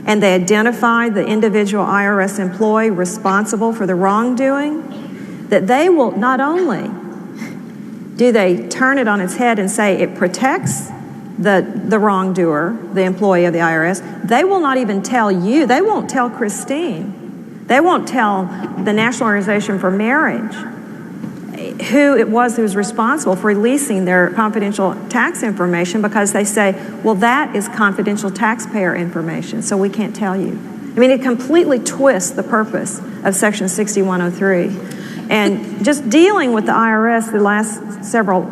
and they identify the individual IRS employee responsible for the wrongdoing, that they will not only do they turn it on its head and say it protects the wrongdoer, the employee of the IRS, they will not even tell you, they won't tell Christine, they won't tell the National Organization for Marriage who it was who was responsible for releasing their confidential tax information, because they say, well, that is confidential taxpayer information, so we can't tell you. I mean, it completely twists the purpose of Section 6103. And just dealing with the IRS the last several,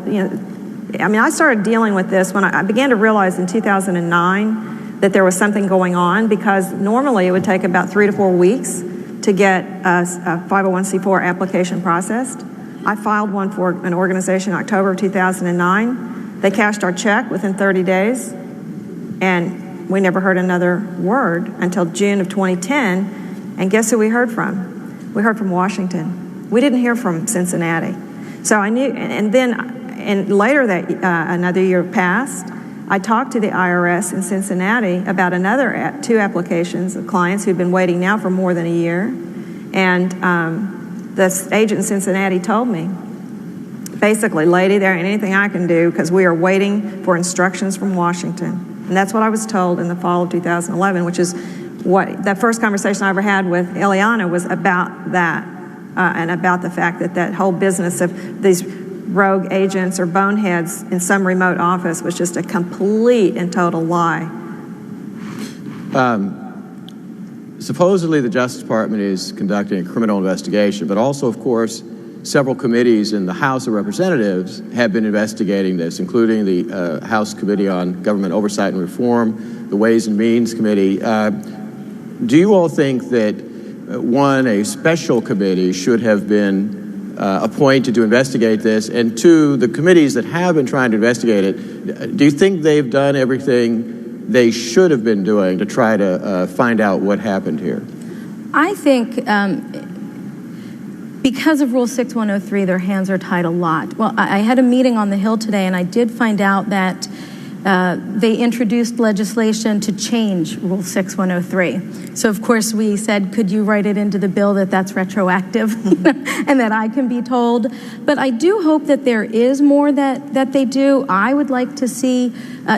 I started dealing with this when I began to realize in 2009 that there was something going on, because normally it would take about 3 to 4 weeks to get a 501c4 application processed. I filed one for an organization in October of 2009. They cashed our check within 30 days, and we never heard another word until June of 2010. And guess who we heard from? We heard from Washington. We didn't hear from Cincinnati. So I knew, and later that another year passed, I talked to the IRS in Cincinnati about another 2 applications of clients who'd been waiting now for more than a year. And the agent in Cincinnati told me, basically, lady, there ain't anything I can do because we are waiting for instructions from Washington. And that's what I was told in the fall of 2011, which is what that first conversation I ever had with Eliana was about that, and about the fact that that whole business of these rogue agents or boneheads in some remote office was just a complete and total lie. Supposedly, the Justice Department is conducting a criminal investigation, but also, of course, several committees in the House of Representatives have been investigating this, including the House Committee on Government Oversight and Reform, the Ways and Means Committee. Do you all think that, one, a special committee should have been appointed to investigate this, and 2, the committees that have been trying to investigate it, do you think they've done everything they should have been doing to try to find out what happened here? I think because of Rule 6103, their hands are tied a lot. Well, I had a meeting on the Hill today, and I did find out that they introduced legislation to change Rule 6103. So, of course, we said, could you write it into the bill that that's retroactive and that I can be told? But I do hope that there is more that they do. I would like to see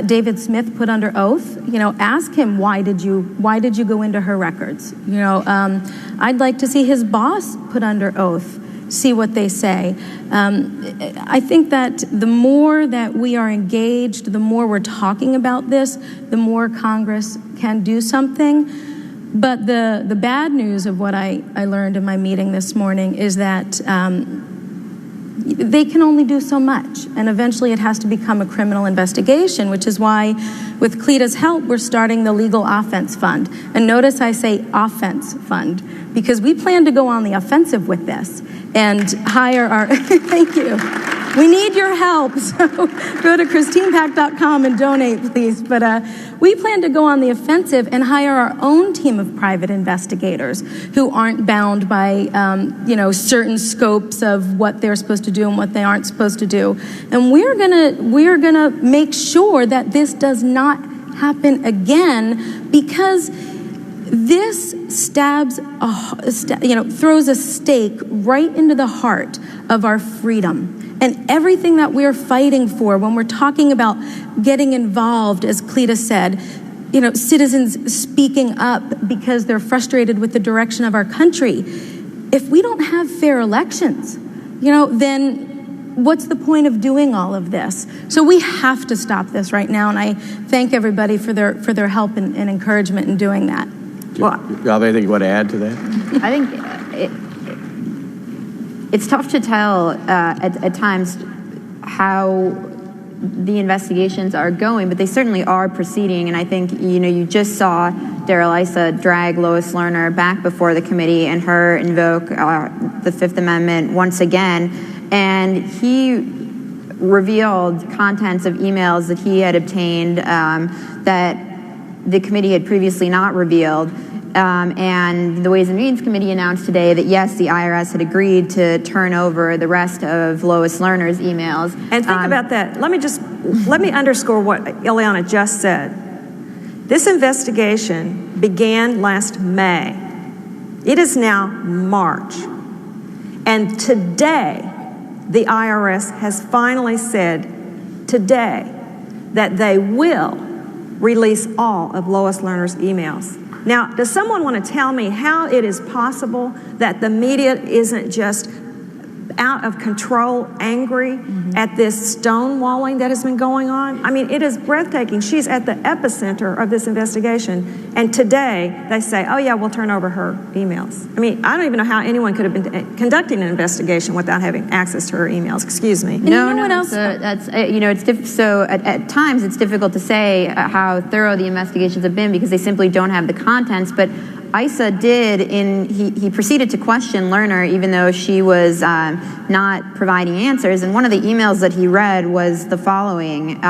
David Smith put under oath. Ask him, why did you go into her records? I'd like to see his boss put under oath see what they say. I think that the more that we are engaged, the more we're talking about this, the more Congress can do something. But the bad news of what I learned in my meeting this morning is that they can only do so much, and eventually it has to become a criminal investigation, which is why, with CLETA's help, we're starting the Legal Offense Fund. And notice I say offense fund, because we plan to go on the offensive with this and hire our, thank you. We need your help, so go to ChristinePack.com and donate, please. But we plan to go on the offensive and hire our own team of private investigators who aren't bound by, certain scopes of what they're supposed to do and what they aren't supposed to do. And we're gonna make sure that this does not happen again, because this throws a stake right into the heart of our freedom. And everything that we're fighting for when we're talking about getting involved, as Cleta said, citizens speaking up because they're frustrated with the direction of our country. If we don't have fair elections, then what's the point of doing all of this? So we have to stop this right now, and I thank everybody for their help and encouragement in doing that. Well, you have anything you want to add to that? I think it's tough to tell at times how the investigations are going, but they certainly are proceeding. And I think, you just saw Darrell Issa drag Lois Lerner back before the committee and her invoke the Fifth Amendment once again. And he revealed contents of emails that he had obtained that the committee had previously not revealed. And the Ways and Means Committee announced today that, yes, the IRS had agreed to turn over the rest of Lois Lerner's emails. And think about that. Let me underscore what Ileana just said. This investigation began last May. It is now March. And today, the IRS has finally said today that they will release all of Lois Lerner's emails. Now, does someone want to tell me how it is possible that the media isn't just out of control, angry at this stonewalling that has been going on? I mean, it is breathtaking. She's at the epicenter of this investigation, and today they say, oh yeah, we'll turn over her emails. I mean, I don't even know how anyone could have been conducting an investigation without having access to her emails. Excuse me. No, what else? That's so at times it's difficult to say how thorough the investigations have been because they simply don't have the contents, but Issa did, he proceeded to question Lerner even though she was not providing answers. And one of the emails that he read was the following.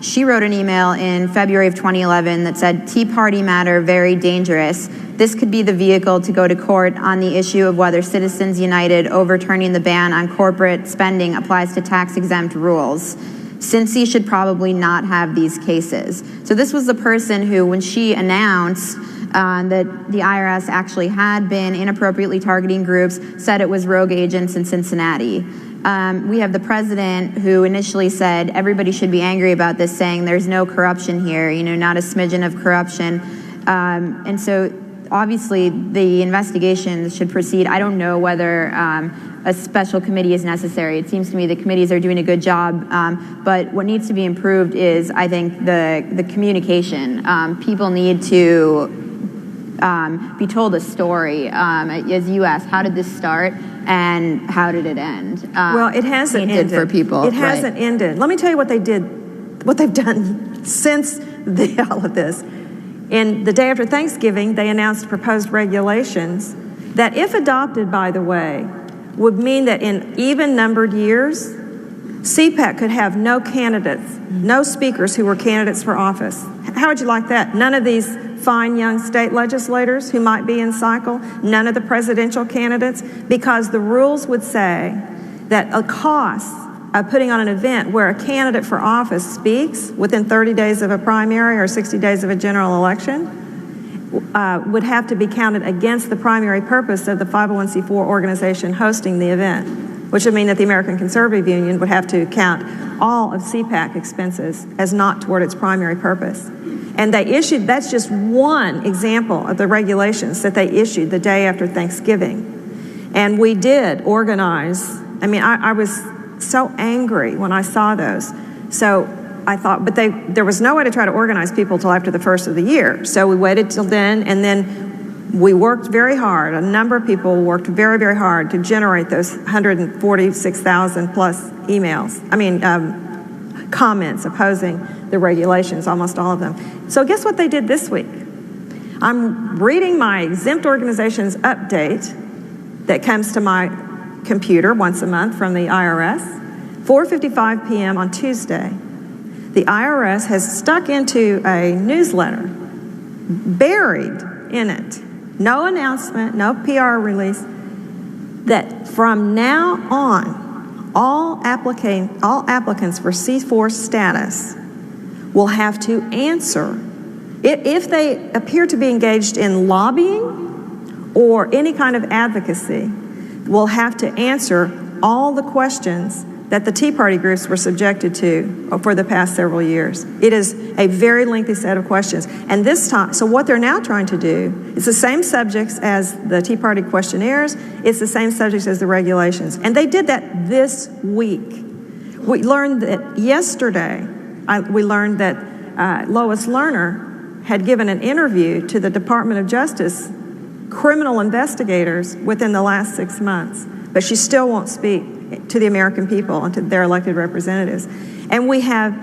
She wrote an email in February of 2011 that said, Tea Party matter very dangerous. This could be the vehicle to go to court on the issue of whether Citizens United overturning the ban on corporate spending applies to tax-exempt rules. Cincy should probably not have these cases. So this was the person who, when she announced that the IRS actually had been inappropriately targeting groups, said it was rogue agents in Cincinnati. We have the president who initially said everybody should be angry about this, saying there's no corruption here, not a smidgen of corruption. And so obviously the investigation should proceed. I don't know whether a special committee is necessary. It seems to me the committees are doing a good job, but what needs to be improved is, I think, the communication. People need to be told a story. As you asked, how did this start and how did it end? Well, it hasn't ended for people. It hasn't ended. Let me tell you what they did, what they've done since all of this. In the day after Thanksgiving, they announced proposed regulations that, if adopted, by the way, would mean that in even-numbered years, CPAC could have no candidates, no speakers who were candidates for office. How would you like that? None of these fine young state legislators who might be in cycle, none of the presidential candidates, because the rules would say that a cost of putting on an event where a candidate for office speaks within 30 days of a primary or 60 days of a general election would have to be counted against the primary purpose of the 501c4 organization hosting the event, which would mean that the American Conservative Union would have to count all of CPAC expenses as not toward its primary purpose. And they issued, that's just one example of the regulations that they issued the day after Thanksgiving. And we did organize. I mean, I was so angry when I saw those. So I thought, but there was no way to try to organize people till after the first of the year. So we waited till then, and then we worked very hard. A number of people worked very, very hard to generate those 146,000 plus emails. Comments opposing the regulations, almost all of them. So guess what they did this week? I'm reading my exempt organizations update that comes to my computer once a month from the IRS, 4:55 p.m. on Tuesday. The IRS has stuck into a newsletter, buried in it, no announcement, no PR release, that from now on, all applicants for C4 status will have to answer, if they appear to be engaged in lobbying or any kind of advocacy, will have to answer all the questions that the Tea Party groups were subjected to for the past several years. It is a very lengthy set of questions. And this time, so what they're now trying to do, it's the same subjects as the Tea Party questionnaires, it's the same subjects as the regulations. And they did that this week. We learned that yesterday, we learned that Lois Lerner had given an interview to the Department of Justice criminal investigators within the last 6 months, but she still won't speak to the American people and to their elected representatives. And we have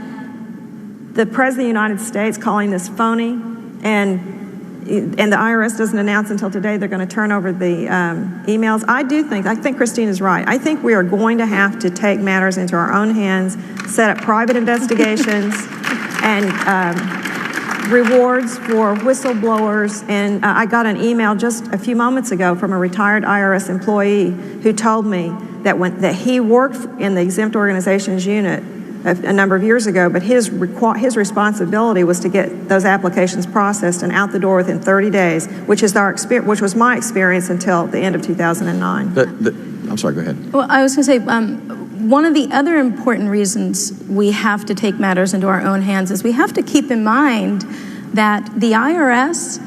the President of the United States calling this phony, and the IRS doesn't announce until today they're going to turn over the emails. I think Christine is right. I think we are going to have to take matters into our own hands, set up private investigations, and rewards for whistleblowers. And I got an email just a few moments ago from a retired IRS employee who told me that he worked in the exempt organizations unit a number of years ago, but his responsibility was to get those applications processed and out the door within 30 days, which was my experience until the end of 2009. I'm sorry, go ahead. Well, I was going to say, one of the other important reasons we have to take matters into our own hands is we have to keep in mind that the IRS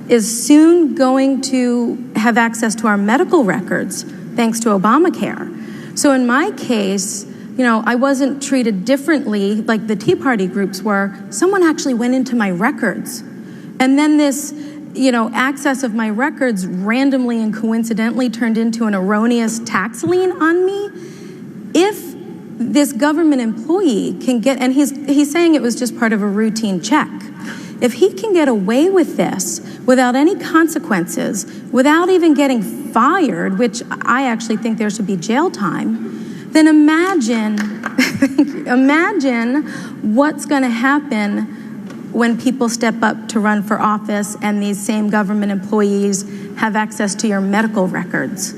is soon going to have access to our medical records thanks to Obamacare. So in my case, I wasn't treated differently like the Tea Party groups were. Someone actually went into my records. And then this, access of my records randomly and coincidentally turned into an erroneous tax lien on me. If this government employee can get, and he's saying it was just part of a routine check, if he can get away with this without any consequences, without even getting fired, which I actually think there should be jail time, then imagine what's going to happen when people step up to run for office and these same government employees have access to your medical records.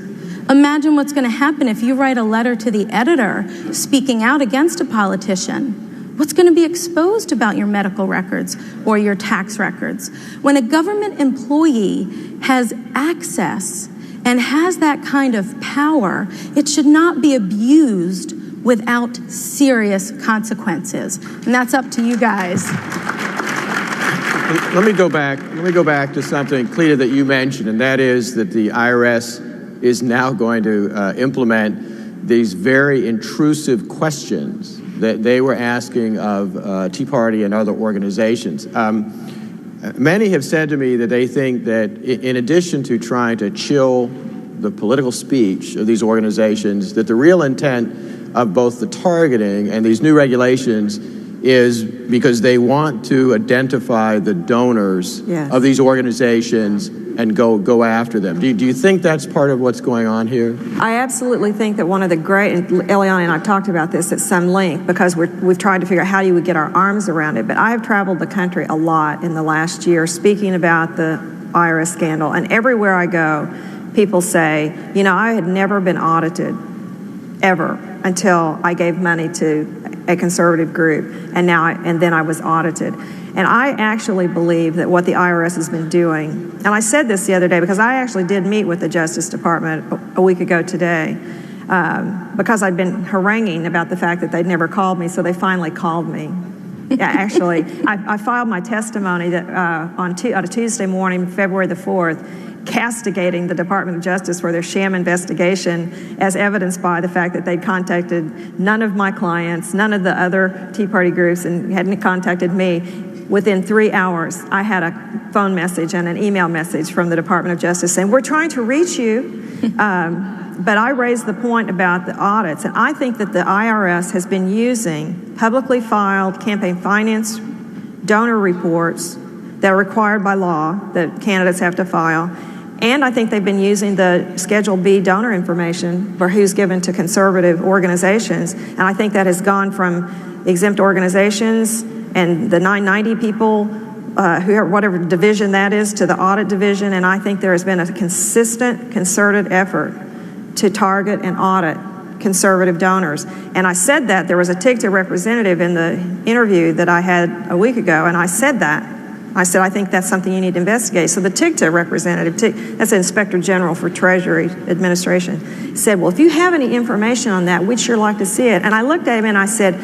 Imagine what's going to happen if you write a letter to the editor speaking out against a politician. What's going to be exposed about your medical records or your tax records? When a government employee has access and has that kind of power, it should not be abused without serious consequences. And that's up to you guys. Let me go back to something, Cleta, that you mentioned, and that is that the IRS is now going to implement these very intrusive questions that they were asking of Tea Party and other organizations. Many have said to me that they think that in addition to trying to chill the political speech of these organizations, that the real intent of both the targeting and these new regulations is because they want to identify the donors of these organizations and go after them. Do you think that's part of what's going on here? I absolutely think that one of the great, and Eliana and I talked about this at some length because we've tried to figure out how you would get our arms around it, but I have traveled the country a lot in the last year speaking about the IRS scandal, and everywhere I go, people say, I had never been audited, ever, until I gave money to a conservative group, and then I was audited. And I actually believe that what the IRS has been doing, and I said this the other day because I actually did meet with the Justice Department a week ago today because I'd been haranguing about the fact that they'd never called me, so they finally called me. Yeah, actually, I filed my testimony that on a Tuesday morning, February the 4th, castigating the Department of Justice for their sham investigation, as evidenced by the fact that they contacted none of my clients, none of the other Tea Party groups, and hadn't contacted me. Within 3 hours, I had a phone message and an email message from the Department of Justice saying, we're trying to reach you. But I raised the point about the audits, and I think that the IRS has been using publicly filed campaign finance donor reports that are required by law that candidates have to file. And I think they've been using the Schedule B donor information for who's given to conservative organizations. And I think that has gone from exempt organizations and the 990 people, whatever division that is, to the audit division. And I think there has been a consistent, concerted effort to target and audit conservative donors. And I said that. There was a TIGTA representative in the interview that I had a week ago, and I said that. I said, I think that's something you need to investigate. So the TIGTA representative, that's the Inspector General for Treasury Administration, said, well, if you have any information on that, we'd sure like to see it. And I looked at him and I said,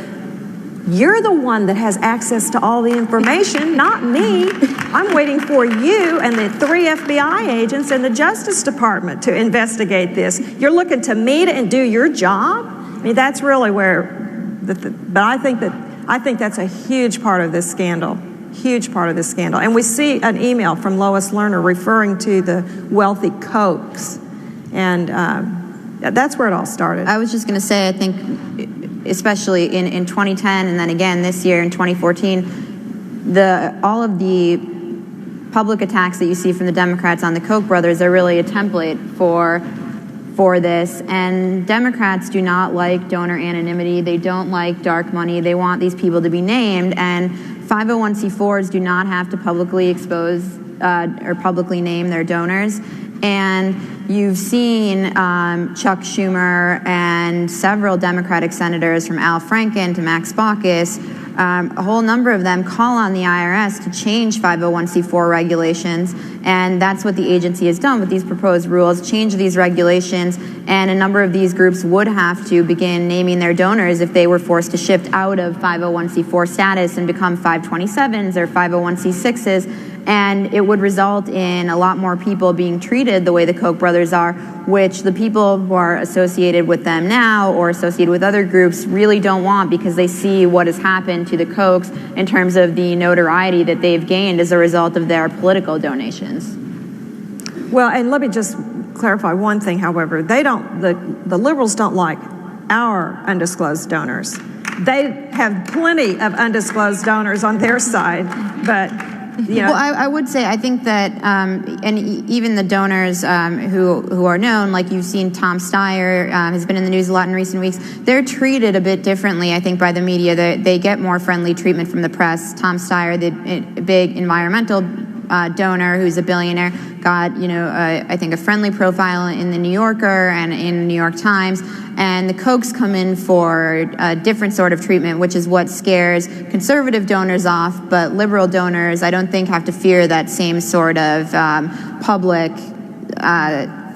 you're the one that has access to all the information, not me. I'm waiting for you and the 3 FBI agents and the Justice Department to investigate this. You're looking to me to do your job? I mean, that's really where, but I think that's a huge part of this scandal. Huge part of this scandal. And we see an email from Lois Lerner referring to the wealthy Kochs. And that's where it all started. I was just going to say, I think, especially in 2010 and then again this year in 2014, all of the public attacks that you see from the Democrats on the Koch brothers are really a template for this. And Democrats do not like donor anonymity. They don't like dark money. They want these people to be named. And 501c4s do not have to publicly expose or publicly name their donors. And you've seen Chuck Schumer and several Democratic senators, from Al Franken to Max Baucus, a whole number of them call on the IRS to change 501c4 regulations. And that's what the agency has done with these proposed rules, change these regulations. And a number of these groups would have to begin naming their donors if they were forced to shift out of 501c4 status and become 527s or 501c6s. And it would result in a lot more people being treated the way the Koch brothers are, which the people who are associated with them now or associated with other groups really don't want, because they see what has happened to the Kochs in terms of the notoriety that they've gained as a result of their political donations. Well, and let me just clarify one thing, however. The liberals don't like our undisclosed donors. They have plenty of undisclosed donors on their side, but Well, I would say, I think that, and even the donors who are known, like you've seen Tom Steyer has been in the news a lot in recent weeks, they're treated a bit differently, I think, by the media. They get more friendly treatment from the press. Tom Steyer, the big environmental donor who's a billionaire, got, I think a friendly profile in the New Yorker and in the New York Times. And the Kochs come in for a different sort of treatment, which is what scares conservative donors off. But liberal donors, I don't think, have to fear that same sort of public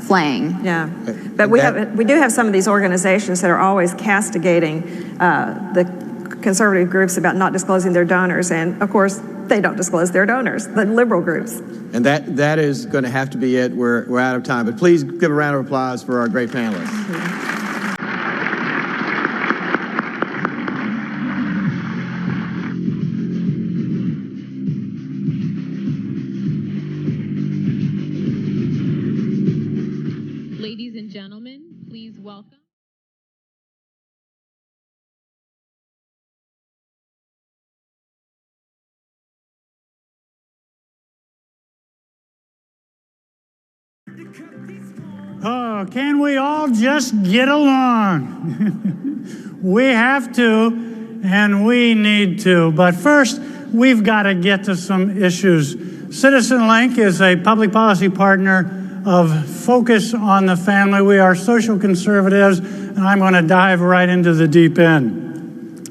flaying. Yeah, but we do have some of these organizations that are always castigating the conservative groups about not disclosing their donors, and of course they don't disclose their donors, the liberal groups. And that is going to have to be it. We're out of time, but please give a round of applause for our great panelists. Ladies and gentlemen, please welcome. Oh, can we all just get along? We have to, and we need to. But first, we've got to get to some issues. Citizen Link is a public policy partner of Focus on the Family. We are social conservatives, and I'm going to dive right into the deep end.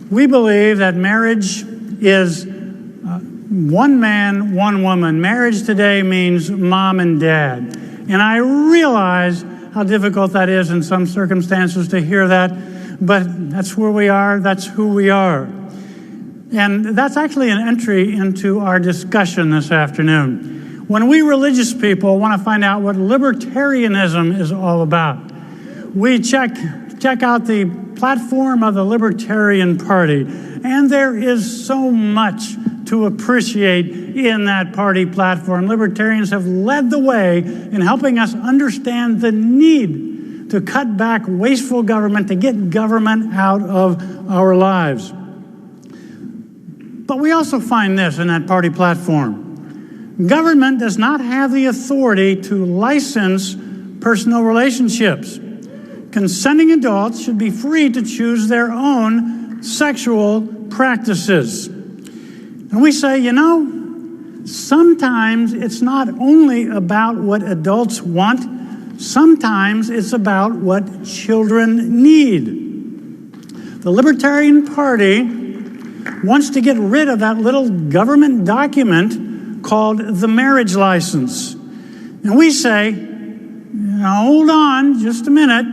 We believe that marriage is one man, one woman. Marriage today means mom and dad. And I realize how difficult that is in some circumstances to hear that, but that's where we are, that's who we are. And that's actually an entry into our discussion this afternoon. When we religious people want to find out what libertarianism is all about, we check out the platform of the Libertarian Party, and there is so much to appreciate in that party platform. Libertarians have led the way in helping us understand the need to cut back wasteful government, to get government out of our lives. But we also find this in that party platform. Government does not have the authority to license personal relationships. Consenting adults should be free to choose their own sexual practices. And we say, you know, sometimes it's not only about what adults want, sometimes it's about what children need. The Libertarian Party wants to get rid of that little government document called the marriage license. And we say, now, hold on just a minute.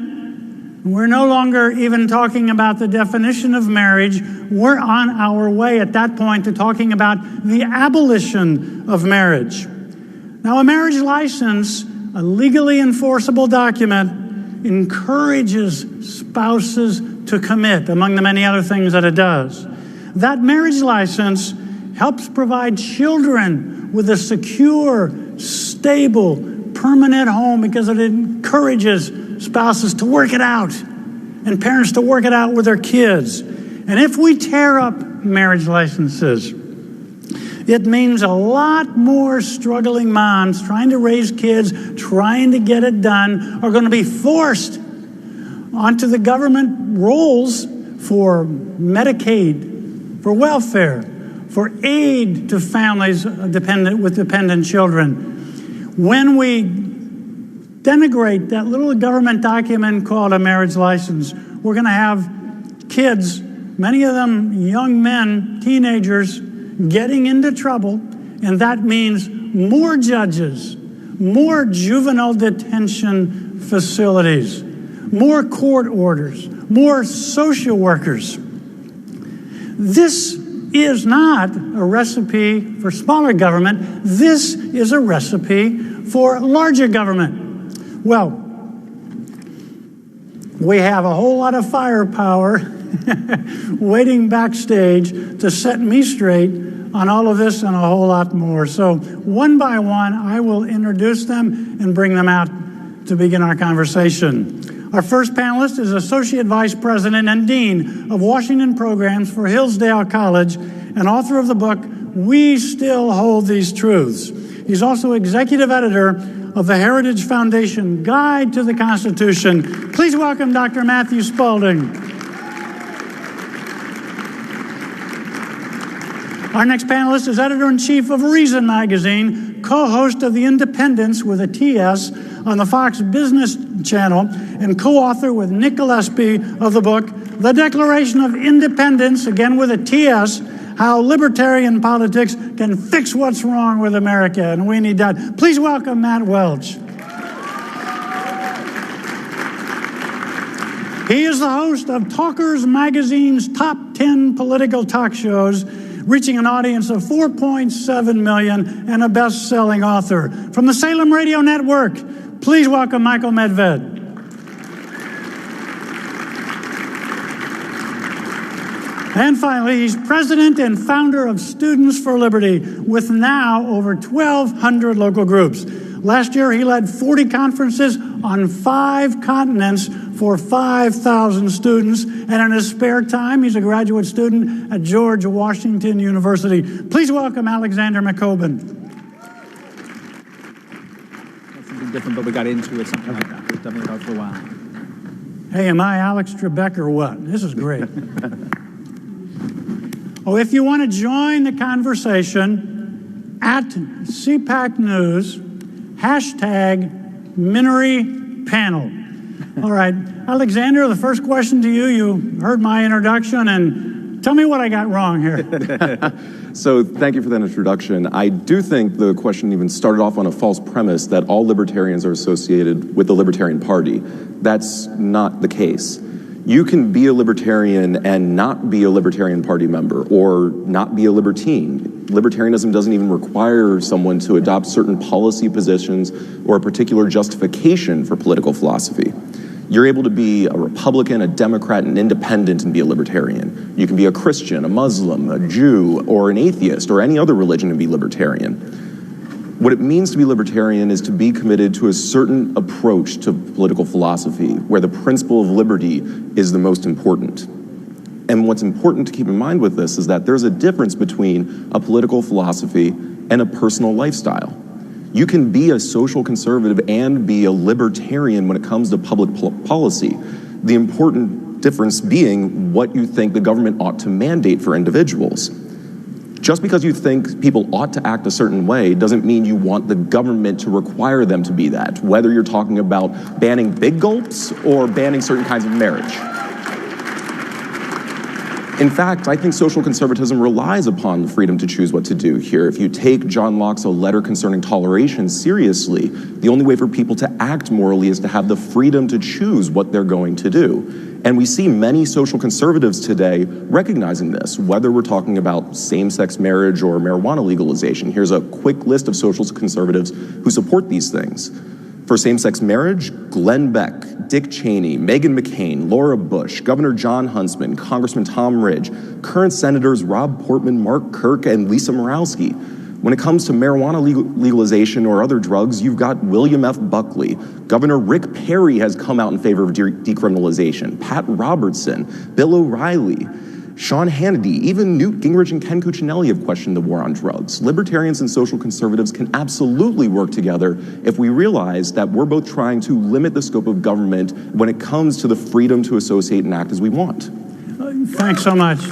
We're no longer even talking about the definition of marriage. We're on our way at that point to talking about the abolition of marriage. Now, a marriage license, a legally enforceable document, encourages spouses to commit, among the many other things that it does. That marriage license helps provide children with a secure, stable, permanent home because it encourages spouses to work it out and parents to work it out with their kids. And if we tear up marriage licenses, it means a lot more struggling moms trying to raise kids, trying to get it done, are going to be forced onto the government rolls for Medicaid, for welfare, for aid to families with dependent children. When we denigrate that little government document called a marriage license, we're going to have kids, many of them young men, teenagers, getting into trouble, and that means more judges, more juvenile detention facilities, more court orders, more social workers. This is not a recipe for smaller government. This is a recipe for larger government. Well, we have a whole lot of firepower waiting backstage to set me straight on all of this and a whole lot more. So one by one, I will introduce them and bring them out to begin our conversation. Our first panelist is Associate Vice President and Dean of Washington Programs for Hillsdale College and author of the book, We Still Hold These Truths. He's also Executive Editor of the Heritage Foundation Guide to the Constitution. Please welcome Dr. Matthew Spalding. Our next panelist is Editor-in-Chief of Reason Magazine, co-host of The Independence with a TS on the Fox Business Channel, and co-author with Nick Gillespie of the book, The Declaration of Independence, again with a TS, How Libertarian Politics Can Fix What's Wrong with America, and we need that. Please welcome Matt Welch. He is the host of Talkers Magazine's top 10 political talk shows, reaching an audience of 4.7 million and a best-selling author. From the Salem Radio Network, please welcome Michael Medved. And finally, he's president and founder of Students for Liberty, with now over 1,200 local groups. Last year, he led 40 conferences on 5 continents for 5,000 students. And in his spare time, he's a graduate student at George Washington University. Please welcome Alexander McCoben. That's something different, but we got into it, something like that. We've definitely talked for a while. Hey, am I Alex Trebek or what? This is great. Oh, if you want to join the conversation, at CPAC News, hashtag Minery Panel. All right, Alexander, the first question to you. You heard my introduction, and tell me what I got wrong here. So thank you for that introduction. I do think the question even started off on a false premise that all libertarians are associated with the Libertarian Party. That's not the case. You can be a libertarian and not be a Libertarian Party member or not be a libertine. Libertarianism doesn't even require someone to adopt certain policy positions or a particular justification for political philosophy. You're able to be a Republican, a Democrat, an independent and be a libertarian. You can be a Christian, a Muslim, a Jew, or an atheist, or any other religion and be libertarian. What it means to be libertarian is to be committed to a certain approach to political philosophy where the principle of liberty is the most important. And what's important to keep in mind with this is that there's a difference between a political philosophy and a personal lifestyle. You can be a social conservative and be a libertarian when it comes to public policy. The important difference being what you think the government ought to mandate for individuals. Just because you think people ought to act a certain way doesn't mean you want the government to require them to be that, whether you're talking about banning big gulps or banning certain kinds of marriage. In fact, I think social conservatism relies upon the freedom to choose what to do here. If you take John Locke's A Letter Concerning Toleration seriously, the only way for people to act morally is to have the freedom to choose what they're going to do. And we see many social conservatives today recognizing this, whether we're talking about same-sex marriage or marijuana legalization. Here's a quick list of social conservatives who support these things. For same-sex marriage, Glenn Beck, Dick Cheney, Meghan McCain, Laura Bush, Governor John Huntsman, Congressman Tom Ridge, current Senators Rob Portman, Mark Kirk, and Lisa Morawski. When it comes to marijuana legalization or other drugs, you've got William F. Buckley. Governor Rick Perry has come out in favor of decriminalization. Pat Robertson, Bill O'Reilly, Sean Hannity, even Newt Gingrich and Ken Cuccinelli have questioned the war on drugs. Libertarians and social conservatives can absolutely work together if we realize that we're both trying to limit the scope of government when it comes to the freedom to associate and act as we want. Thanks so much.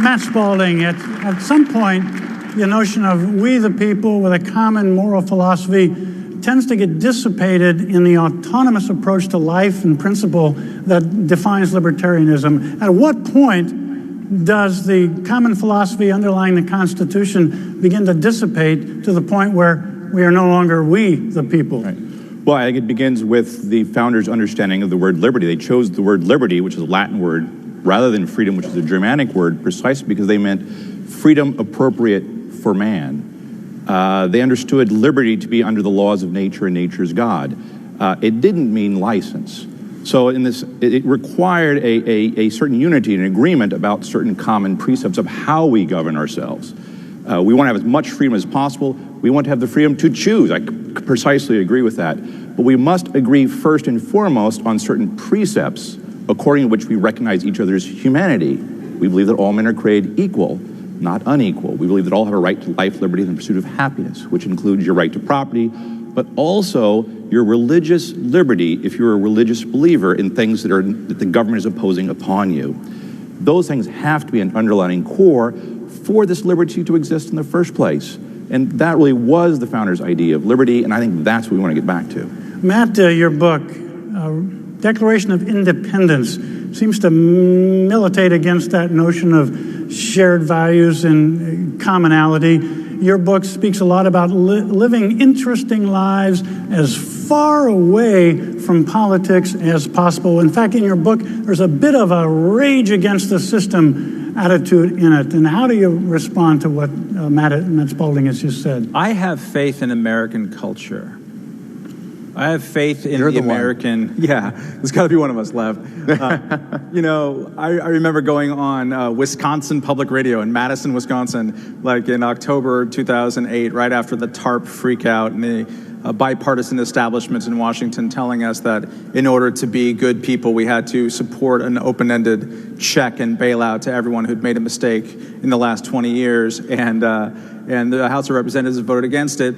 Matt Spaulding, at some point, the notion of we the people with a common moral philosophy tends to get dissipated in the autonomous approach to life and principle that defines libertarianism. At what point does the common philosophy underlying the Constitution begin to dissipate to the point where we are no longer we the people? Right. Well, I think it begins with the founders' understanding of the word liberty. They chose the word liberty, which is a Latin word, rather than freedom, which is a Germanic word, precisely because they meant freedom appropriate for man. They understood liberty to be under the laws of nature and nature's God. It didn't mean license. So in this, it required a certain unity and agreement about certain common precepts of how we govern ourselves. We want to have as much freedom as possible. We want to have the freedom to choose. I precisely agree with that. But we must agree first and foremost on certain precepts according to which we recognize each other's humanity. We believe that all men are created equal, not unequal. We believe that all have a right to life, liberty, and the pursuit of happiness, which includes your right to property, but also your religious liberty if you're a religious believer in things that the government is imposing upon you. Those things have to be an underlying core for this liberty to exist in the first place. And that really was the founders' idea of liberty, and I think that's what we want to get back to. Matt, your book, Declaration of Independence, seems to militate against that notion of shared values and commonality. Your book speaks a lot about living interesting lives as far away from politics as possible. In fact, in your book, there's a bit of a rage against the system attitude in it. And how do you respond to what Matt Spaulding has just said? I have faith in American culture. I have faith in the American... One. Yeah, there's got to be one of us left. You know, I remember going on Wisconsin Public Radio in Madison, Wisconsin, like in October 2008, right after the TARP freakout and the bipartisan establishments in Washington telling us that in order to be good people, we had to support an open-ended check and bailout to everyone who'd made a mistake in the last 20 years. And the House of Representatives voted against it.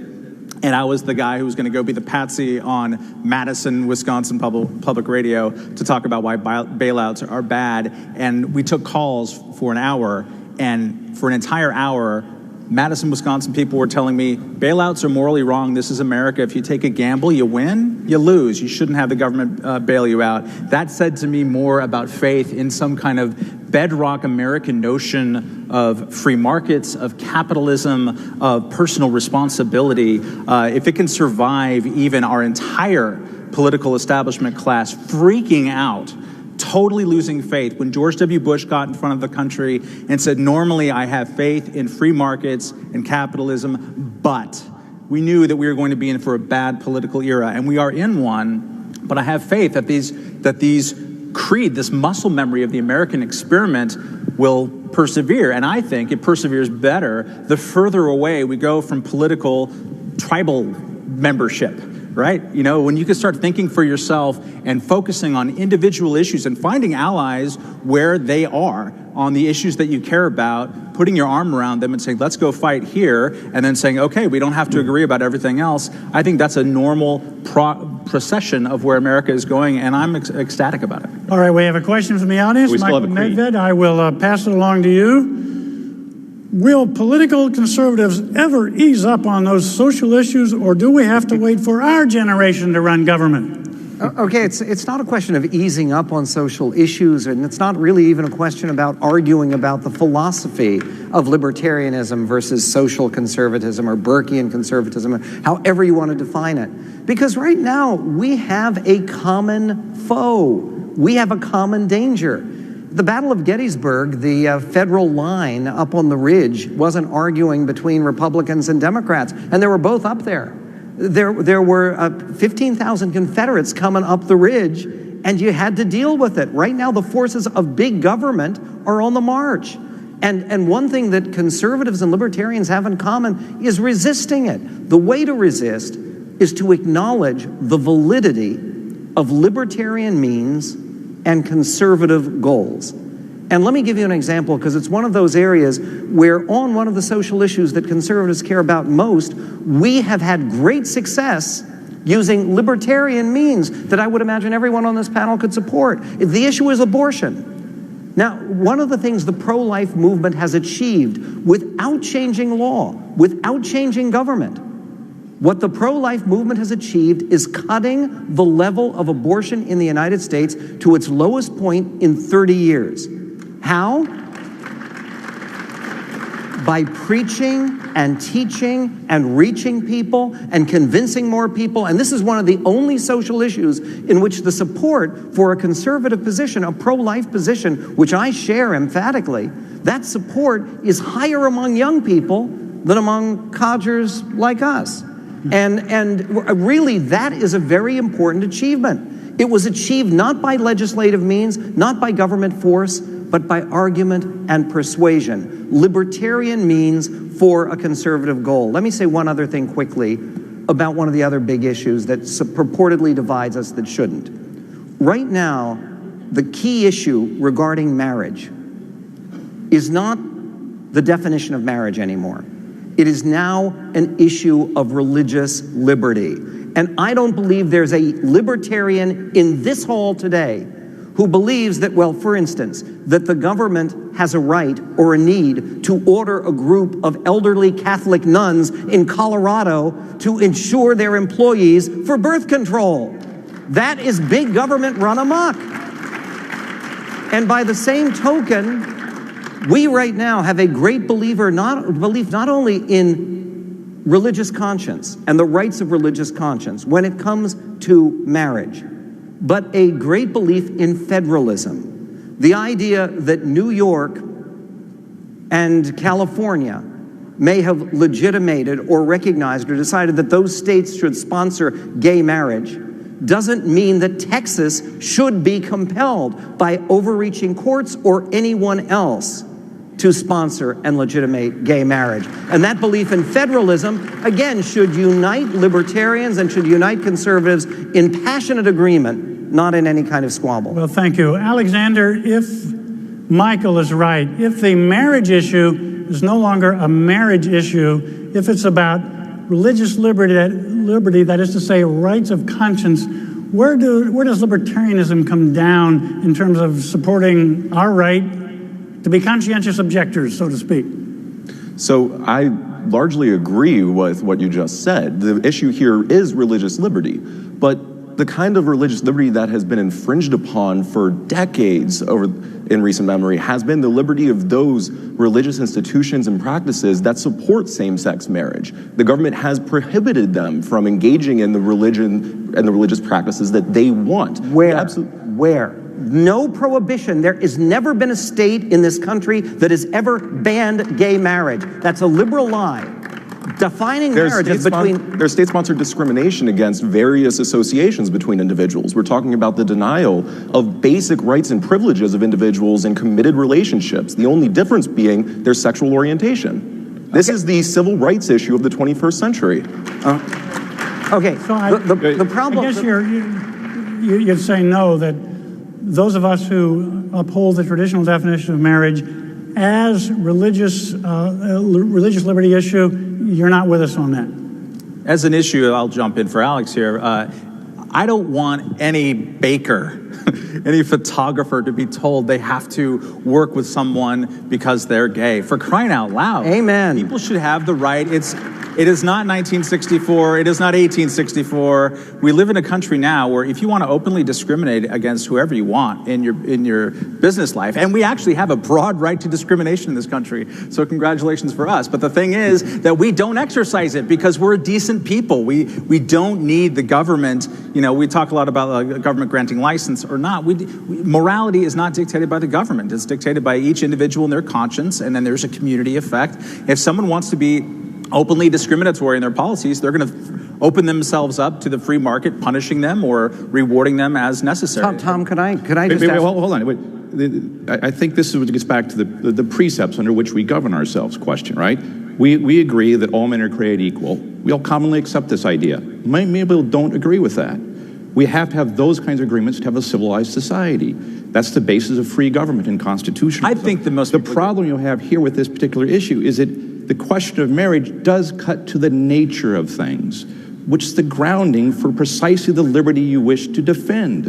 And I was the guy who was going to go be the patsy on Madison, Wisconsin public radio to talk about why bailouts are bad. And we took calls for an hour, and for an entire hour, Madison, Wisconsin people were telling me, bailouts are morally wrong. This is America. If you take a gamble, you win, you lose. You shouldn't have the government bail you out. That said to me more about faith in some kind of bedrock American notion of free markets, of capitalism, of personal responsibility. If it can survive even our entire political establishment class freaking out, totally losing faith when George W. Bush got in front of the country and said, normally I have faith in free markets and capitalism, but we knew that we were going to be in for a bad political era, and we are in one. But I have faith that these creed, this muscle memory of the American experiment, will persevere. And I think it perseveres better the further away we go from political tribal membership, right? You know, when you can start thinking for yourself and focusing on individual issues and finding allies where they are on the issues that you care about, putting your arm around them and saying, let's go fight here, and then saying, okay, we don't have to agree about everything else. I think that's a normal procession of where America is going, and I'm ecstatic about it. All right, we have a question from the audience. We still Michael have a creed. Medved, I will pass it along to you. Will political conservatives ever ease up on those social issues, or do we have to wait for our generation to run government? Okay, it's not a question of easing up on social issues, and it's not really even a question about arguing about the philosophy of libertarianism versus social conservatism or Burkean conservatism, or however you want to define it. Because right now, we have a common foe. We have a common danger. The Battle of Gettysburg, the federal line up on the ridge, wasn't arguing between Republicans and Democrats, and they were both up there. There were 15,000 Confederates coming up the ridge, and you had to deal with it. Right now, the forces of big government are on the march. And one thing that conservatives and libertarians have in common is resisting it. The way to resist is to acknowledge the validity of libertarian means and conservative goals. And let me give you an example, because it's one of those areas where on one of the social issues that conservatives care about most, we have had great success using libertarian means that I would imagine everyone on this panel could support. The issue is abortion. Now, one of the things the pro-life movement has achieved without changing law, without changing government, what the pro-life movement has achieved is cutting the level of abortion in the United States to its lowest point in 30 years. How? By preaching and teaching and reaching people and convincing more people. And this is one of the only social issues in which the support for a conservative position, a pro-life position, which I share emphatically, that support is higher among young people than among codgers like us. And really, that is a very important achievement. It was achieved not by legislative means, not by government force, but by argument and persuasion. Libertarian means for a conservative goal. Let me say one other thing quickly about one of the other big issues that purportedly divides us that shouldn't. Right now, the key issue regarding marriage is not the definition of marriage anymore. It is now an issue of religious liberty. And I don't believe there's a libertarian in this hall today who believes that, well, for instance, that the government has a right or a need to order a group of elderly Catholic nuns in Colorado to insure their employees for birth control. That is big government run amok. And by the same token, we right now have a great belief not only in religious conscience and the rights of religious conscience when it comes to marriage, but a great belief in federalism. The idea that New York and California may have legitimated or recognized or decided that those states should sponsor gay marriage doesn't mean that Texas should be compelled by overreaching courts or anyone else to sponsor and legitimate gay marriage. And that belief in federalism, again, should unite libertarians and should unite conservatives in passionate agreement, not in any kind of squabble. Well, thank you. Alexander, if Michael is right, if the marriage issue is no longer a marriage issue, if it's about religious liberty, that is to say, rights of conscience, where does libertarianism come down in terms of supporting our right to be conscientious objectors, so to speak? So I largely agree with what you just said. The issue here is religious liberty, but the kind of religious liberty that has been infringed upon for decades in recent memory has been the liberty of those religious institutions and practices that support same-sex marriage. The government has prohibited them from engaging in the religion and the religious practices that they want. Where? no prohibition. There has never been a state in this country that has ever banned gay marriage. That's a liberal lie. Defining marriage is between... There's state-sponsored discrimination against various associations between individuals. We're talking about the denial of basic rights and privileges of individuals in committed relationships. The only difference being their sexual orientation. This is the civil rights issue of the 21st century. Okay, so the problem... I guess you'd say no, that those of us who uphold the traditional definition of marriage as religious liberty issue, you're not with us on that. As an issue, I'll jump in for Alex here. I don't want any baker, any photographer to be told they have to work with someone because they're gay. For crying out loud. Amen. People should have the right. It is not 1964. It is not 1864. We live in a country now where if you want to openly discriminate against whoever you want in your business life, and we actually have a broad right to discrimination in this country, so congratulations for us. But the thing is that we don't exercise it because we're decent people. We don't need the government. You know, we talk a lot about government granting license or not. Morality is not dictated by the government. It's dictated by each individual and their conscience, and then there's a community effect. If someone wants to be openly discriminatory in their policies, they're going to open themselves up to the free market, punishing them or rewarding them as necessary. Tom, could I just ask... Hold on. I think this is what gets back to the precepts under which we govern ourselves question, right? We agree that all men are created equal. We all commonly accept this idea. Many people don't agree with that. We have to have those kinds of agreements to have a civilized society. That's the basis of free government and constitutionalism. I think the problem you have here with this particular issue is that the question of marriage does cut to the nature of things, which is the grounding for precisely the liberty you wish to defend.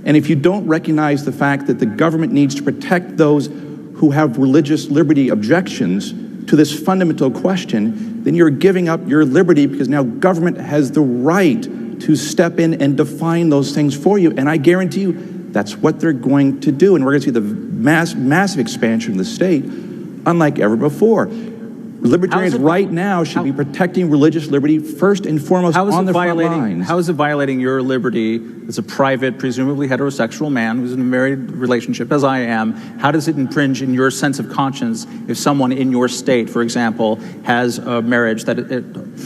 And if you don't recognize the fact that the government needs to protect those who have religious liberty objections to this fundamental question, then you're giving up your liberty because now government has the right to step in and define those things for you. And I guarantee you that's what they're going to do. And we're going to see the massive expansion of the state unlike ever before. Libertarians right now should be protecting religious liberty first and foremost on the front lines. How is it violating your liberty as a private, presumably heterosexual man who's in a married relationship, as I am? How does it infringe in your sense of conscience if someone in your state, for example, has a marriage that a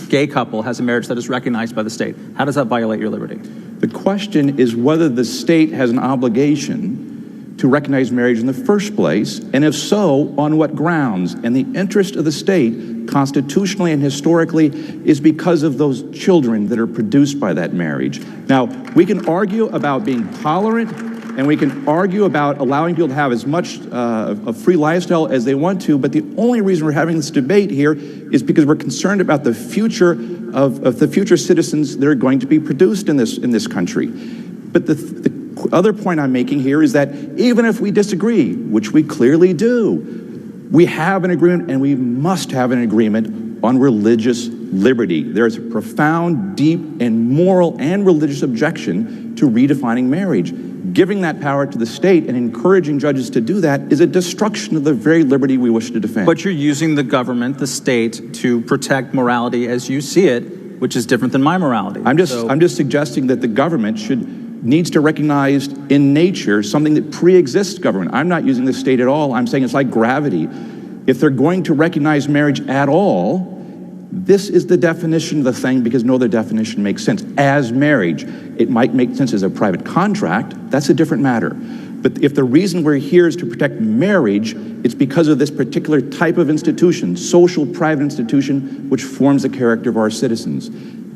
gay couple has a marriage that is recognized by the state? How does that violate your liberty? The question is whether the state has an obligation to recognize marriage in the first place, and if so, on what grounds? And the interest of the state, constitutionally and historically, is because of those children that are produced by that marriage. Now, we can argue about being tolerant, and we can argue about allowing people to have as much a free lifestyle as they want to, but the only reason we're having this debate here is because we're concerned about the future of the future citizens that are going to be produced in this country. But the other point I'm making here is that even if we disagree, which we clearly do, we have an agreement, and we must have an agreement on religious liberty. There's a profound, deep, and moral and religious objection to redefining marriage. Giving that power to the state and encouraging judges to do that is a destruction of the very liberty we wish to defend. But you're using the government, the state, to protect morality as you see it, which is different than my morality. I'm just suggesting that the government needs to recognize in nature something that pre-exists government. I'm not using the state at all. I'm saying it's like gravity. If they're going to recognize marriage at all, this is the definition of the thing, because no other definition makes sense. As marriage, it might make sense as a private contract. That's a different matter. But if the reason we're here is to protect marriage, it's because of this particular type of institution, social private institution, which forms the character of our citizens.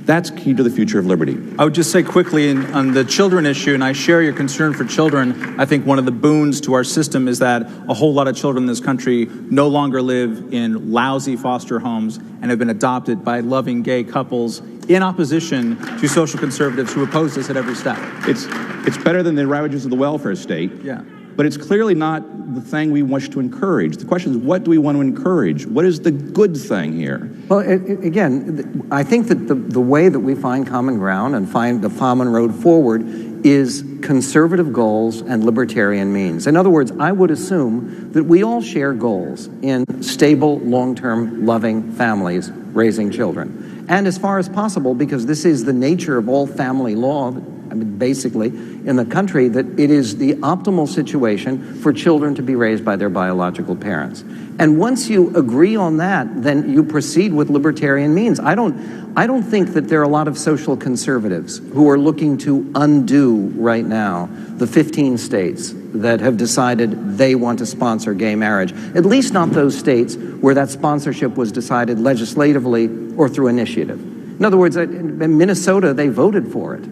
That's key to the future of liberty. I would just say quickly on the children issue, and I share your concern for children. I think one of the boons to our system is that a whole lot of children in this country no longer live in lousy foster homes and have been adopted by loving gay couples in opposition to social conservatives who oppose this at every step. It's better than the ravages of the welfare state. Yeah. But it's clearly not the thing we wish to encourage. The question is, what do we want to encourage? What is the good thing here? Well, again, I think that the way that we find common ground and find the common road forward is conservative goals and libertarian means. In other words, I would assume that we all share goals in stable, long-term, loving families raising children. And as far as possible, because this is the nature of all family law, I mean, basically, in the country that it is the optimal situation for children to be raised by their biological parents. And once you agree on that, then you proceed with libertarian means. I don't think that there are a lot of social conservatives who are looking to undo right now the 15 states that have decided they want to sponsor gay marriage, at least not those states where that sponsorship was decided legislatively or through initiative. In other words, in Minnesota, they voted for it.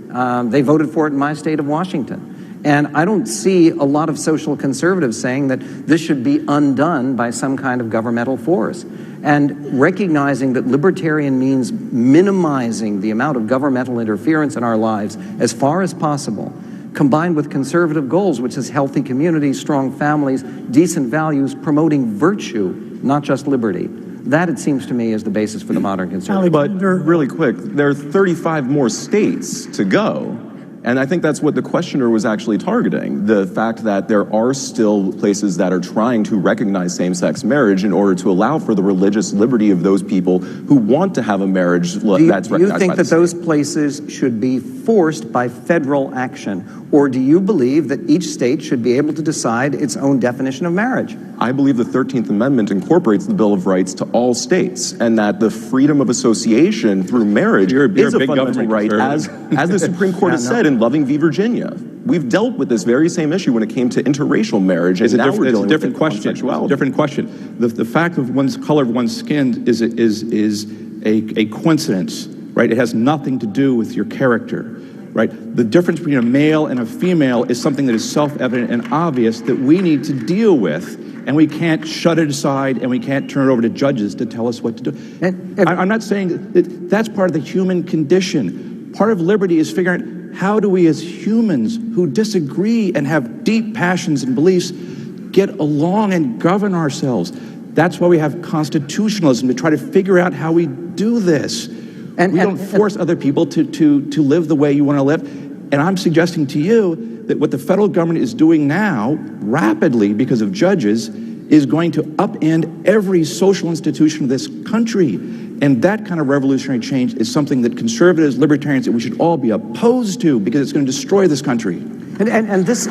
They voted for it in my state of Washington. And I don't see a lot of social conservatives saying that this should be undone by some kind of governmental force. And recognizing that libertarian means minimizing the amount of governmental interference in our lives as far as possible, combined with conservative goals, which is healthy communities, strong families, decent values, promoting virtue, not just liberty. That, it seems to me, is the basis for the modern conservative. But really quick, there are 35 more states to go. And I think that's what the questioner was actually targeting, the fact that there are still places that are trying to recognize same-sex marriage in order to allow for the religious liberty of those people who want to have a marriage that's recognized by the state. Do you think that those places should be forced by federal action? Or do you believe that each state should be able to decide its own definition of marriage? I believe the 13th Amendment incorporates the Bill of Rights to all states, and that the freedom of association through marriage is a fundamental right, as the Supreme Court has said in Loving v. Virginia. We've dealt with this very same issue when it came to interracial marriage, and now we're dealing with homosexuality. Different question. The fact of one's color of one's skin is a coincidence, right? It has nothing to do with your character. Right? The difference between a male and a female is something that is self-evident and obvious that we need to deal with, and we can't shut it aside and we can't turn it over to judges to tell us what to do. I'm not saying that that's part of the human condition. Part of liberty is figuring out how do we as humans who disagree and have deep passions and beliefs get along and govern ourselves. That's why we have constitutionalism, to try to figure out how we do this. We don't force other people to live the way you want to live. And I'm suggesting to you that what the federal government is doing now, rapidly because of judges, is going to upend every social institution of this country. And that kind of revolutionary change is something that conservatives, libertarians, that we should all be opposed to, because it's going to destroy this country. And this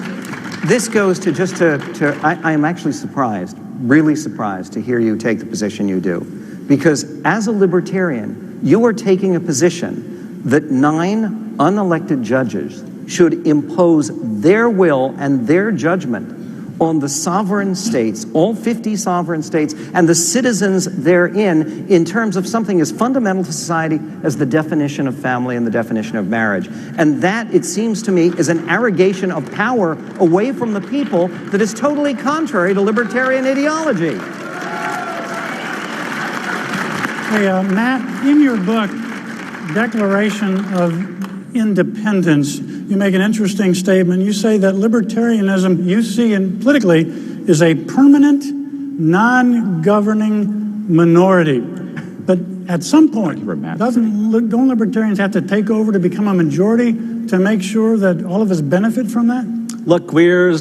goes to I am actually surprised, really surprised, to hear you take the position you do. Because as a libertarian, you are taking a position that 9 unelected judges should impose their will and their judgment on the sovereign states, all 50 sovereign states, and the citizens therein, in terms of something as fundamental to society as the definition of family and the definition of marriage. And that, it seems to me, is an arrogation of power away from the people that is totally contrary to libertarian ideology. Hey, Matt, in your book, Declaration of Independence, you make an interesting statement. You say that libertarianism, you see politically, is a permanent, non-governing minority. But at some point, don't libertarians have to take over to become a majority to make sure that all of us benefit from that? Look, we're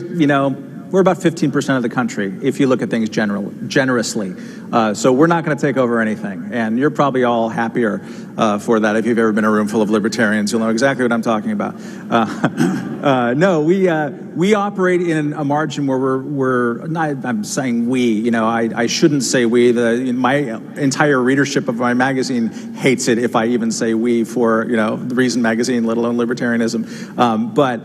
about 15% of the country, if you look at things generously. So we're not going to take over anything. And you're probably all happier for that. If you've ever been in a room full of libertarians, you'll know exactly what I'm talking about. No, we operate in a margin where we're not, I'm saying we, I shouldn't say we. My entire readership of my magazine hates it if I even say we for, the Reason magazine, let alone libertarianism. But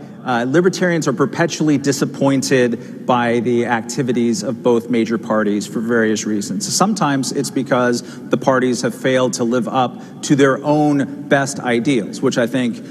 libertarians are perpetually disappointed by the activities of both major parties for various reasons. Sometimes it's because the parties have failed to live up to their own best ideals, which I think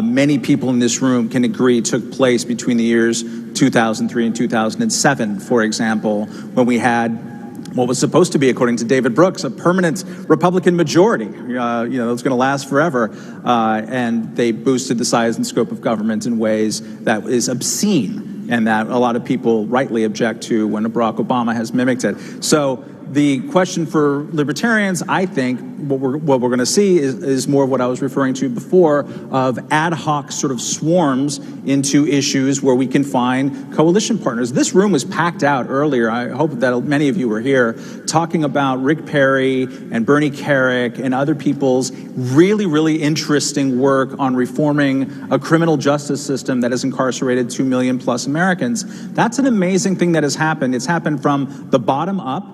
many people in this room can agree took place between the years 2003 and 2007, for example, when we had what was supposed to be, according to David Brooks, a permanent Republican majority, that was going to last forever. And they boosted the size and scope of government in ways that is obscene and that a lot of people rightly object to when Barack Obama has mimicked it. So the question for libertarians, I think, what we're going to see is more of what I was referring to before, of ad hoc sort of swarms into issues where we can find coalition partners. This room was packed out earlier. I hope that many of you were here talking about Rick Perry and Bernie Carrick and other people's really, really interesting work on reforming a criminal justice system that has incarcerated 2 million plus Americans. That's an amazing thing that has happened. It's happened from the bottom up.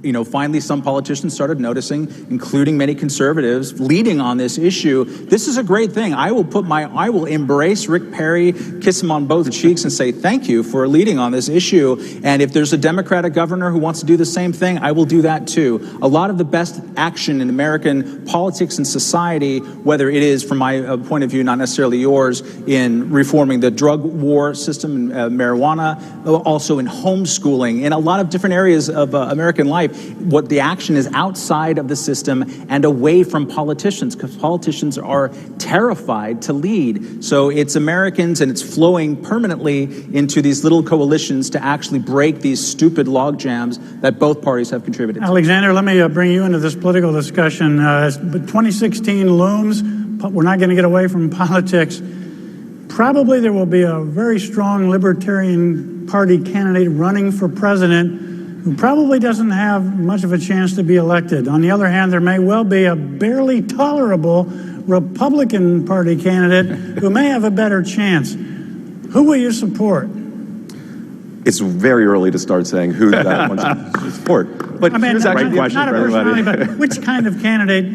You know, finally some politicians started noticing, including many conservatives, leading on this issue. This is a great thing. I will embrace Rick Perry, kiss him on both cheeks and say thank you for leading on this issue. And if there's a Democratic governor who wants to do the same thing, I will do that too. A lot of the best action in American politics and society, whether it is from my point of view, not necessarily yours, in reforming the drug war system, marijuana, also in homeschooling, in a lot of different areas of American life, what the action is outside of the system and away from politicians, because politicians are terrified to lead. So it's Americans, and it's flowing permanently into these little coalitions to actually break these stupid log jams that both parties have contributed to. Alexander, let me bring you into this political discussion. 2016 looms. We're not going to get away from politics. Probably there will be a very strong Libertarian Party candidate running for president who probably doesn't have much of a chance to be elected. On the other hand, there may well be a barely tolerable Republican Party candidate who may have a better chance. Who will you support? It's very early to start saying who that one should support. But here's actually the question for everybody. But which kind of candidate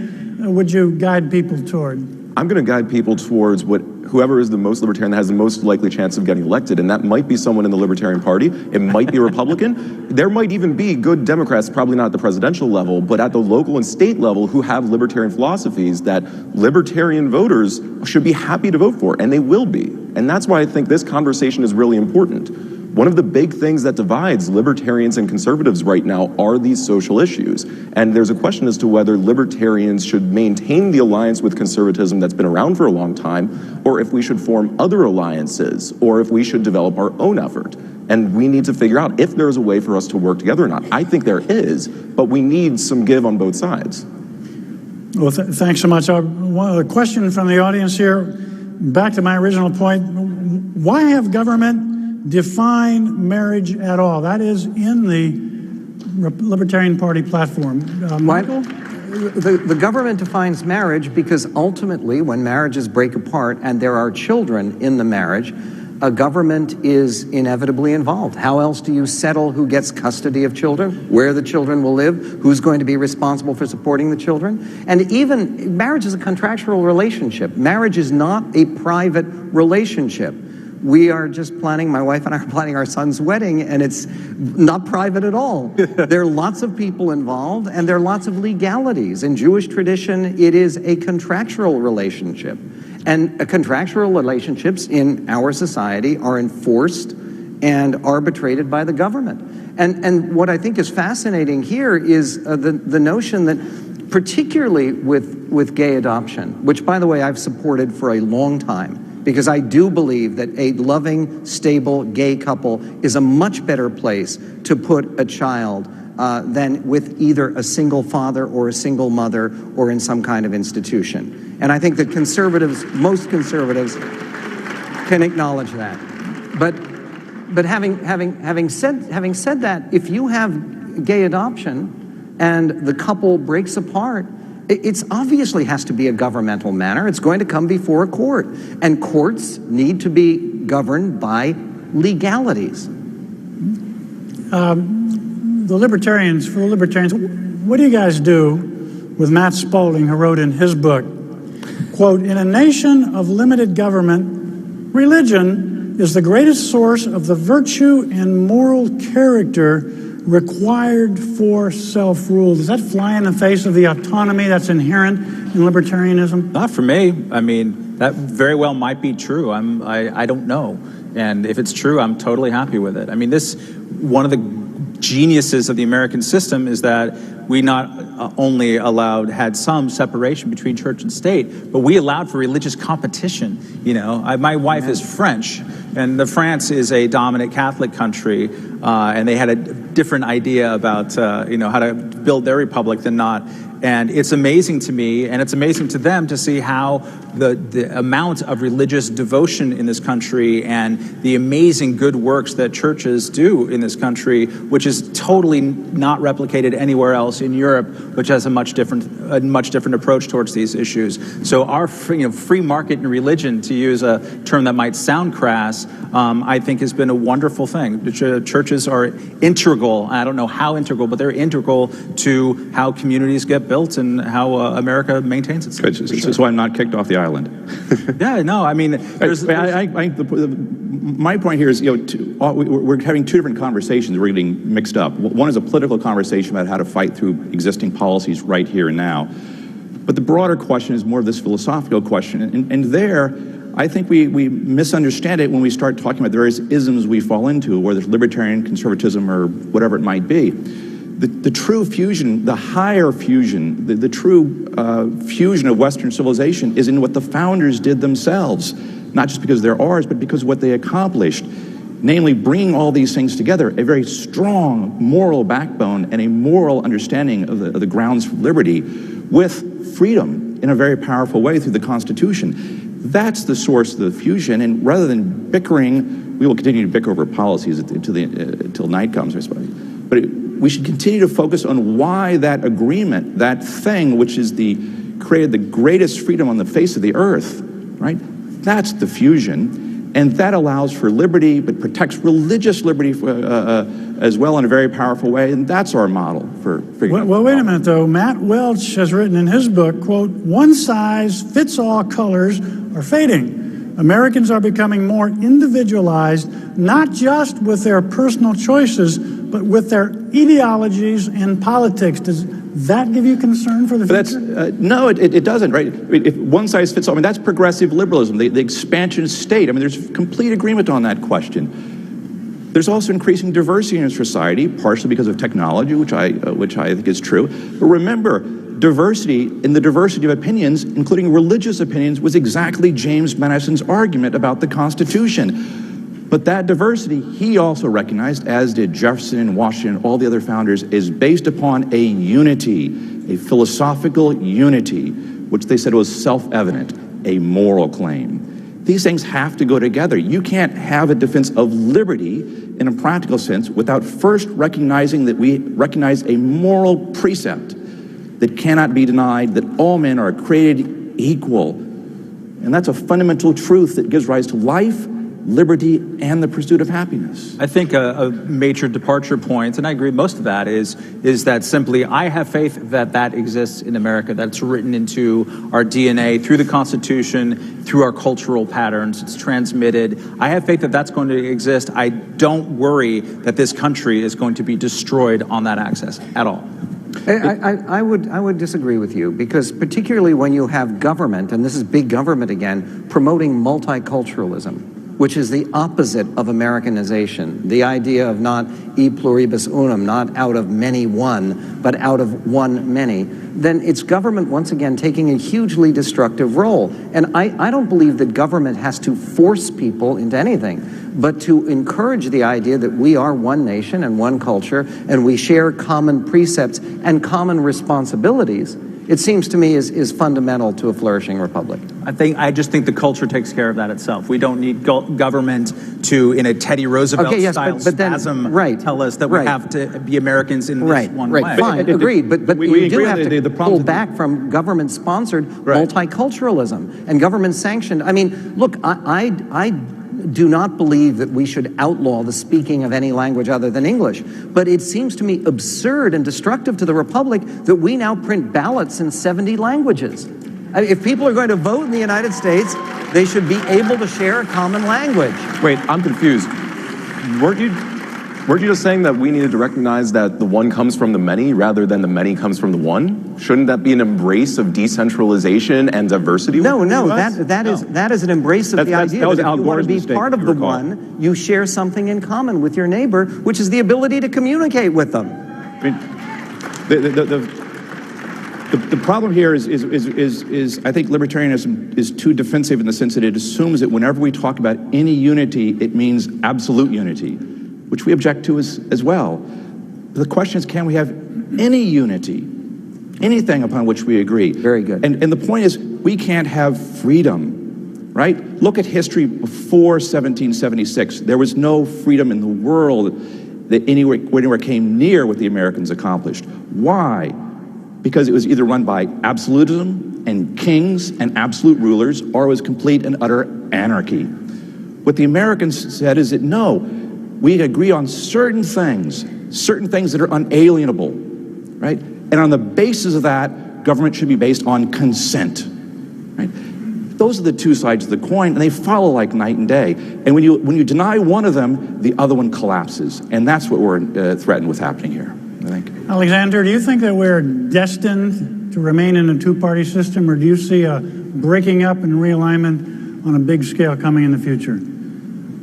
would you guide people toward? I'm going to guide people towards whoever is the most libertarian that has the most likely chance of getting elected, and that might be someone in the Libertarian Party. It might be a Republican. There might even be good Democrats, probably not at the presidential level, but at the local and state level, who have libertarian philosophies that libertarian voters should be happy to vote for, and they will be. And that's why I think this conversation is really important. One of the big things that divides libertarians and conservatives right now are these social issues. And there's a question as to whether libertarians should maintain the alliance with conservatism that's been around for a long time, or if we should form other alliances, or if we should develop our own effort. And we need to figure out if there's a way for us to work together or not. I think there is, but we need some give on both sides. Well, thanks so much. One question from the audience here. Back to my original point. Why have government define marriage at all? That is in the Libertarian Party platform. Michael? The government defines marriage because ultimately when marriages break apart and there are children in the marriage, a government is inevitably involved. How else do you settle who gets custody of children, where the children will live, who's going to be responsible for supporting the children? And even marriage is a contractual relationship. Marriage is not a private relationship. We are just planning, my wife and I are planning our son's wedding, and it's not private at all. There are lots of people involved, and there are lots of legalities. In Jewish tradition, it is a contractual relationship. And contractual relationships in our society are enforced and arbitrated by the government. And what I think is fascinating here is the notion that, particularly with gay adoption, which, by the way, I've supported for a long time, because I do believe that a loving, stable gay couple is a much better place to put a child than with either a single father or a single mother or in some kind of institution. And I think that most conservatives can acknowledge that. But having said that, if you have gay adoption and the couple breaks apart, it obviously has to be a governmental matter. It's going to come before a court. And courts need to be governed by legalities. For the libertarians, what do you guys do with Matt Spaulding, who wrote in his book, quote, "In a nation of limited government, religion is the greatest source of the virtue and moral character required for self-rule." Does that fly in the face of the autonomy that's inherent in libertarianism? Not for me. I mean, that very well might be true. I don't know. And if it's true, I'm totally happy with it. I mean, one of the geniuses of the American system is that we not only had some separation between church and state, but we allowed for religious competition. You know, my wife is French. And France is a dominant Catholic country, and they had a different idea about how to build their republic than not. And it's amazing to me, and it's amazing to them, to see how the amount of religious devotion in this country and the amazing good works that churches do in this country, which is totally not replicated anywhere else in Europe, which has a much different approach towards these issues. So our free market in religion, to use a term that might sound crass, I think has been a wonderful thing. The churches are integral. I don't know how integral, but they're integral to how communities get built and how America maintains itself. So I'm not kicked off the island. Yeah, no, I mean, my point here is, we're having two different conversations. We're getting mixed up. One is a political conversation about how to fight through existing policies right here and now. But the broader question is more of this philosophical question. And there, I think we misunderstand it when we start talking about the various isms we fall into, whether it's libertarian, conservatism, or whatever it might be. The true fusion, the higher fusion, the true fusion of Western civilization is in what the founders did themselves, not just because they're ours, but because of what they accomplished, namely bringing all these things together, a very strong moral backbone and a moral understanding of the grounds for liberty with freedom in a very powerful way through the Constitution. That's the source of the fusion, and rather than bickering, we will continue to bicker over policies until night comes, I suppose. But we should continue to focus on why that agreement, that thing which is created the greatest freedom on the face of the earth, right? That's the fusion, and that allows for liberty, but protects religious liberty as well in a very powerful way, and that's our model for figuring out. Well, wait a minute, though. Matt Welch has written in his book, quote, "One-size-fits-all colors are fading. Americans are becoming more individualized, not just with their personal choices, but with their ideologies and politics." Does that give you concern for the future? No, it doesn't, right? If one size fits all, I mean, that's progressive liberalism, the expansion state. I mean, there's complete agreement on that question. There's also increasing diversity in our society, partially because of technology, which I think is true. But remember, diversity in the diversity of opinions, including religious opinions, was exactly James Madison's argument about the Constitution. But that diversity, he also recognized, as did Jefferson, Washington, all the other founders, is based upon a unity, a philosophical unity, which they said was self-evident, a moral claim. These things have to go together. You can't have a defense of liberty in a practical sense without first recognizing that we recognize a moral precept that cannot be denied, that all men are created equal. And that's a fundamental truth that gives rise to life, liberty, and the pursuit of happiness. I think a major departure point, and I agree with most of that, is that simply I have faith that that exists in America, that it's written into our DNA through the Constitution, through our cultural patterns, it's transmitted. I have faith that that's going to exist. I don't worry that this country is going to be destroyed on that axis at all. I would disagree with you, because particularly when you have government, and this is big government again, promoting multiculturalism, which is the opposite of Americanization, the idea of not e pluribus unum, not out of many one, but out of one many, then it's government once again taking a hugely destructive role. And I don't believe that government has to force people into anything, but to encourage the idea that we are one nation and one culture, and we share common precepts and common responsibilities. It seems to me is fundamental to a flourishing republic. I just think the culture takes care of that itself. We don't need government to, in a Teddy Roosevelt style spasm, tell us that we have to be Americans in this one way. Fine, agreed. But we do have to pull back from government-sponsored multiculturalism and government-sanctioned. I mean, look, I do not believe that we should outlaw the speaking of any language other than English. But it seems to me absurd and destructive to the Republic that we now print ballots in 70 languages. I mean, if people are going to vote in the United States, they should be able to share a common language. Wait, I'm confused. Weren't you just saying that we needed to recognize that the one comes from the many rather than the many comes from the one? Shouldn't that be an embrace of decentralization and diversity? No, that is an embrace of the idea that if you want to be part of the one, you share something in common with your neighbor, which is the ability to communicate with them. I mean, The problem here is I think libertarianism is too defensive in the sense that it assumes that whenever we talk about any unity, it means absolute unity, which we object to as well. But the question is, can we have any unity, anything upon which we agree? Very good. And the point is, we can't have freedom, right? Look at history before 1776. There was no freedom in the world that anywhere came near what the Americans accomplished. Why? Because it was either run by absolutism and kings and absolute rulers, or it was complete and utter anarchy. What the Americans said is that no, we agree on certain things that are unalienable, right? And on the basis of that, government should be based on consent, right? Those are the two sides of the coin, and they follow like night and day. And when you deny one of them, the other one collapses. And that's what we're threatened with happening here, I think. Alexander, do you think that we're destined to remain in a two-party system, or do you see a breaking up and realignment on a big scale coming in the future?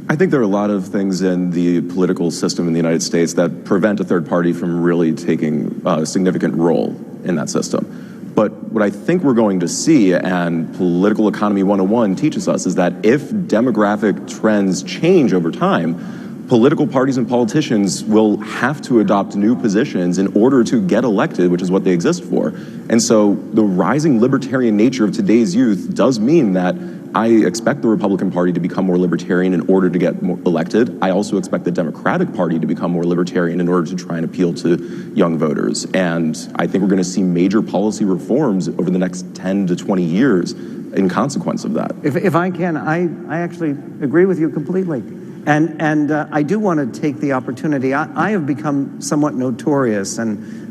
I think there are a lot of things in the political system in the United States that prevent a third party from really taking a significant role in that system. But what I think we're going to see, and Political Economy 101 teaches us, is that if demographic trends change over time, political parties and politicians will have to adopt new positions in order to get elected, which is what they exist for. And so the rising libertarian nature of today's youth does mean that I expect the Republican Party to become more libertarian in order to get more elected. I also expect the Democratic Party to become more libertarian in order to try and appeal to young voters. And I think we're going to see major policy reforms over the next 10 to 20 years in consequence of that. If I can, I actually agree with you completely. And I do want to take the opportunity. I have become somewhat notorious and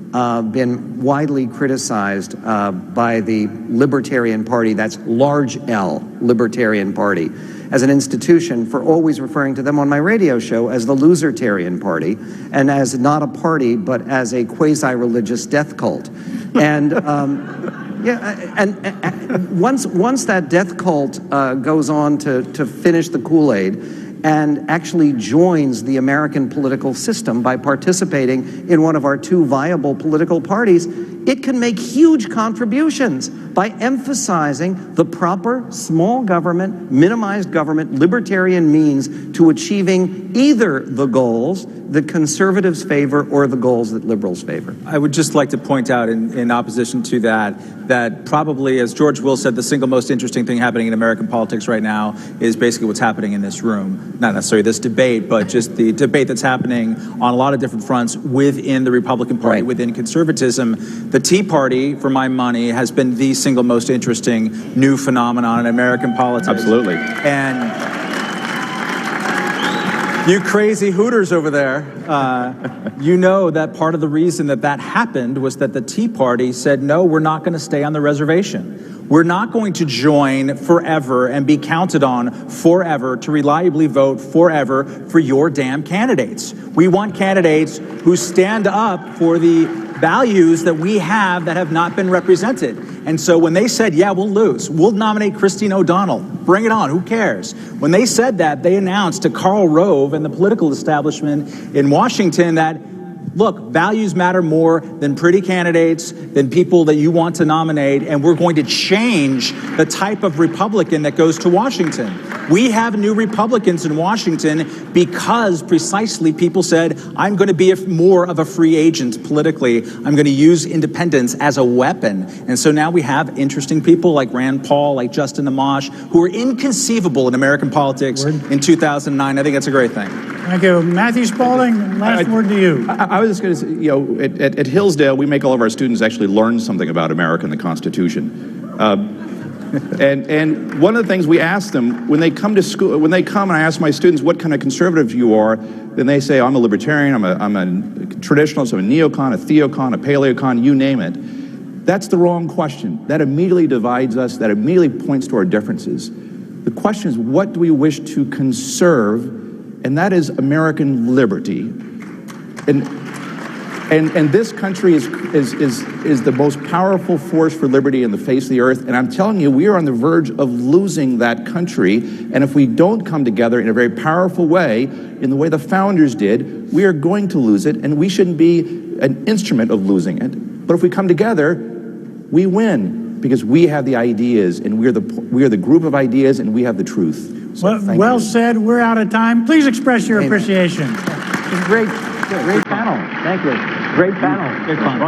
been widely criticized by the Libertarian Party, that's large L, Libertarian Party, as an institution for always referring to them on my radio show as the Losertarian Party, and as not a party, but as a quasi-religious death cult. And once that death cult goes on to finish the Kool-Aid, and actually joins the American political system by participating in one of our two viable political parties, it can make huge contributions by emphasizing the proper small government, minimized government, libertarian means to achieving either the goals that conservatives favor or the goals that liberals favor. I would just like to point out in opposition to that probably, as George Will said, the single most interesting thing happening in American politics right now is basically what's happening in this room. Not necessarily this debate, but just the debate that's happening on a lot of different fronts within the Republican Party, within conservatism. The Tea Party, for my money, has been the single most interesting new phenomenon in American politics. Absolutely. And you crazy Hooters over there, you know that part of the reason that happened was that the Tea Party said, no, we're not going to stay on the reservation. We're not going to join forever and be counted on forever to reliably vote forever for your damn candidates. We want candidates who stand up for the values that we have that have not been represented. And so when they said, yeah, we'll lose, we'll nominate Christine O'Donnell, bring it on, who cares? When they said that, they announced to Karl Rove and the political establishment in Washington that, look, values matter more than pretty candidates, than people that you want to nominate, and we're going to change the type of Republican that goes to Washington. We have new Republicans in Washington because precisely people said, I'm going to be more of a free agent politically. I'm going to use independence as a weapon. And so now we have interesting people like Rand Paul, like Justin Amash, who are inconceivable in American politics in 2009. I think that's a great thing. Thank you. Matthew Spaulding, last word to you. I was just going to say, you know, at Hillsdale, we make all of our students actually learn something about America and the Constitution. And one of the things we ask them when they come to school, when they come and I ask my students what kind of conservative you are, then they say, I'm a libertarian, I'm a traditionalist, I'm a neocon, a theocon, a paleocon, you name it. That's the wrong question. That immediately divides us, that immediately points to our differences. The question is, what do we wish to conserve? And that is American liberty. And this country is the most powerful force for liberty in the face of the earth. And I'm telling you, we are on the verge of losing that country. And if we don't come together in a very powerful way, in the way the founders did, we are going to lose it. And we shouldn't be an instrument of losing it. But if we come together, we win because we have the ideas, and we are the group of ideas, and we have the truth. So well said. We're out of time. Please express your appreciation. Great panel. Thank you. Great panel. It's fun.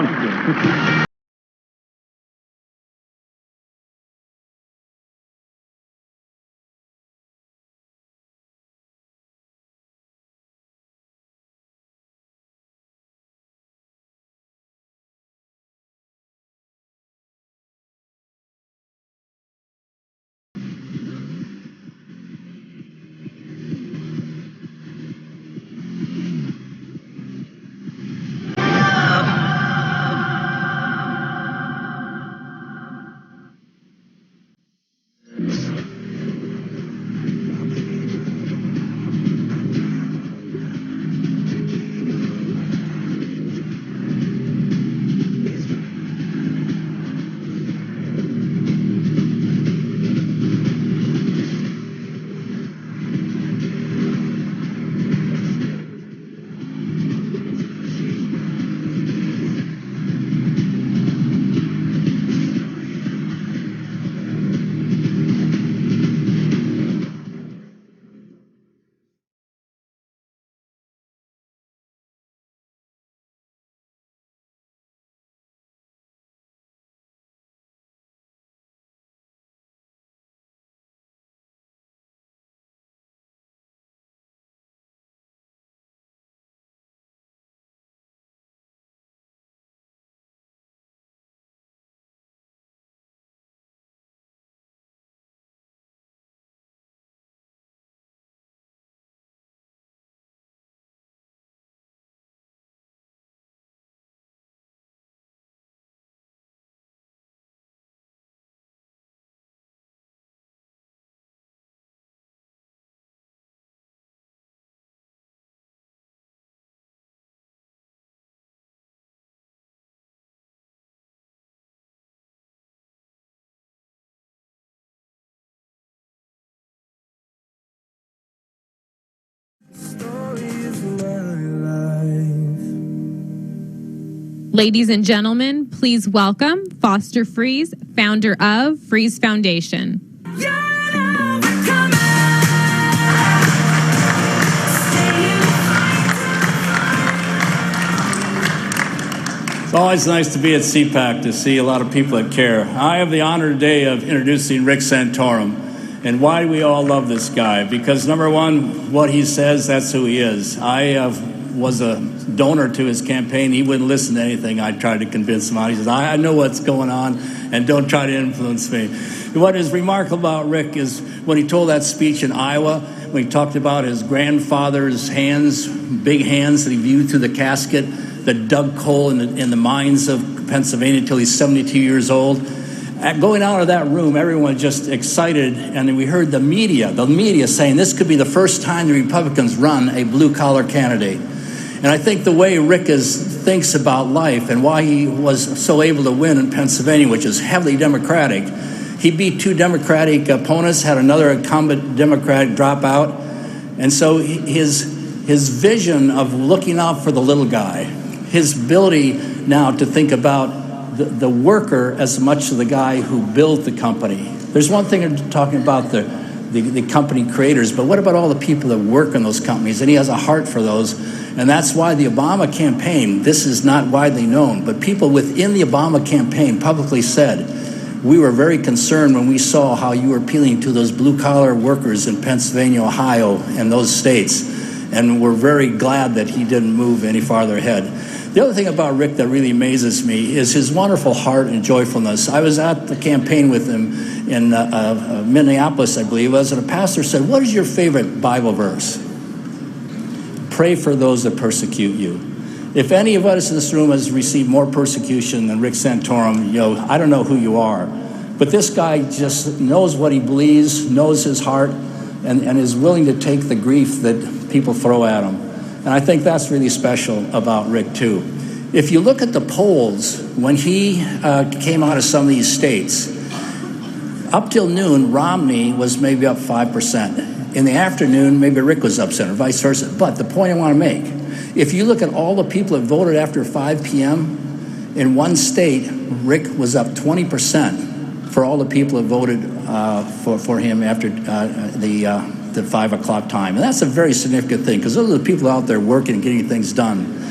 Ladies and gentlemen, please welcome Foster Freeze, founder of Freeze Foundation. It's always nice to be at CPAC to see a lot of people that care. I have the honor today of introducing Rick Santorum. And why do we all love this guy? Because number one, what he says, that's who he is. I was a donor to his campaign. He wouldn't listen to anything I tried to convince him on. He says, I know what's going on, and don't try to influence me. What is remarkable about Rick is when he told that speech in Iowa, when he talked about his grandfather's hands, big hands that he viewed through the casket, that dug coal in the mines of Pennsylvania until he's 72 years old. Going out of that room, everyone just excited, and then we heard the media saying this could be the first time the Republicans run a blue-collar candidate. And I think the way Rick thinks about life and why he was so able to win in Pennsylvania, which is heavily Democratic, he beat two Democratic opponents, had another incumbent Democrat drop out, and so his vision of looking out for the little guy, his ability now to think about the worker as much as the guy who built the company. There's one thing talking about the company creators, but what about all the people that work in those companies? And he has a heart for those. And that's why the Obama campaign, this is not widely known, but people within the Obama campaign publicly said, we were very concerned when we saw how you were appealing to those blue-collar workers in Pennsylvania, Ohio, and those states. And we're very glad that he didn't move any farther ahead. The other thing about Rick that really amazes me is his wonderful heart and joyfulness. I was at the campaign with him in Minneapolis, I believe it was, and a pastor said, what is your favorite Bible verse? Pray for those that persecute you. If any of us in this room has received more persecution than Rick Santorum, I don't know who you are, but this guy just knows what he believes, knows his heart, and is willing to take the grief that people throw at him. And I think that's really special about Rick, too. If you look at the polls, when he came out of some of these states, up till noon, Romney was maybe up 5%. In the afternoon, maybe Rick was up center, vice versa. But the point I want to make, if you look at all the people that voted after 5 p.m., In one state, Rick was up 20% for all the people who voted for him after the 5 o'clock time. And that's a very significant thing, because those are the people out there working and getting things done.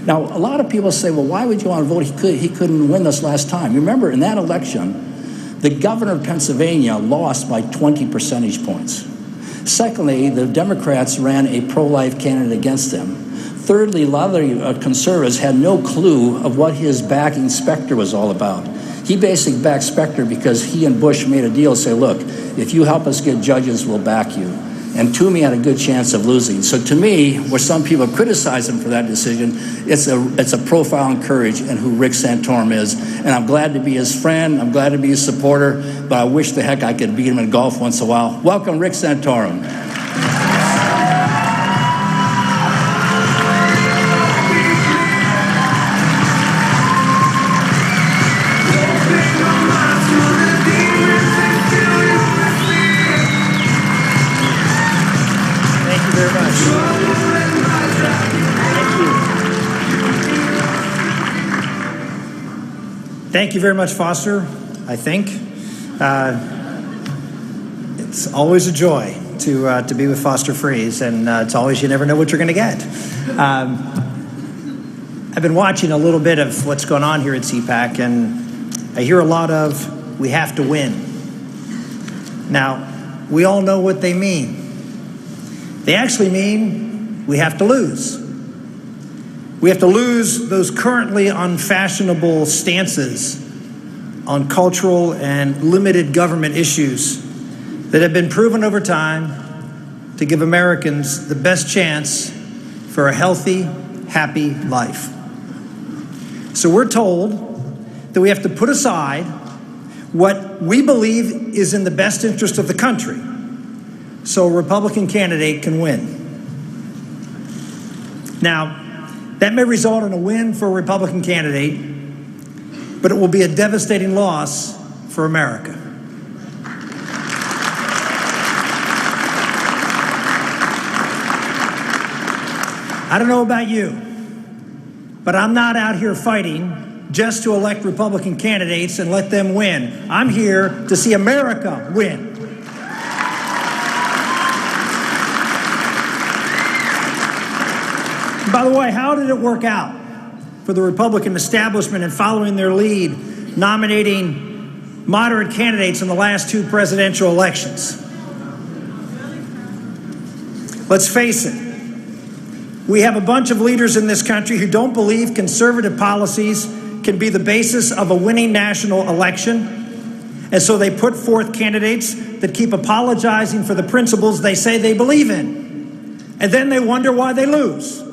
Now, a lot of people say, well, why would you want to vote? He couldn't win this last time. Remember, in that election, the governor of Pennsylvania lost by 20 percentage points. Secondly, the Democrats ran a pro-life candidate against him. Thirdly, a lot of the conservatives had no clue of what his backing Specter was all about. He basically backed Specter because he and Bush made a deal, say, look, if you help us get judges, we'll back you. And Toomey had a good chance of losing. So to me, where some people criticize him for that decision, it's a profile in courage and who Rick Santorum is. And I'm glad to be his friend. I'm glad to be his supporter. But I wish the heck I could beat him in golf once in a while. Welcome, Rick Santorum. Thank you very much, Foster, I think. It's always a joy to be with Foster Freeze, and it's always, you never know what you're going to get. I've been watching a little bit of what's going on here at CPAC, and I hear a lot of, we have to win. Now, we all know what they mean. They actually mean we have to lose. We have to lose those currently unfashionable stances on cultural and limited government issues that have been proven over time to give Americans the best chance for a healthy, happy life. So we're told that we have to put aside what we believe is in the best interest of the country so a Republican candidate can win. Now, that may result in a win for a Republican candidate, but it will be a devastating loss for America. I don't know about you, but I'm not out here fighting just to elect Republican candidates and let them win. I'm here to see America win. By the way, how did it work out for the Republican establishment in following their lead, nominating moderate candidates in the last 2 presidential elections? Let's face it, we have a bunch of leaders in this country who don't believe conservative policies can be the basis of a winning national election, and so they put forth candidates that keep apologizing for the principles they say they believe in, and then they wonder why they lose.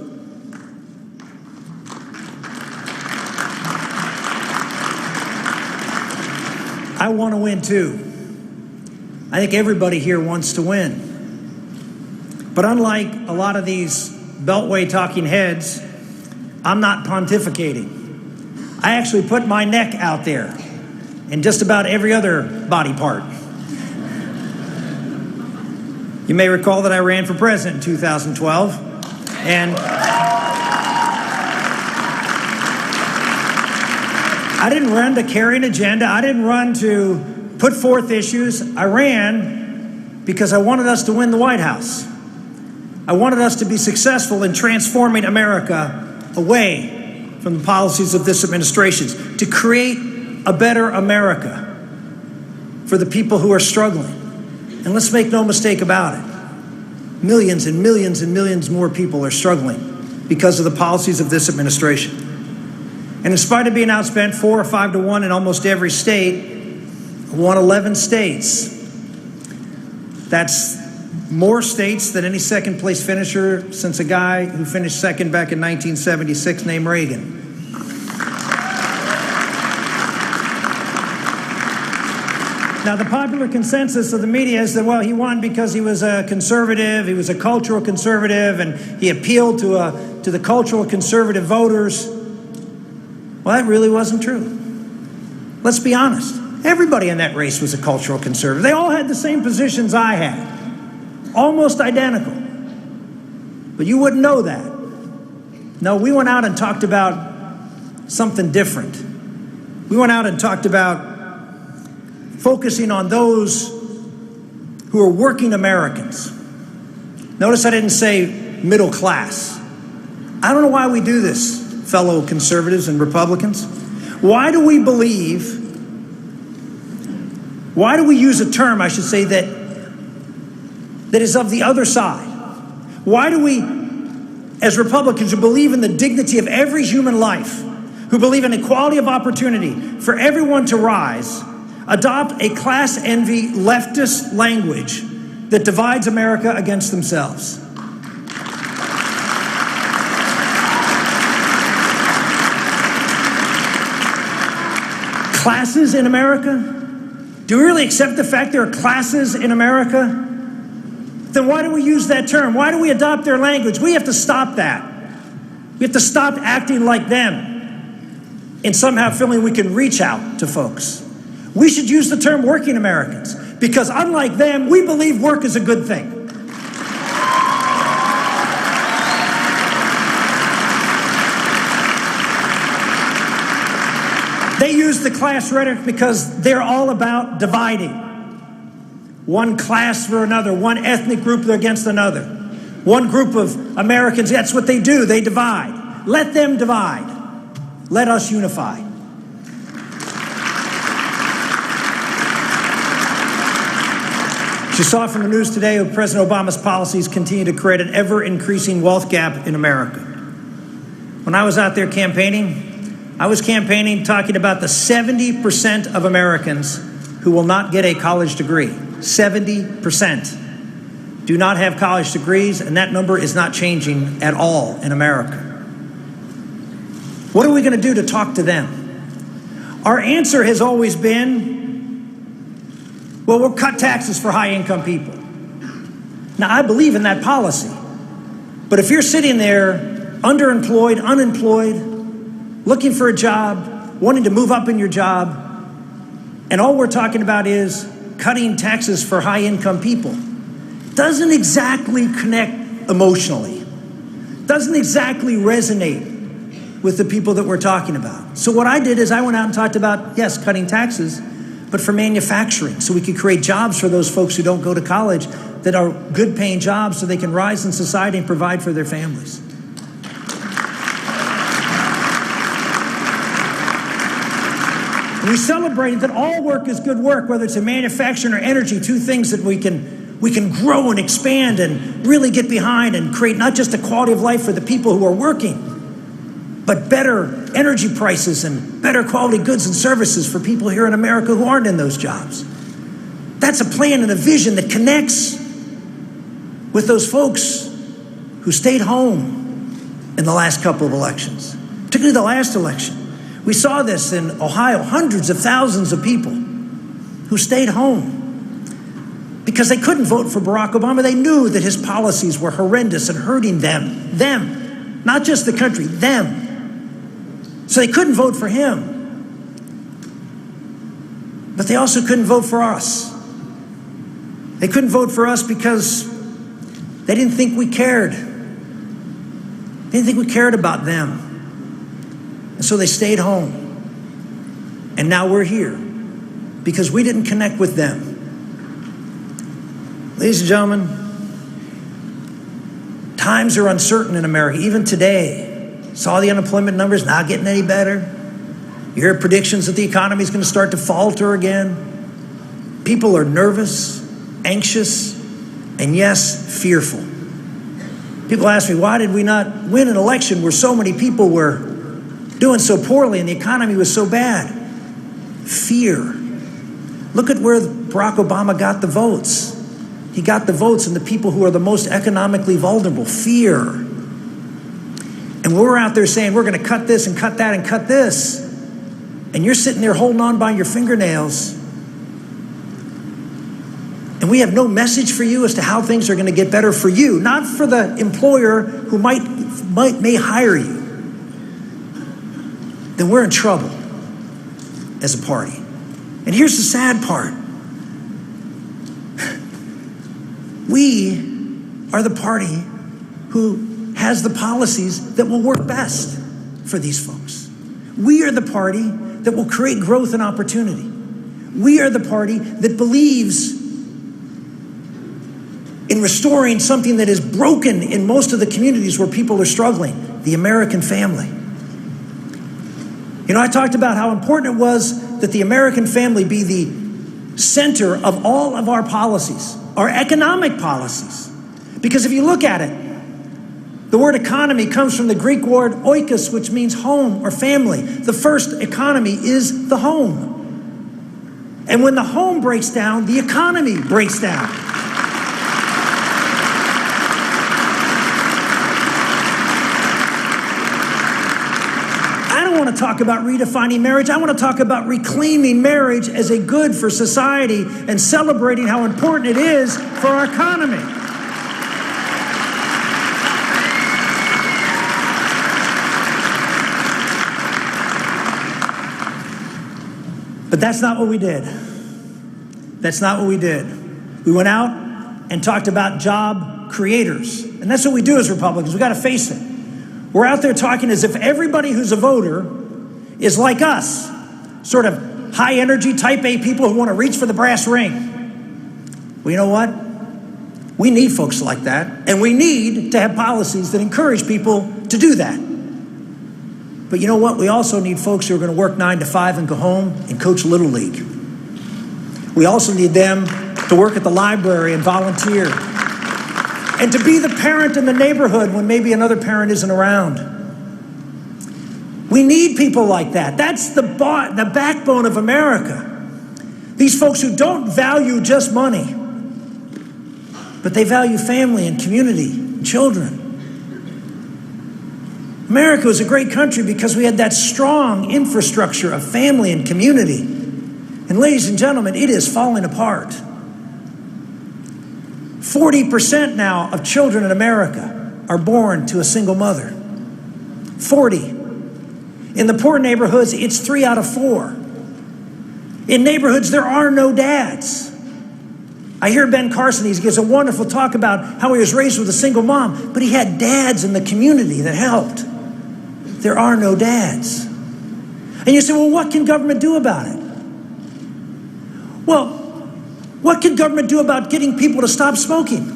I want to win too. I think everybody here wants to win. But unlike a lot of these Beltway talking heads, I'm not pontificating. I actually put my neck out there and just about every other body part. You may recall that I ran for president in 2012, and I didn't run to carry an agenda. I didn't run to put forth issues. I ran because I wanted us to win the White House. I wanted us to be successful in transforming America away from the policies of this administration, to create a better America for the people who are struggling. And let's make no mistake about it. Millions and millions and millions more people are struggling because of the policies of this administration. And in spite of being outspent 4 or 5 to 1 in almost every state, I won 11 states. That's more states than any second place finisher since a guy who finished second back in 1976 named Reagan. Now, the popular consensus of the media is that, well, he won because he was a conservative, he was a cultural conservative, and he appealed to the cultural conservative voters. Well, that really wasn't true. Let's be honest. Everybody in that race was a cultural conservative. They all had the same positions I had, almost identical. But you wouldn't know that. No, we went out and talked about something different. We went out and talked about focusing on those who are working Americans. Notice I didn't say middle class. I don't know why we do this, fellow conservatives and Republicans. Why do we use a term, I should say, that is of the other side? Why do we, as Republicans who believe in the dignity of every human life, who believe in equality of opportunity for everyone to rise, adopt a class envy leftist language that divides America against themselves? Classes in America? Do we really accept the fact there are classes in America? Then why do we use that term? Why do we adopt their language? We have to stop that. We have to stop acting like them and somehow feeling we can reach out to folks. We should use the term working Americans because unlike them, we believe work is a good thing. They use the class rhetoric because they're all about dividing. One class for another, one ethnic group against another. One group of Americans, that's what they do, they divide. Let them divide. Let us unify. As you saw from the news today, President Obama's policies continue to create an ever-increasing wealth gap in America. When I was out there campaigning, I was campaigning talking about the 70% of Americans who will not get a college degree. 70% do not have college degrees, and that number is not changing at all in America. What are we going to do to talk to them? Our answer has always been, well, we'll cut taxes for high-income people. Now, I believe in that policy. But if you're sitting there underemployed, unemployed, looking for a job, wanting to move up in your job, and all we're talking about is cutting taxes for high-income people, doesn't exactly connect emotionally, doesn't exactly resonate with the people that we're talking about. So what I did is I went out and talked about, yes, cutting taxes, but for manufacturing, so we could create jobs for those folks who don't go to college that are good-paying jobs so they can rise in society and provide for their families. We celebrated that all work is good work, whether it's in manufacturing or energy, two things that we can grow and expand and really get behind and create not just a quality of life for the people who are working, but better energy prices and better quality goods and services for people here in America who aren't in those jobs. That's a plan and a vision that connects with those folks who stayed home in the last couple of elections, particularly the last election. We saw this in Ohio, hundreds of thousands of people who stayed home because they couldn't vote for Barack Obama. They knew that his policies were horrendous and hurting them, not just the country, them. So they couldn't vote for him. But they also couldn't vote for us. They couldn't vote for us because they didn't think we cared. They didn't think we cared about them. And so they stayed home. And now we're here because we didn't connect with them. Ladies and gentlemen, times are uncertain in America. Even today, saw the unemployment numbers not getting any better. You hear predictions that the economy is going to start to falter again. People are nervous, anxious, and yes, fearful. People ask me, why did we not win an election where so many people were doing so poorly and the economy was so bad? Fear. Look at where Barack Obama got the votes. He got the votes in the people who are the most economically vulnerable. Fear. And we're out there saying we're going to cut this and cut that and cut this. And you're sitting there holding on by your fingernails. And we have no message for you as to how things are going to get better for you, not for the employer who may hire you. Then we're in trouble as a party. And here's the sad part. We are the party who has the policies that will work best for these folks. We are the party that will create growth and opportunity. We are the party that believes in restoring something that is broken in most of the communities where people are struggling, the American family. You know, I talked about how important it was that the American family be the center of all of our policies, our economic policies. Because if you look at it, the word economy comes from the Greek word oikos, which means home or family. The first economy is the home. And when the home breaks down, the economy breaks down. I don't want to talk about redefining marriage. I want to talk about reclaiming marriage as a good for society and celebrating how important it is for our economy. But that's not what we did. That's not what we did. We went out and talked about job creators. And that's what we do as Republicans. We've got to face it. We're out there talking as if everybody who's a voter is like us, sort of high energy, type A people who want to reach for the brass ring. Well, you know what? We need folks like that. And we need to have policies that encourage people to do that. But you know what? We also need folks who are going to work 9 to 5 and go home and coach Little League. We also need them to work at the library and volunteer. And to be the parent in the neighborhood when maybe another parent isn't around. We need people like that. That's the backbone of America. These folks who don't value just money, but they value family and community and children. America was a great country because we had that strong infrastructure of family and community. And ladies and gentlemen, it is falling apart. 40% now of children in America are born to a single mother. 40. In the poor neighborhoods, it's 3 out of 4. In neighborhoods, there are no dads. I hear Ben Carson, he gives a wonderful talk about how he was raised with a single mom, but he had dads in the community that helped. There are no dads. And you say, well, what can government do about it? Well, what can government do about getting people to stop smoking?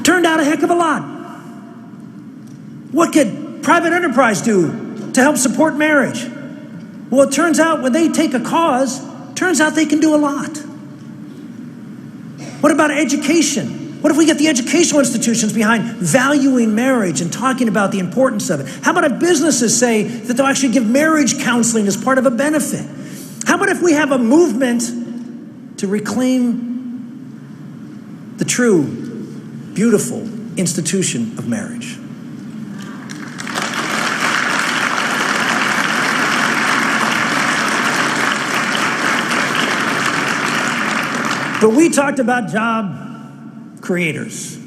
Turned out a heck of a lot. What could private enterprise do to help support marriage? Well, it turns out when they take a cause, turns out they can do a lot. What about education? What if we get the educational institutions behind valuing marriage and talking about the importance of it? How about if businesses say that they'll actually give marriage counseling as part of a benefit? How about if we have a movement to reclaim the true, beautiful institution of marriage? But we talked about job creators,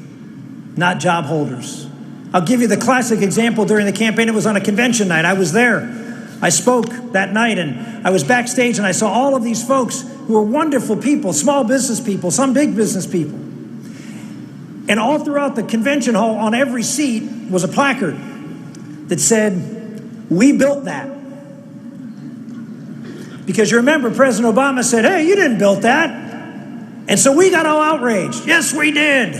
not job holders. I'll give you the classic example during the campaign. It was on a convention night. I was there. I spoke that night, and I was backstage, and I saw all of these folks who were wonderful people, small business people, some big business people. And all throughout the convention hall, on every seat, was a placard that said, "We built that." Because you remember, President Obama said, "Hey, you didn't build that." And so we got all outraged. Yes, we did.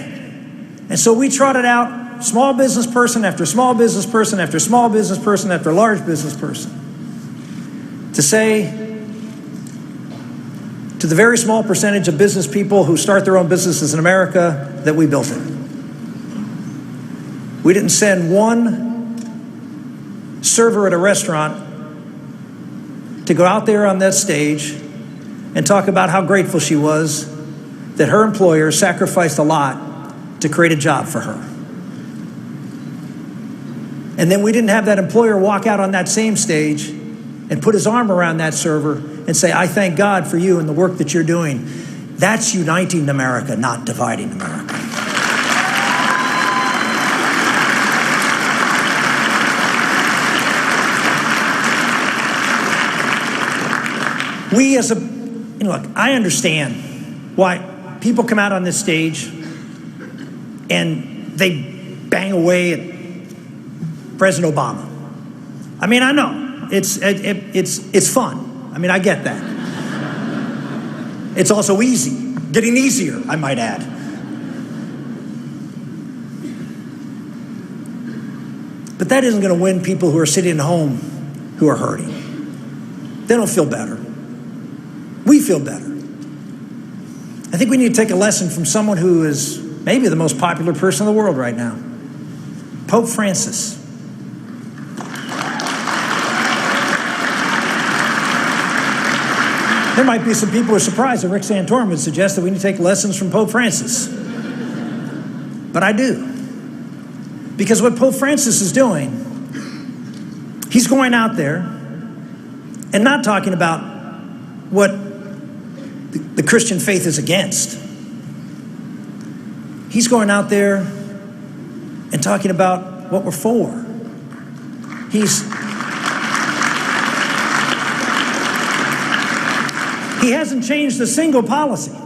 And so we trotted out small business person after small business person after small business person after large business person to say to the very small percentage of business people who start their own businesses in America that we built it. We didn't send one server at a restaurant to go out there on that stage and talk about how grateful she was that her employer sacrificed a lot to create a job for her. And then we didn't have that employer walk out on that same stage and put his arm around that server and say, "I thank God for you and the work that you're doing." That's uniting America, not dividing America. We as a, look, I understand why people come out on this stage and they bang away at President Obama. I mean, I know it's fun. I mean, I get that. It's also easy, getting easier, I might add. But that isn't going to win people who are sitting at home who are hurting. They don't feel better. We feel better. I think we need to take a lesson from someone who is maybe the most popular person in the world right now, Pope Francis. There might be some people who are surprised that Rick Santorum would suggest that we need to take lessons from Pope Francis. But I do. Because what Pope Francis is doing, he's going out there and not talking about what the Christian faith is against. He's going out there and talking about what we're for. He hasn't changed a single policy.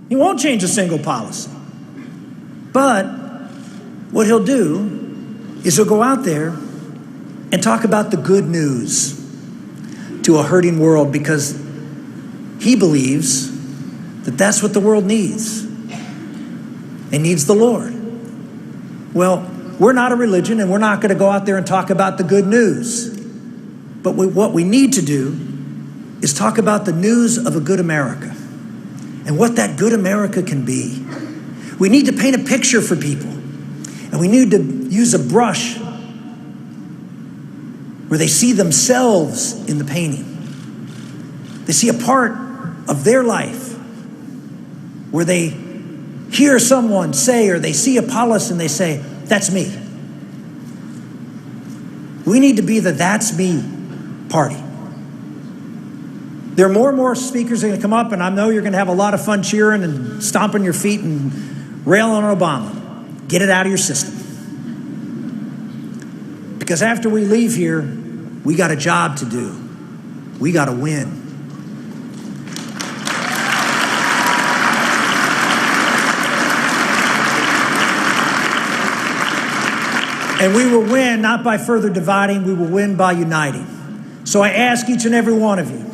He won't change a single policy. But what he'll do is he'll go out there and talk about the good news to a hurting world, because he believes that that's what the world needs. It needs the Lord. Well, we're not a religion, and we're not going to go out there and talk about the good news. But what we need to do is talk about the news of a good America and what that good America can be. We need to paint a picture for people. And we need to use a brush where they see themselves in the painting. They see a part of their life where they hear someone say, or they see a policy and they say, that's me. We need to be the that's me party. There are more and more speakers that are going to come up, and I know you're going to have a lot of fun cheering and stomping your feet and railing on Obama. Get it out of your system. Because after we leave here, we got a job to do. We got to win. And we will win not by further dividing, we will win by uniting. So I ask each and every one of you,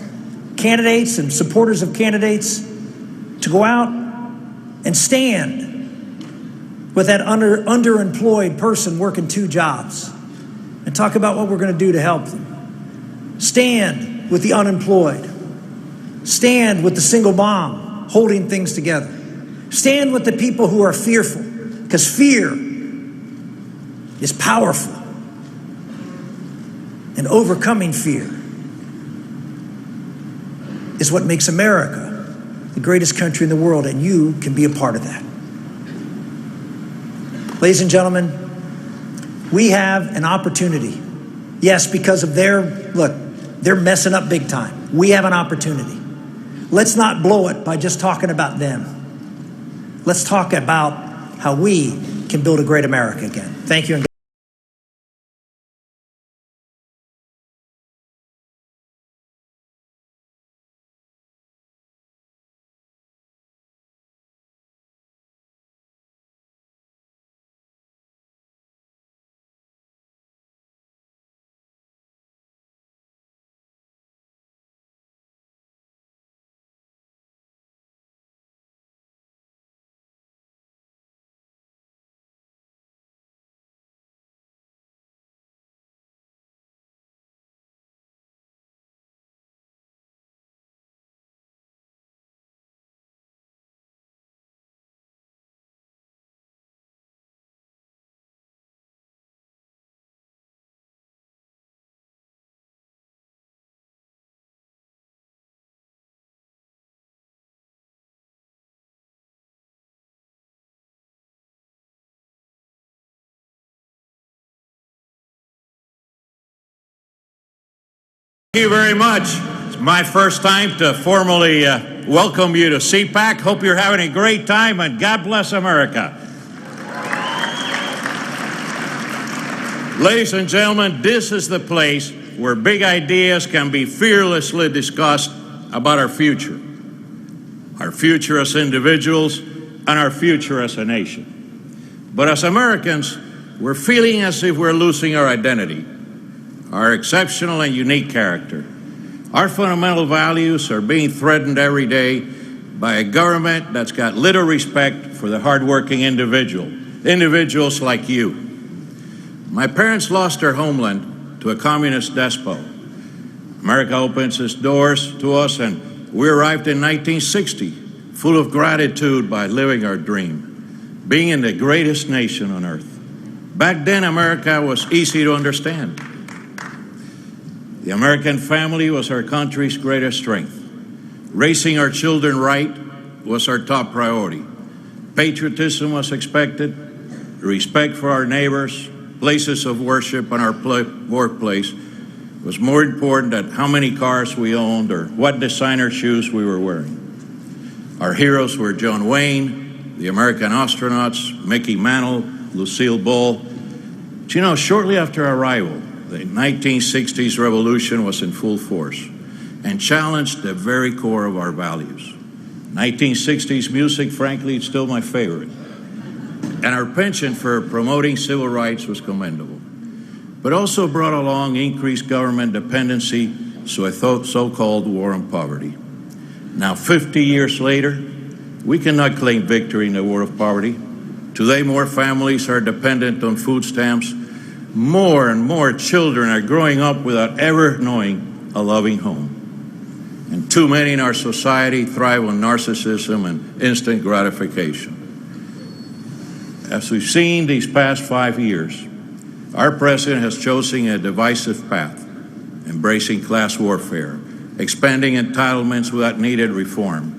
candidates and supporters of candidates, to go out and stand with that underemployed person working 2 jobs and talk about what we're going to do to help them. Stand with the unemployed. Stand with the single mom holding things together. Stand with the people who are fearful, because fear is powerful. And overcoming fear is what makes America the greatest country in the world, and you can be a part of that. Ladies and gentlemen, we have an opportunity. Yes, because of they're messing up big time. We have an opportunity. Let's not blow it by just talking about them. Let's talk about how we can build a great America again. Thank you. Thank you very much. It's my first time to formally welcome you to CPAC. Hope you're having a great time, and God bless America. Ladies and gentlemen, this is the place where big ideas can be fearlessly discussed about our future as individuals, and our future as a nation. But as Americans, we're feeling as if we're losing our identity. our exceptional and unique character. Our fundamental values are being threatened every day by a government that's got little respect for the hardworking individuals like you. My parents lost their homeland to a communist despot. America opens its doors to us, and we arrived in 1960, full of gratitude by living our dream, being in the greatest nation on earth. Back then, America was easy to understand. The American family was our country's greatest strength. Raising our children right was our top priority. Patriotism was expected. Respect for our neighbors, places of worship, and our workplace was more important than how many cars we owned or what designer shoes we were wearing. Our heroes were John Wayne, the American astronauts, Mickey Mantle, Lucille Ball. But you know, shortly after our arrival, the 1960s revolution was in full force and challenged the very core of our values. 1960s music, frankly, is still my favorite. And our penchant for promoting civil rights was commendable, but also brought along increased government dependency, so a so-called war on poverty. Now, 50 years later, we cannot claim victory in the war of poverty. Today, more families are dependent on food stamps. More and more children are growing up without ever knowing a loving home. And too many in our society thrive on narcissism and instant gratification. As we've seen these past 5 years, our president has chosen a divisive path, embracing class warfare, expanding entitlements without needed reform,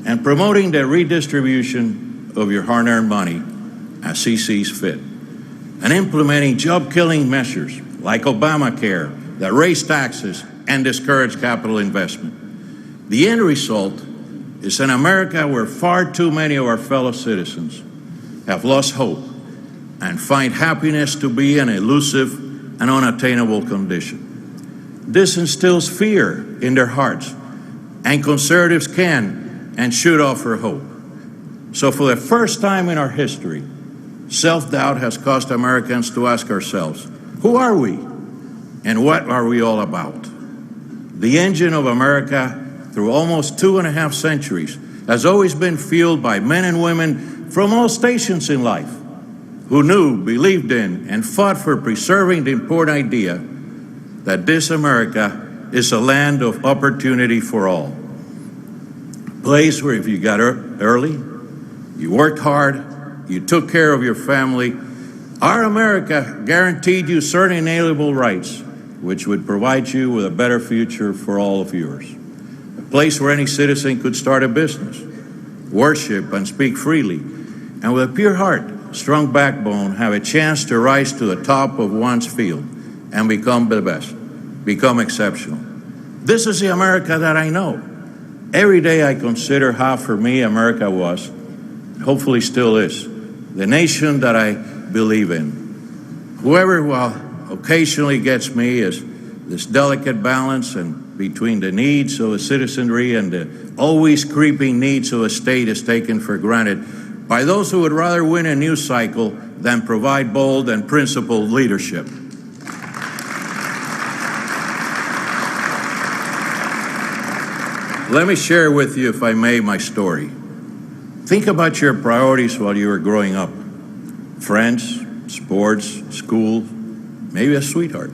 and promoting the redistribution of your hard-earned money as he sees fit, and implementing job-killing measures like Obamacare that raise taxes and discourage capital investment. The end result is an America where far too many of our fellow citizens have lost hope and find happiness to be an elusive and unattainable condition. This instills fear in their hearts, and conservatives can and should offer hope. So for the first time in our history, self-doubt has caused Americans to ask ourselves, who are we and what are we all about? The engine of America through almost 2.5 centuries has always been fueled by men and women from all stations in life who knew, believed in, and fought for preserving the important idea that this America is a land of opportunity for all. A place where if you got up early, you worked hard, you took care of your family, our America guaranteed you certain inalienable rights, which would provide you with a better future for all of yours. A place where any citizen could start a business, worship and speak freely, and with a pure heart, strong backbone, have a chance to rise to the top of one's field and become the best, become exceptional. This is the America that I know. Every day I consider how for me America was, hopefully still is, the nation that I believe in. Whoever, occasionally gets me is this delicate balance and between the needs of a citizenry and the always creeping needs of a state is taken for granted by those who would rather win a news cycle than provide bold and principled leadership. Let me share with you, if I may, my story. Think about your priorities while you were growing up. Friends, sports, school, maybe a sweetheart.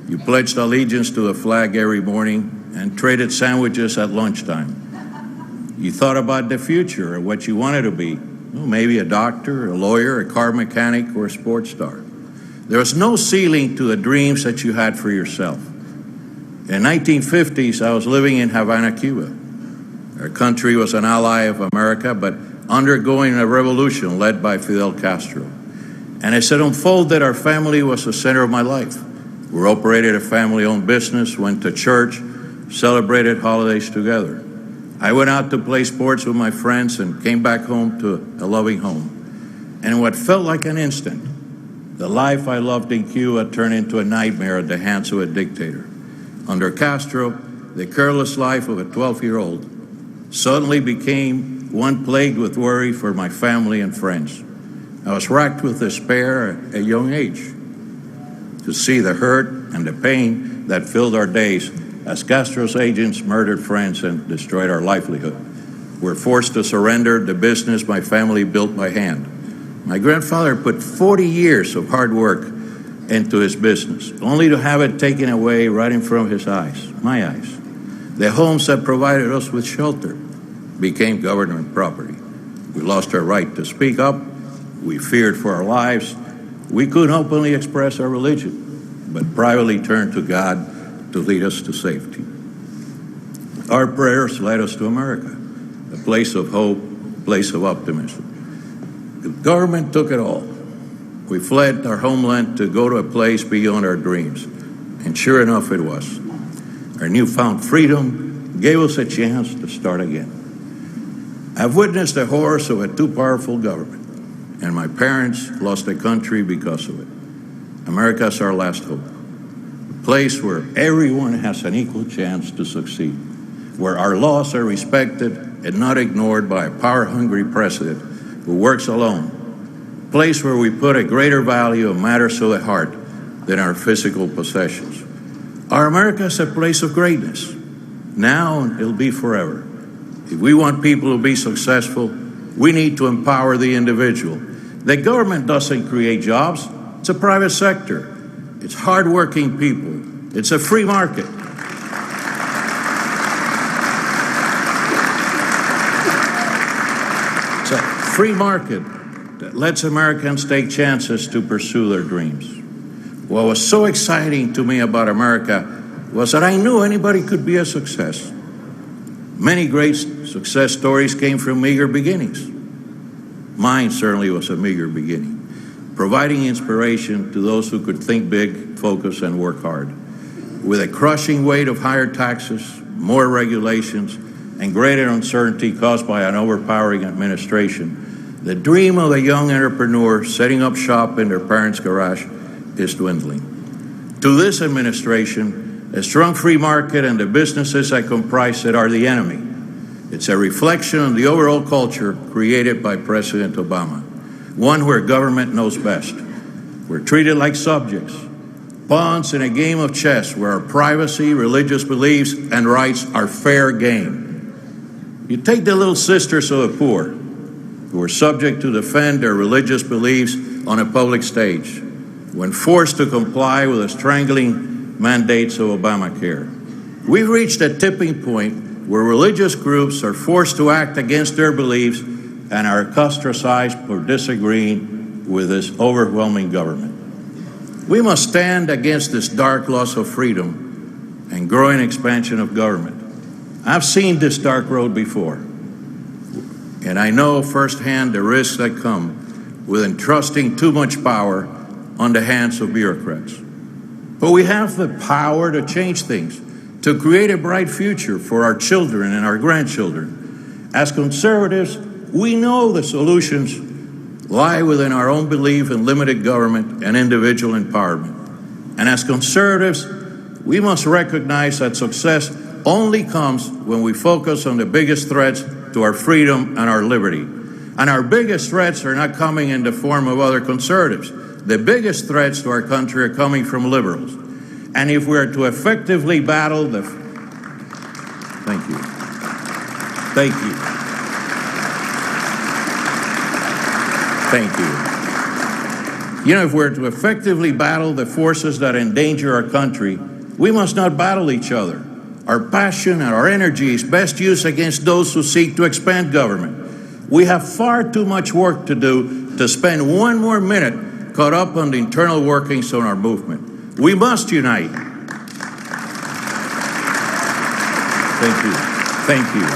You pledged allegiance to the flag every morning and traded sandwiches at lunchtime. You thought about the future or what you wanted to be. Well, maybe a doctor, a lawyer, a car mechanic, or a sports star. There was no ceiling to the dreams that you had for yourself. In the 1950s, I was living in Havana, Cuba. Our country was an ally of America, but undergoing a revolution led by Fidel Castro. And as it unfolded, our family was the center of my life. We operated a family-owned business, went to church, celebrated holidays together. I went out to play sports with my friends and came back home to a loving home. And in what felt like an instant, the life I loved in Cuba turned into a nightmare at the hands of a dictator. Under Castro, the careless life of a 12-year-old suddenly became one plagued with worry for my family and friends. I was racked with despair at a young age. to see the hurt and the pain that filled our days as Castro's agents murdered friends and destroyed our livelihood. We're forced to surrender the business my family built by hand. My grandfather put 40 years of hard work into his business, only to have it taken away right in front of his eyes, my eyes. The homes that provided us with shelter became government property. We lost our right to speak up. We feared for our lives. We couldn't openly express our religion, but privately turned to God to lead us to safety. Our prayers led us to America, a place of hope, a place of optimism. The government took it all. We fled our homeland to go to a place beyond our dreams, and sure enough it was. Our newfound freedom gave us a chance to start again. I've witnessed the horrors of a too powerful government, and my parents lost the country because of it. America's our last hope, a place where everyone has an equal chance to succeed, where our laws are respected and not ignored by a power-hungry president who works alone, a place where we put a greater value on matters of the heart than our physical possessions. Our America is a place of greatness, now and it'll be forever. If we want people to be successful, we need to empower the individual. The government doesn't create jobs. It's a private sector. It's hardworking people. It's a free market. It's a free market that lets Americans take chances to pursue their dreams. What was so exciting to me about America was that I knew anybody could be a success. Many great success stories came from meager beginnings. Mine certainly was a meager beginning, providing inspiration to those who could think big, focus, and work hard. With a crushing weight of higher taxes, more regulations, and greater uncertainty caused by an overpowering administration, the dream of a young entrepreneur setting up shop in their parents' garage is dwindling. To this administration, a strong free market and the businesses that comprise it are the enemy. It's a reflection of the overall culture created by President Obama, one where government knows best. We're treated like subjects, pawns in a game of chess where our privacy, religious beliefs, and rights are fair game. You take the little sisters of the poor, who are subject to defend their religious beliefs on a public stage, when forced to comply with the strangling mandates of Obamacare. We've reached a tipping point where religious groups are forced to act against their beliefs and are ostracized for disagreeing with this overwhelming government. We must stand against this dark loss of freedom and growing expansion of government. I've seen this dark road before, and I know firsthand the risks that come with entrusting too much power on the hands of bureaucrats. But we have the power to change things, to create a bright future for our children and our grandchildren. As conservatives, we know the solutions lie within our own belief in limited government and individual empowerment. And as conservatives, we must recognize that success only comes when we focus on the biggest threats to our freedom and our liberty. And our biggest threats are not coming in the form of other conservatives. The biggest threats to our country are coming from liberals. And if we are to effectively battle the... Thank you. Thank you. Thank you. You know, if we're to effectively battle the forces that endanger our country, we must not battle each other. Our passion and our energy is best used against those who seek to expand government. We have far too much work to do to spend one more minute caught up on the internal workings of our movement. We must unite. Thank you. Thank you.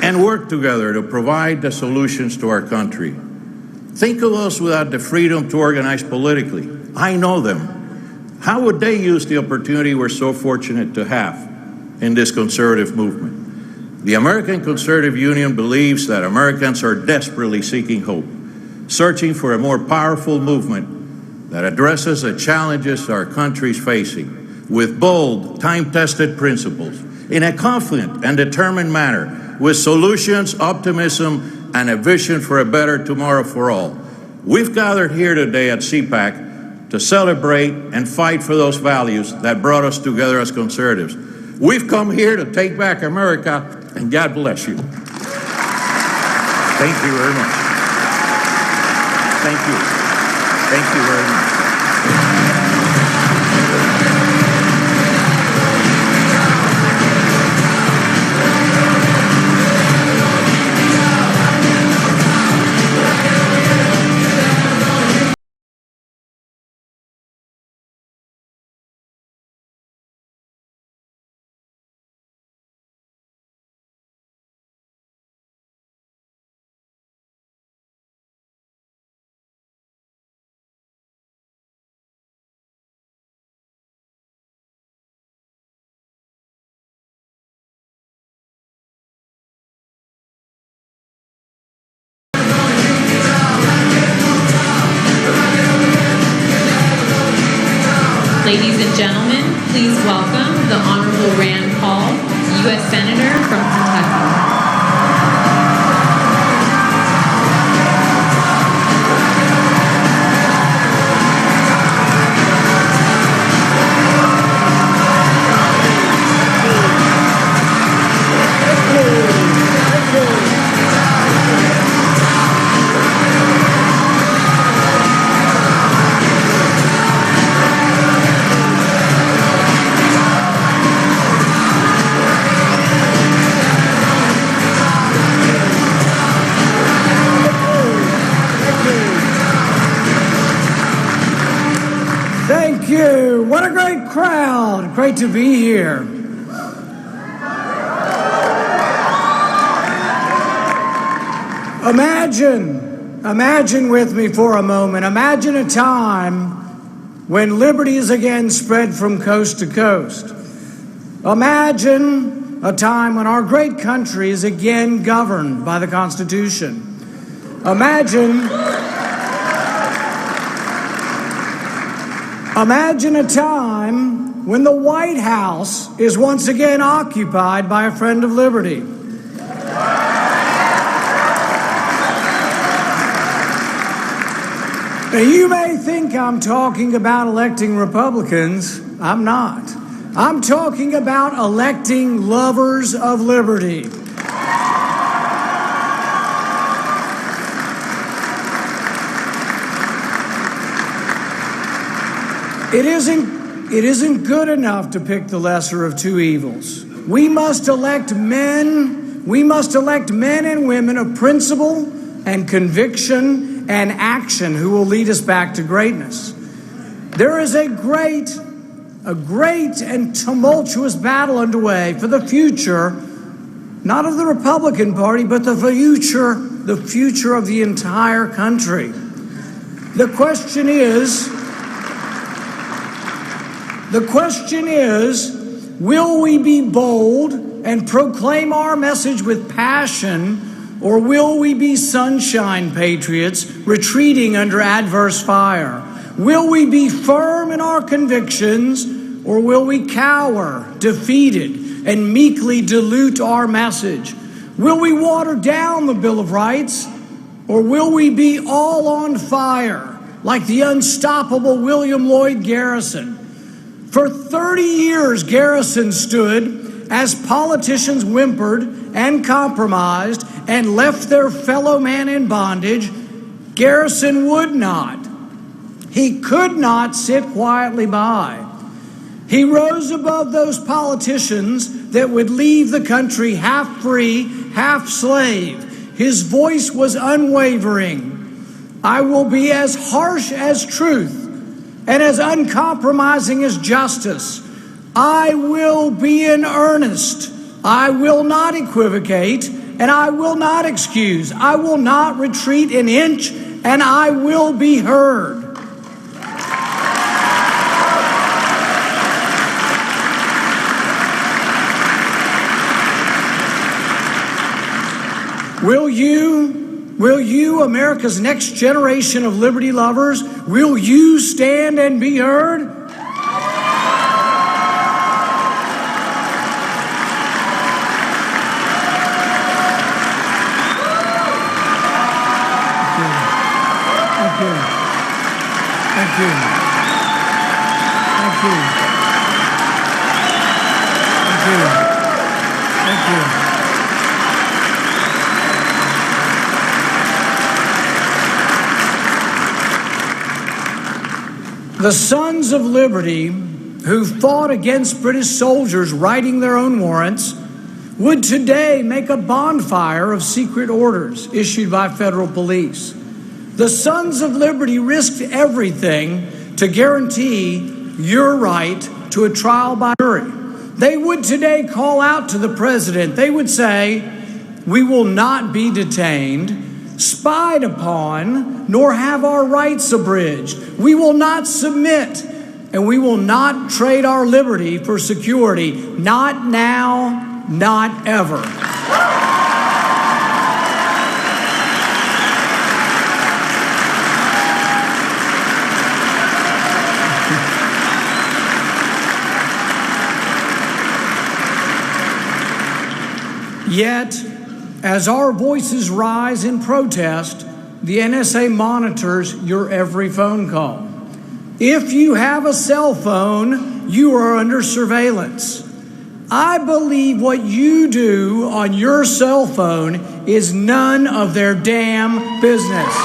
And work together to provide the solutions to our country. Think of us without the freedom to organize politically. I know them. How would they use the opportunity we're so fortunate to have in this conservative movement? The American Conservative Union believes that Americans are desperately seeking hope, searching for a more powerful movement that addresses the challenges our country is facing with bold, time-tested principles, in a confident and determined manner, with solutions, optimism, and a vision for a better tomorrow for all. We've gathered here today at CPAC to celebrate and fight for those values that brought us together as conservatives. We've come here to take back America, and God bless you. Thank you very much. Thank you. Thank you very much. Ladies and gentlemen, please welcome the Honorable Rand Paul, U.S. Senator from Kentucky. Thank you. What a great crowd. Great to be here. Imagine with me for a moment. Imagine a time when liberty is again spread from coast to coast. Imagine a time when our great country is again governed by the Constitution. Imagine a time when the White House is once again occupied by a friend of liberty. Now, you may think I'm talking about electing Republicans. I'm not. I'm talking about electing lovers of liberty. It isn't good enough to pick the lesser of two evils. We must elect men and women of principle and conviction and action who will lead us back to greatness. There is a great and tumultuous battle underway for the future, not of the Republican Party, but the future of the entire country. The question is, will we be bold and proclaim our message with passion, or will we be sunshine patriots retreating under adverse fire? Will we be firm in our convictions, or will we cower, defeated, and meekly dilute our message? Will we water down the Bill of Rights, or will we be all on fire like the unstoppable William Lloyd Garrison? For 30 years, Garrison stood as politicians whimpered and compromised and left their fellow man in bondage. Garrison would not. He could not sit quietly by. He rose above those politicians that would leave the country half free, half slave. His voice was unwavering. I will be as harsh as truth and as uncompromising as justice. I will be in earnest. I will not equivocate, and I will not excuse. I will not retreat an inch, and I will be heard. Will you, America's next generation of liberty lovers, will you stand and be heard? Thank you. Thank you. Thank you. The Sons of Liberty, who fought against British soldiers writing their own warrants, would today make a bonfire of secret orders issued by federal police. The Sons of Liberty risked everything to guarantee your right to a trial by jury. They would today call out to the president. They would say, "We will not be detained, spied upon, nor have our rights abridged. We will not submit, and we will not trade our liberty for security. Not now, not ever." Yet, as our voices rise in protest, the NSA monitors your every phone call. If you have a cell phone, you are under surveillance. I believe what you do on your cell phone is none of their damn business.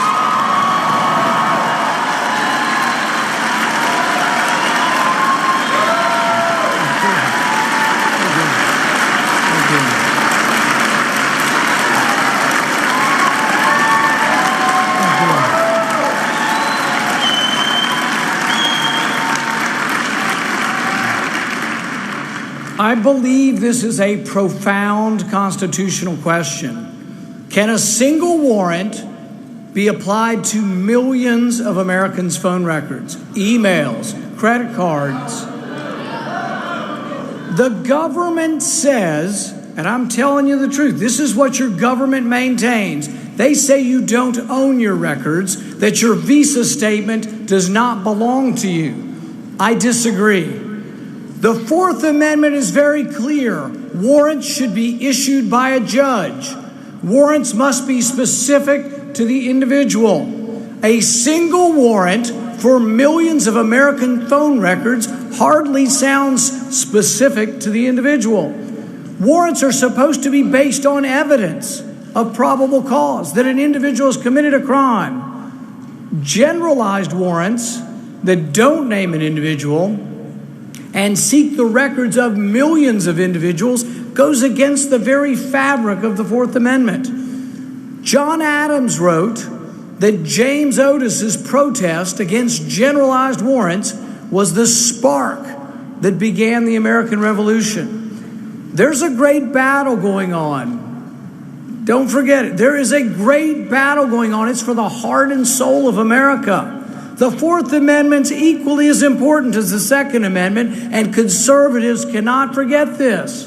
I believe this is a profound constitutional question. Can a single warrant be applied to millions of Americans' phone records, emails, credit cards? The government says, and I'm telling you the truth, this is what your government maintains. They say you don't own your records, that your visa statement does not belong to you. I disagree. The Fourth Amendment is very clear. Warrants should be issued by a judge. Warrants must be specific to the individual. A single warrant for millions of American phone records hardly sounds specific to the individual. Warrants are supposed to be based on evidence of probable cause that an individual has committed a crime. Generalized warrants that don't name an individual and seek the records of millions of individuals goes against the very fabric of the Fourth Amendment. John Adams wrote that James Otis's protest against generalized warrants was the spark that began the American Revolution. There's a great battle going on. Don't forget it. There is a great battle going on. It's for the heart and soul of America. The Fourth Amendment's equally as important as the Second Amendment, and conservatives cannot forget this.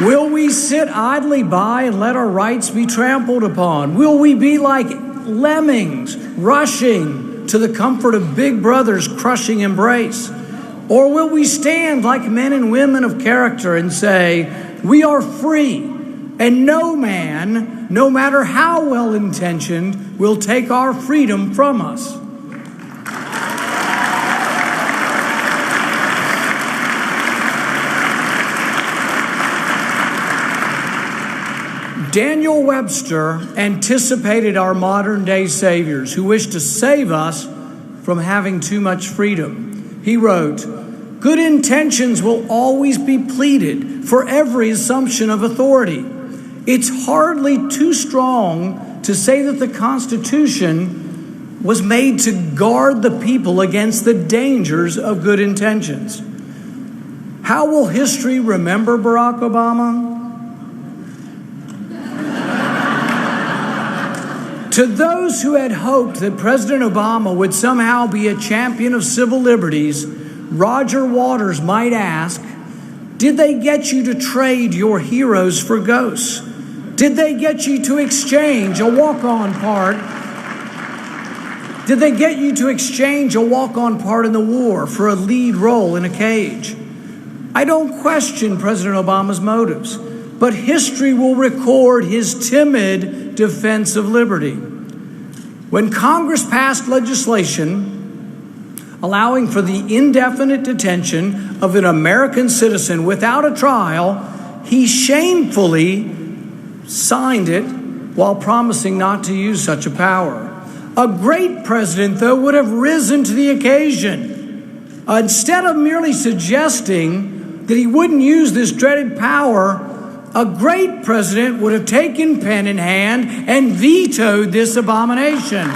Will we sit idly by and let our rights be trampled upon? Will we be like lemmings rushing to the comfort of Big Brother's crushing embrace? Or will we stand like men and women of character and say, we are free, and no man, no matter how well-intentioned, will take our freedom from us? Daniel Webster anticipated our modern-day saviors who wish to save us from having too much freedom. He wrote, "Good intentions will always be pleaded for every assumption of authority. It's hardly too strong to say that the Constitution was made to guard the people against the dangers of good intentions." How will history remember Barack Obama? To those who had hoped that President Obama would somehow be a champion of civil liberties, Roger Waters might ask, did they get you to trade your heroes for ghosts? Did they get you to exchange a walk-on part? Did they get you to exchange a walk-on part in the war for a lead role in a cage? I don't question President Obama's motives, but history will record his timid defense of liberty. When Congress passed legislation allowing for the indefinite detention of an American citizen without a trial, he shamefully signed it while promising not to use such a power. A great president, though, would have risen to the occasion. Instead of merely suggesting that he wouldn't use this dreaded power, a great president would have taken pen in hand and vetoed this abomination.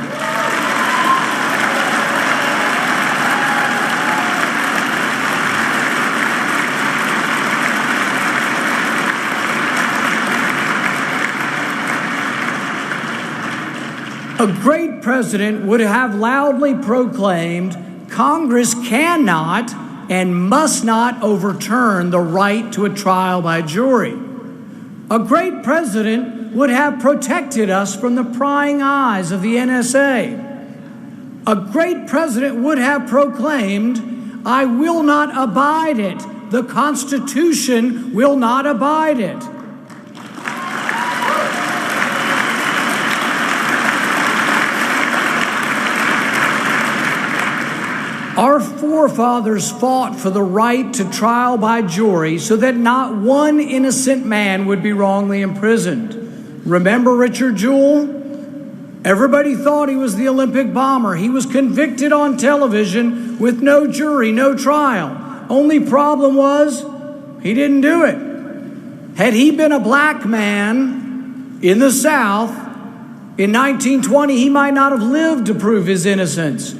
A great president would have loudly proclaimed, Congress cannot and must not overturn the right to a trial by jury. A great president would have protected us from the prying eyes of the NSA. A great president would have proclaimed, I will not abide it. The Constitution will not abide it. Our forefathers fought for the right to trial by jury so that not one innocent man would be wrongly imprisoned. Remember Richard Jewell? Everybody thought he was the Olympic bomber. He was convicted on television with no jury, no trial. Only problem was he didn't do it. Had he been a black man in the South in 1920, he might not have lived to prove his innocence.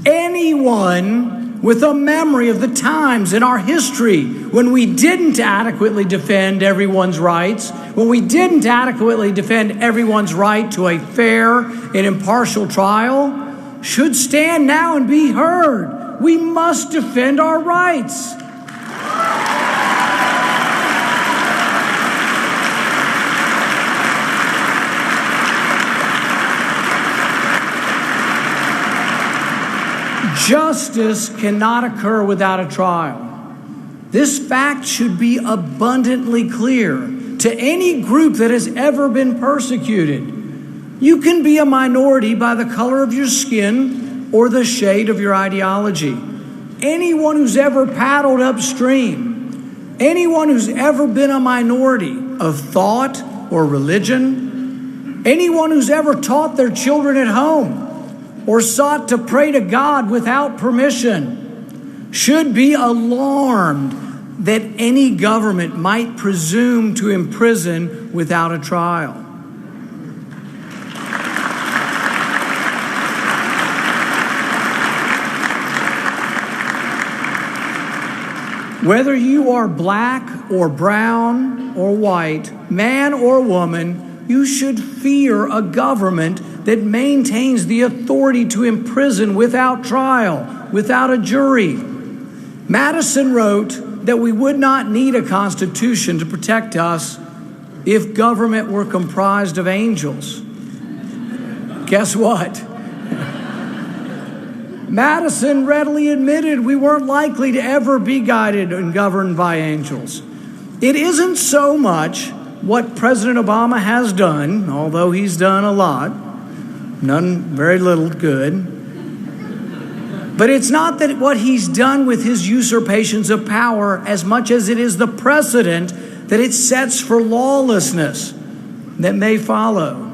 Anyone with a memory of the times in our history when we didn't adequately defend everyone's rights, when we didn't adequately defend everyone's right to a fair and impartial trial, should stand now and be heard. We must defend our rights. Justice cannot occur without a trial. This fact should be abundantly clear to any group that has ever been persecuted. You can be a minority by the color of your skin or the shade of your ideology. Anyone who's ever paddled upstream, anyone who's ever been a minority of thought or religion, anyone who's ever taught their children at home or sought to pray to God without permission should be alarmed that any government might presume to imprison without a trial. Whether you are black or brown or white, man or woman, you should fear a government that maintains the authority to imprison without trial, without a jury. Madison wrote that we would not need a constitution to protect us if government were comprised of angels. Guess what? Madison readily admitted we weren't likely to ever be guided and governed by angels. It isn't so much what President Obama has done, although he's done a lot, very little good. But it's not that what he's done with his usurpations of power as much as it is the precedent that it sets for lawlessness that may follow.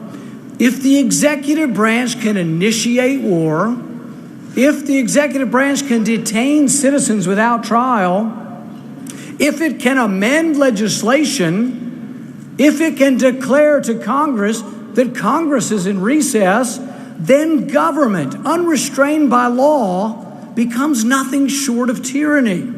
If the executive branch can initiate war, if the executive branch can detain citizens without trial, if it can amend legislation, if it can declare to Congress that Congress is in recess, then government, unrestrained by law, becomes nothing short of tyranny.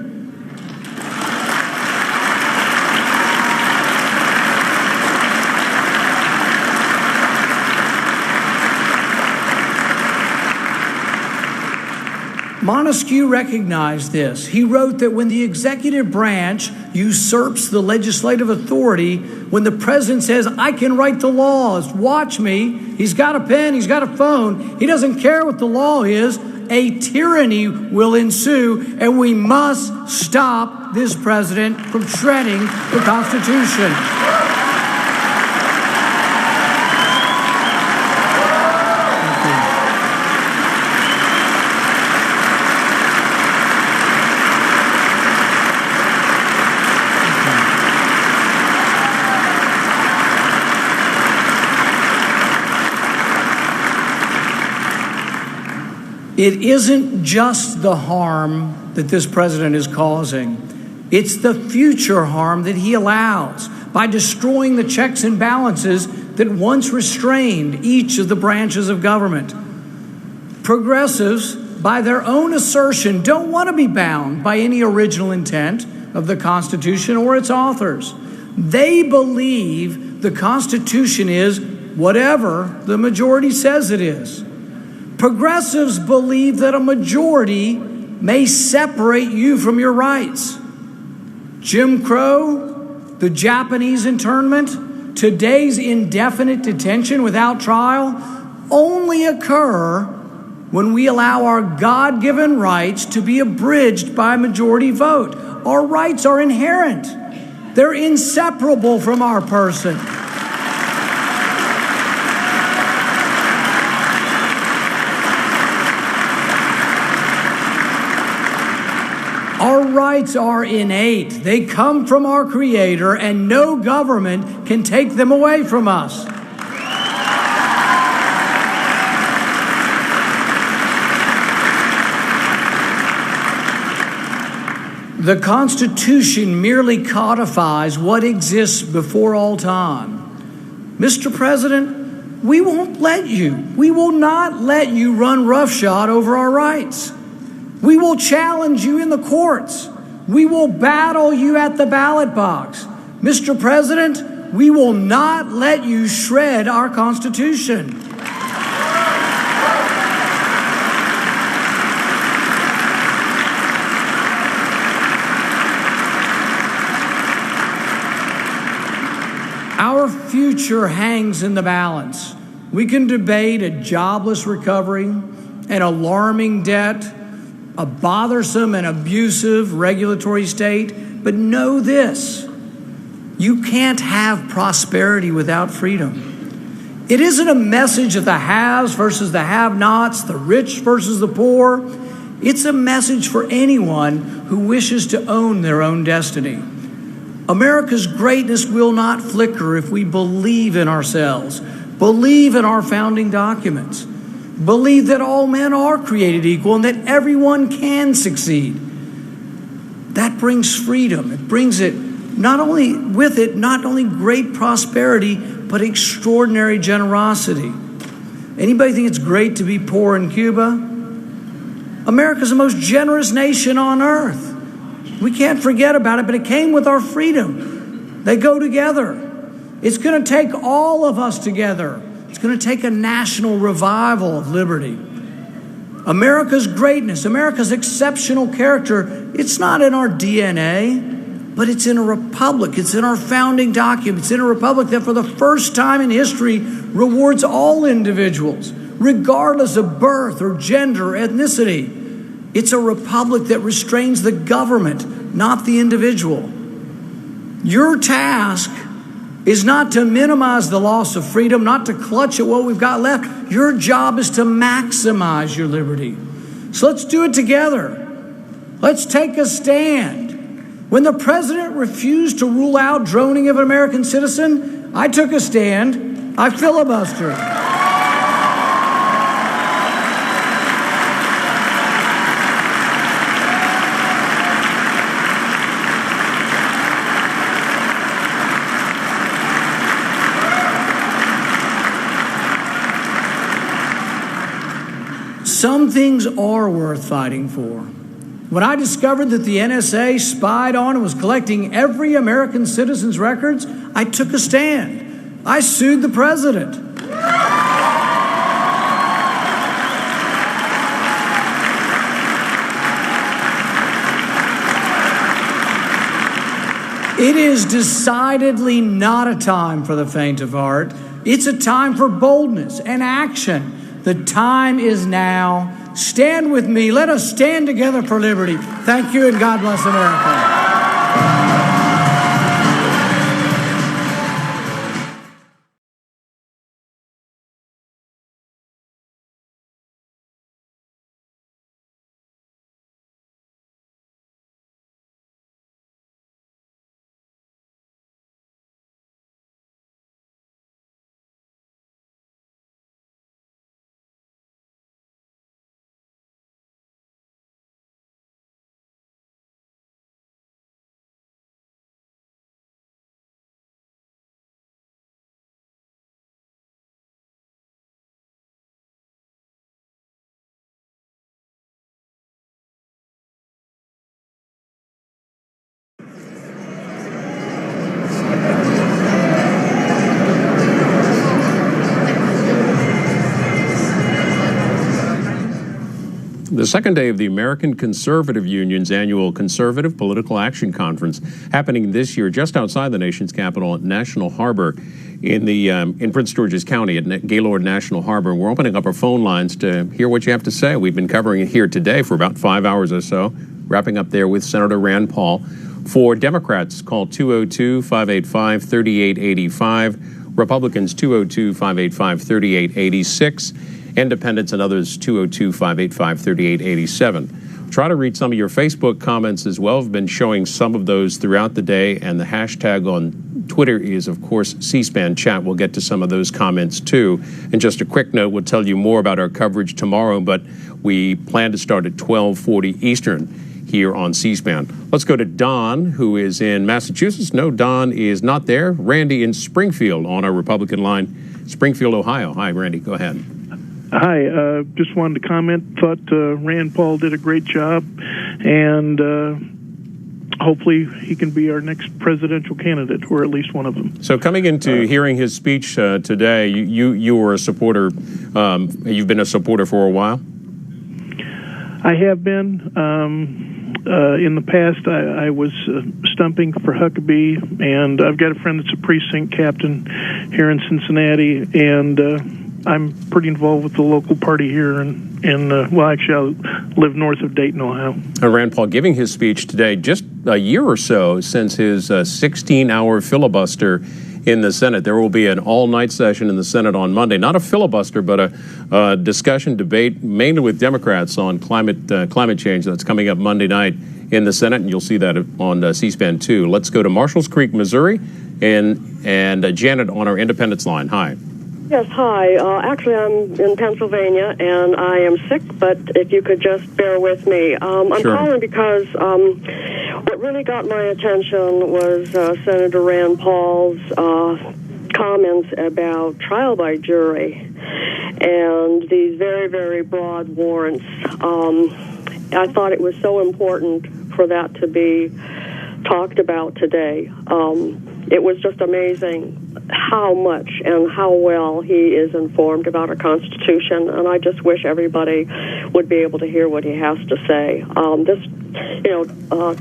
Montesquieu recognized this. He wrote that when the executive branch usurps the legislative authority, when the president says, I can write the laws, watch me, he's got a pen, he's got a phone, he doesn't care what the law is, a tyranny will ensue, and we must stop this president from shredding the Constitution. It isn't just the harm that this president is causing. It's the future harm that he allows by destroying the checks and balances that once restrained each of the branches of government. Progressives, by their own assertion, don't want to be bound by any original intent of the Constitution or its authors. They believe the Constitution is whatever the majority says it is. Progressives believe that a majority may separate you from your rights. Jim Crow, the Japanese internment, today's indefinite detention without trial only occur when we allow our God-given rights to be abridged by a majority vote. Our rights are inherent. They're inseparable from our person. Our rights are innate. They come from our Creator, and no government can take them away from us. The Constitution merely codifies what exists before all time. Mr. President, we won't let you. We will not let you run roughshod over our rights. We will challenge you in the courts. We will battle you at the ballot box. Mr. President, we will not let you shred our Constitution. Our future hangs in the balance. We can debate a jobless recovery, an alarming debt, a bothersome and abusive regulatory state, but know this: you can't have prosperity without freedom. It isn't a message of the haves versus the have-nots, the rich versus the poor. It's a message for anyone who wishes to own their own destiny. America's greatness will not flicker if we believe in ourselves, believe in our founding documents, believe that all men are created equal and that everyone can succeed. That brings freedom. It brings it not only great prosperity, but extraordinary generosity. Anybody think it's great to be poor in Cuba? America's the most generous nation on earth. We can't forget about it, but it came with our freedom. They go together. It's going to take all of us together. It's going to take a national revival of liberty. America's greatness, America's exceptional character, it's not in our DNA, but it's in a republic. It's in our founding documents. It's in a republic that for the first time in history rewards all individuals, regardless of birth or gender or ethnicity. It's a republic that restrains the government, not the individual. Your task is not to minimize the loss of freedom, not to clutch at what we've got left. Your job is to maximize your liberty. So let's do it together. Let's take a stand. When the president refused to rule out droning of an American citizen, I took a stand. I filibustered. Some things are worth fighting for. When I discovered that the NSA spied on and was collecting every American citizen's records, I took a stand. I sued the president. It is decidedly not a time for the faint of heart. It's a time for boldness and action. The time is now. Stand with me. Let us stand together for liberty. Thank you, and God bless America. The second day of the American Conservative Union's annual Conservative Political Action Conference, happening this year just outside the nation's capital at National Harbor in Prince George's County at Gaylord National Harbor. We're opening up our phone lines to hear what you have to say. We've been covering it here today for about 5 hours or so, wrapping up there with Senator Rand Paul. For Democrats, call 202-585-3885. Republicans, 202-585-3886. Independents and others, 202-585-3887. Try to read some of your Facebook comments as well. We've been showing some of those throughout the day, and the hashtag on Twitter is, of course, C-SPAN chat. We'll get to some of those comments, too. And just a quick note, we'll tell you more about our coverage tomorrow, but we plan to start at 12:40 Eastern here on C-SPAN. Let's go to Don, who is in Massachusetts. No, Don is not there. Randy in Springfield on our Republican line, Springfield, Ohio. Hi, Randy, go ahead. Hi, just wanted to comment. Thought Rand Paul did a great job, and hopefully he can be our next presidential candidate, or at least one of them. So coming into hearing his speech today, you were a supporter. You've been a supporter for a while? I have been. In the past, I was stumping for Huckabee, and I've got a friend that's a precinct captain here in Cincinnati, and I'm pretty involved with the local party here, well, actually, I live north of Dayton, Ohio. Rand Paul giving his speech today, just a year or so since his 16-hour filibuster in the Senate. There will be an all-night session in the Senate on Monday. Not a filibuster, but a discussion, debate, mainly with Democrats on climate change. That's coming up Monday night in the Senate, and you'll see that on C-SPAN 2. Let's go to Marshalls Creek, Missouri, and Janet on our Independence line. Hi. Yes, hi. Actually, I'm in Pennsylvania, and I am sick, but if you could just bear with me. I'm Sure. calling because what really got my attention was Senator Rand Paul's comments about trial by jury and these very, very broad warrants. I thought it was so important for that to be talked about today. It was just amazing how much and how well he is informed about our Constitution, and I just wish everybody would be able to hear what he has to say.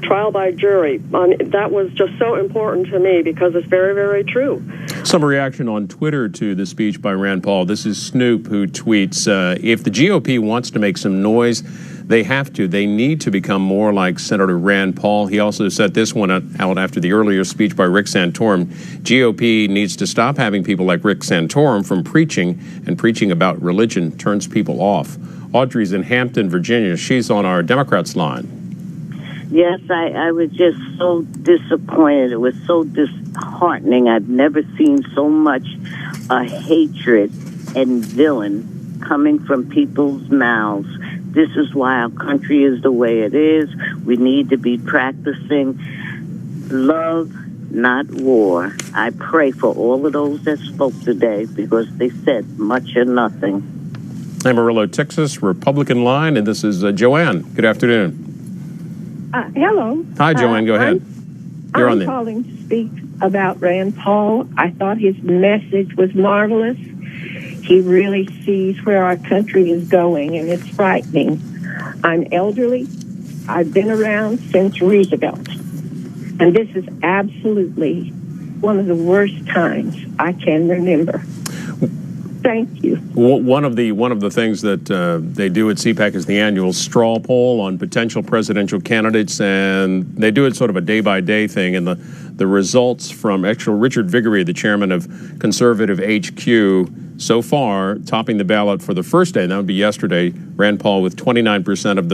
Trial by jury, that was just so important to me because it's very, very true. Some reaction on Twitter to the speech by Rand Paul. This is Snoop, who tweets, if the GOP wants to make some noise, they have to. They need to become more like Senator Rand Paul. He also set this one out after the earlier speech by Rick Santorum. GOP needs to stop having people like Rick Santorum from preaching, and preaching about religion turns people off. Audrey's in Hampton, Virginia. She's on our Democrats line. Yes, I was just so disappointed. It was so disheartening. I've never seen so much hatred and villain coming from people's mouths. This is why our country is the way it is. We need to be practicing love, not war. I pray for all of those that spoke today because they said much or nothing. Amarillo, Texas, Republican line, and this is Joanne. Good afternoon. Hello. Hi, Joanne. Go ahead. You're on I'm calling to speak about Rand Paul. I thought his message was marvelous. He really sees where our country is going, and it's frightening. I'm elderly. I've been around since Roosevelt, and this is absolutely one of the worst times I can remember. Thank you. One of the things that they do at CPAC is the annual straw poll on potential presidential candidates, and they do it sort of a day-by-day thing. And the results from Richard Viguerie, the chairman of Conservative HQ, so far topping the ballot for the first day, and that would be yesterday, Rand Paul with 29% of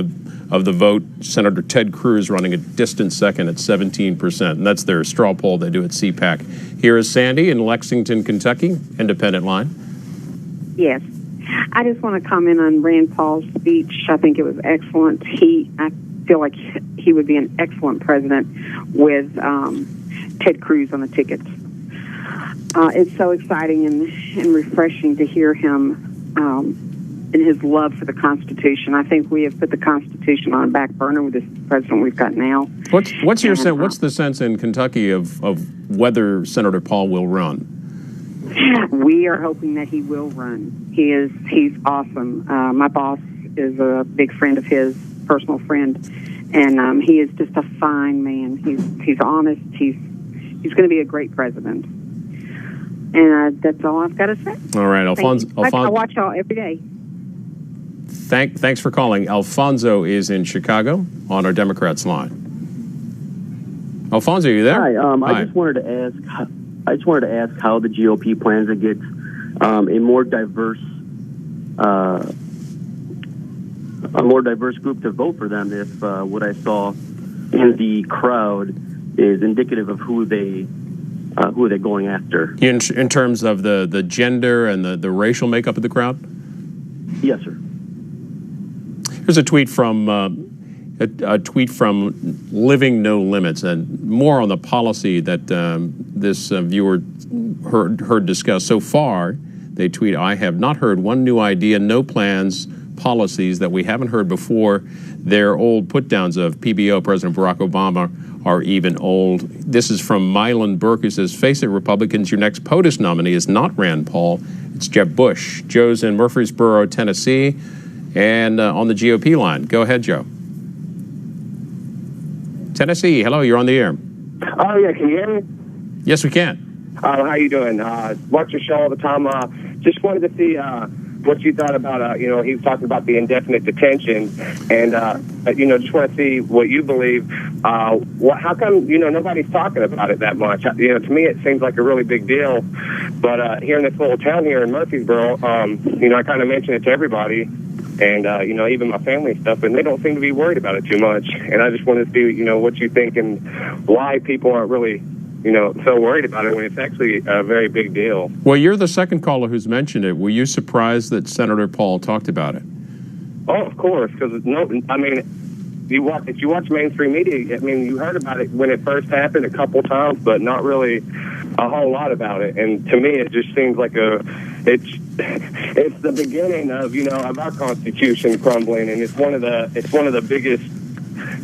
the vote. Senator Ted Cruz running a distant second at 17%, and that's their straw poll they do at CPAC. Here is Sandy in Lexington, Kentucky, Independent line. Yes. I just want to comment on Rand Paul's speech. I think it was excellent. I feel like he would be an excellent president with Ted Cruz on the tickets. It's so exciting and refreshing to hear him in his love for the Constitution. I think we have put the Constitution on a back burner with this president we've got now. What's your sense? What's the sense in Kentucky of whether Senator Paul will run? We are hoping that he will run. He's awesome. My boss is a big friend of his, personal friend, and he is just a fine man. He's honest. He's going to be a great president. And that's all I've got to say. All right, Alfonso. I watch y'all every day. Thanks for calling. Alfonso is in Chicago on our Democrats line. Alfonso, are you there? Hi. Hi. I just wanted to ask how the GOP plans to get a more diverse group to vote for them if what I saw in the crowd is indicative of who they're going after. In terms of the gender and the racial makeup of the crowd? Yes, sir. Here's a tweet from Living No Limits, and more on the policy that this viewer heard discussed. So far, they tweet, I have not heard one new idea, no plans, policies that we haven't heard before. They're old put-downs of PBO, President Barack Obama, are even old. This is from Mylan Burke, who says, face it, Republicans, your next POTUS nominee is not Rand Paul, it's Jeb Bush. Joe's in Murfreesboro, Tennessee, and on the GOP line. Go ahead, Joe. Tennessee, hello, you're on the air. Oh, yeah, can you hear me? Yes, we can. How you doing? Watch your show all the time. Just wanted to see what you thought about, he was talking about the indefinite detention, and, just want to see what you believe. How come, nobody's talking about it that much? To me, it seems like a really big deal, but here in this little town here in Murfreesboro, I kind of mention it to everybody, and, even my family and stuff, and they don't seem to be worried about it too much, and I just wanted to see, what you think and why people aren't really so worried about it when it's actually a very big deal. Well, you're the second caller who's mentioned it. Were you surprised that Senator Paul talked about it? Oh, of course, because if you watch mainstream media, you heard about it when it first happened a couple times, but not really a whole lot about it. And to me, it just seems like it's the beginning of of our Constitution crumbling, and it's one of the biggest.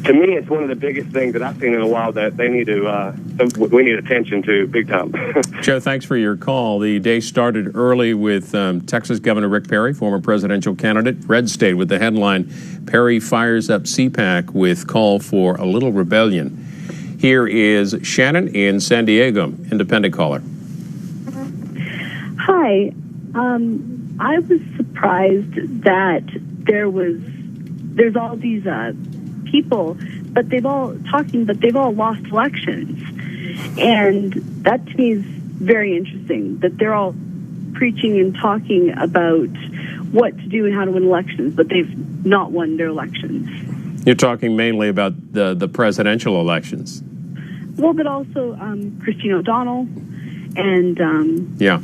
To me, it's one of the biggest things that I've seen in a while that we need attention to big time. Joe, thanks for your call. The day started early with Texas Governor Rick Perry, former presidential candidate. Red State with the headline, Perry fires up CPAC with call for a little rebellion. Here is Shannon in San Diego, independent caller. Hi. I was surprised that there's all these people, but they've all lost elections. And that to me is very interesting, that they're all preaching and talking about what to do and how to win elections, but they've not won their elections. You're talking mainly about the presidential elections. Well, but also Christine O'Donnell and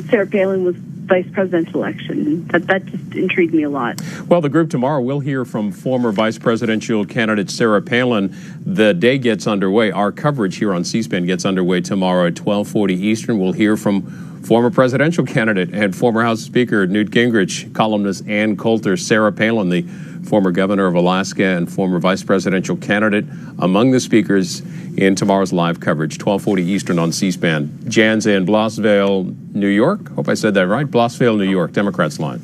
Sarah Palin was vice presidential election. That just intrigued me a lot. Well, the group tomorrow will hear from former vice presidential candidate Sarah Palin. The day gets underway. Our coverage here on C-SPAN gets underway tomorrow at 12:40 Eastern. We'll hear from former presidential candidate and former House Speaker Newt Gingrich, columnist Ann Coulter, Sarah Palin, the former governor of Alaska and former vice presidential candidate, among the speakers in tomorrow's live coverage, 12:40 Eastern on C-SPAN. Jan's in Blossville, New York. Hope I said that right. Blossville, New York, Democrats line.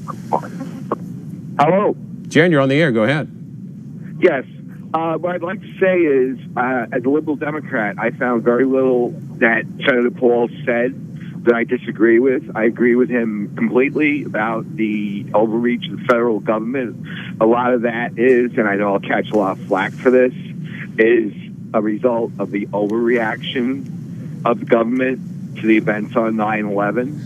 Hello. Jan, you're on the air. Go ahead. Yes. What I'd like to say is, as a liberal Democrat, I found very little that Senator Paul said that I disagree with. I agree with him completely about the overreach of the federal government. A lot of that is, and I know I'll catch a lot of flack for this, is a result of the overreaction of the government to the events on 9/11.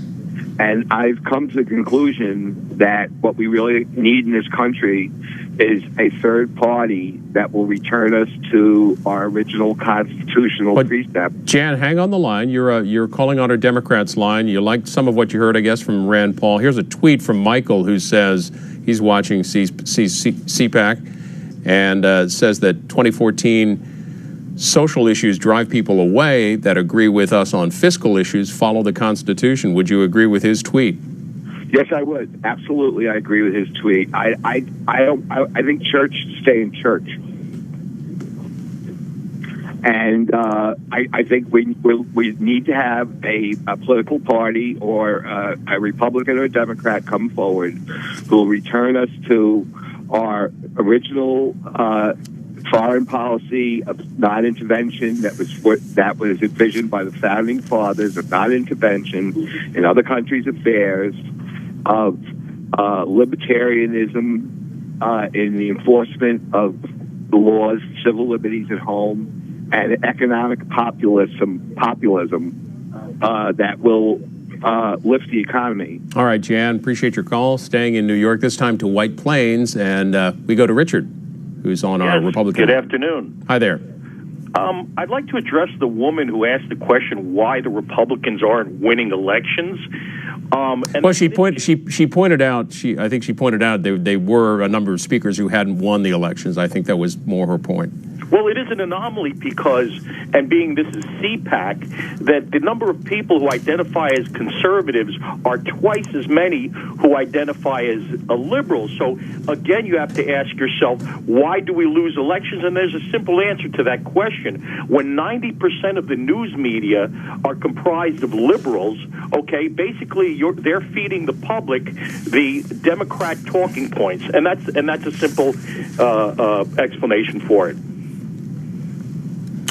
And I've come to the conclusion that what we really need in this country is a third party that will return us to our original constitutional precept. Jan, hang on the line. You're calling on our Democrats line. You liked some of what you heard, I guess, from Rand Paul. Here's a tweet from Michael who says he's watching CPAC and says that 2014 social issues drive people away that agree with us on fiscal issues. Follow the Constitution. Would you agree with his tweet? Yes, I would. Absolutely, I agree with his tweet. I think church should stay in church, and I think we need to have a political party or a Republican or a Democrat come forward who will return us to our original foreign policy of non-intervention that was envisioned by the founding fathers, of non-intervention in other countries' affairs, of libertarianism in the enforcement of the laws, civil liberties at home, and economic populism that will lift the economy. All right, Jan, appreciate your call. Staying in New York, this time to White Plains, and we go to Richard, who's on our Republican. Good afternoon. Hi there. I'd like to address the woman who asked the question why the Republicans aren't winning elections. Well, she pointed out there were a number of speakers who hadn't won the elections. I think that was more her point. Well, it is an anomaly because, and being this is CPAC, that the number of people who identify as conservatives are twice as many who identify as liberals. So, again, you have to ask yourself, why do we lose elections? And there's a simple answer to that question. When 90% of the news media are comprised of liberals, okay, basically they're feeding the public the Democrat talking points, and that's a simple explanation for it.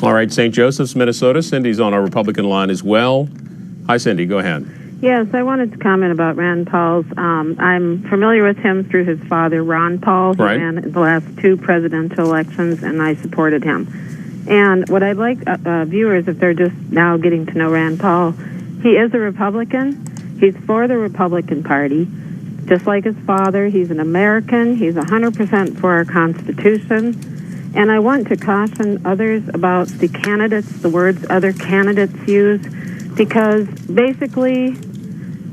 All right, St. Joseph's, Minnesota. Cindy's on our Republican line as well. Hi, Cindy. Go ahead. Yes, I wanted to comment about Rand Paul's. I'm familiar with him through his father, Ron Paul, who ran the last 2 presidential elections, and I supported him. And what I'd like viewers, if they're just now getting to know Rand Paul, he is a Republican. He's for the Republican Party. Just like his father, he's an American. He's 100% for our Constitution. And I want to caution others about the candidates, the words other candidates use, because basically,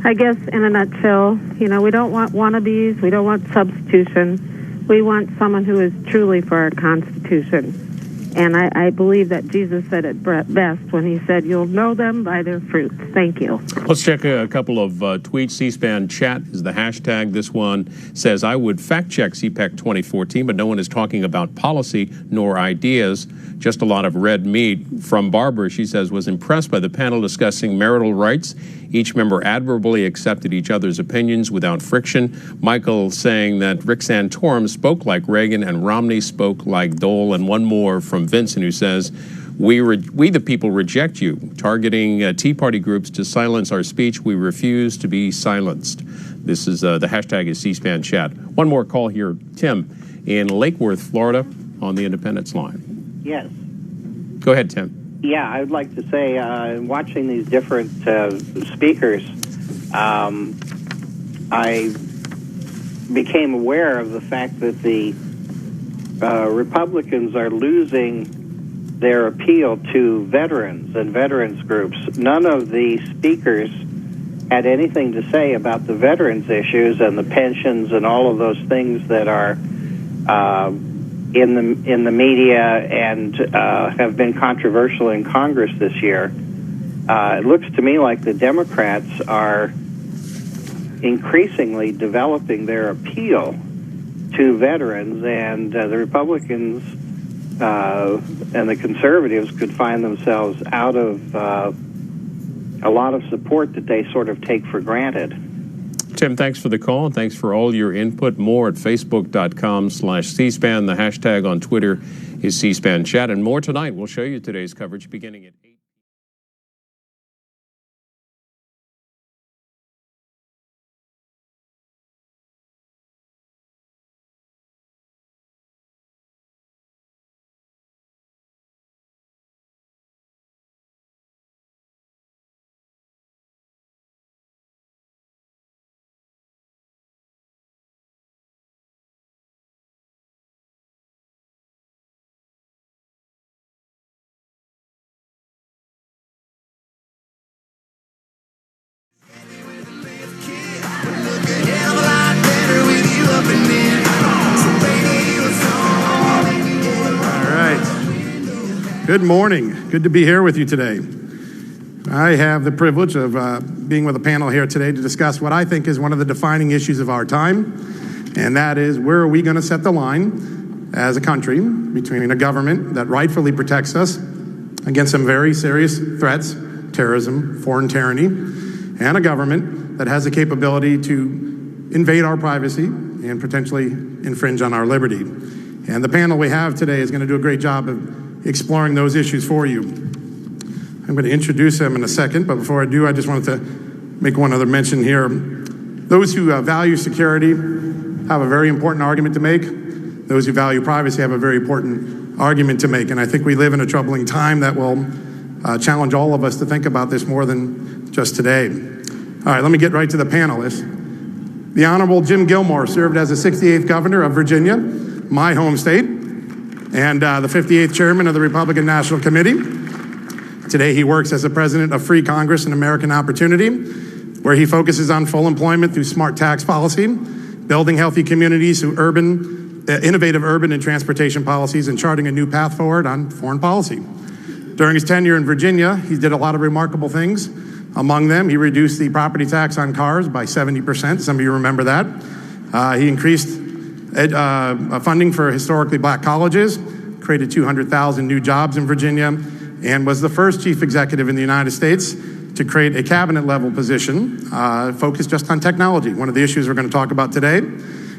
I guess in a nutshell, we don't want wannabes, we don't want substitution. We want someone who is truly for our Constitution. And I believe that Jesus said it best when he said, "You'll know them by their fruits." Thank you. Let's check a couple of tweets. C-SPAN chat is the hashtag. This one says, I would fact-check CPAC 2014, but no one is talking about policy nor ideas, just a lot of red meat. From Barbara, she says, was impressed by the panel discussing marital rights. Each member admirably accepted each other's opinions without friction. Michael saying that Rick Santorum spoke like Reagan and Romney spoke like Dole. And one more from Vincent, who says, we the people reject you, targeting Tea Party groups to silence our speech. We refuse to be silenced. This is the hashtag is C-SPAN chat. One more call here. Tim in Lake Worth, Florida, on the Independence line. Yes. Go ahead, Tim. Yeah, I would like to say, watching these different speakers, I became aware of the fact that the Republicans are losing their appeal to veterans and veterans groups. None of the speakers had anything to say about the veterans issues and the pensions and all of those things that are in the media and have been controversial in Congress this year. It looks to me like the Democrats are increasingly developing their appeal to veterans, and the Republicans and the conservatives could find themselves out of a lot of support that they sort of take for granted. Tim, thanks for the call, and thanks for all your input. More at facebook.com/C-SPAN. The hashtag on Twitter is C-SPAN Chat. And more tonight. We'll show you today's coverage beginning at 8. Good morning. Good to be here with you today. I have the privilege of being with a panel here today to discuss what I think is one of the defining issues of our time, and that is, where are we going to set the line as a country between a government that rightfully protects us against some very serious threats, terrorism, foreign tyranny, and a government that has the capability to invade our privacy, and potentially infringe on our liberty. And the panel we have today is going to do a great job of exploring those issues for you. I'm going to introduce them in a second, but before I do, I just wanted to make one other mention here. Those who value security have a very important argument to make. Those who value privacy have a very important argument to make. And I think we live in a troubling time that will challenge all of us to think about this more than just today. All right, let me get right to the panelists. The Honorable Jim Gilmore served as the 68th Governor of Virginia, my home state, and the 58th Chairman of the Republican National Committee. Today he works as the President of Free Congress and American Opportunity, where he focuses on full employment through smart tax policy, building healthy communities through innovative urban and transportation policies, and charting a new path forward on foreign policy. During his tenure in Virginia, he did a lot of remarkable things. Among them, he reduced the property tax on cars by 70%. Some of you remember that. He increased funding for historically black colleges, created 200,000 new jobs in Virginia, and was the first chief executive in the United States to create a cabinet-level position focused just on technology, one of the issues we're going to talk about today.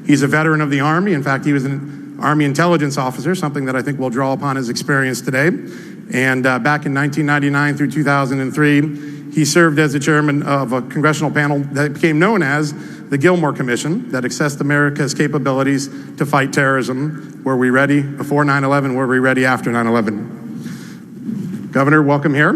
He's a veteran of the Army. In fact, he was an Army intelligence officer, something that I think will draw upon his experience today. And back in 1999 through 2003, he served as the chairman of a congressional panel that became known as the Gilmore Commission that assessed America's capabilities to fight terrorism. Were we ready before 9/11? Were we ready after 9/11? Governor, welcome here.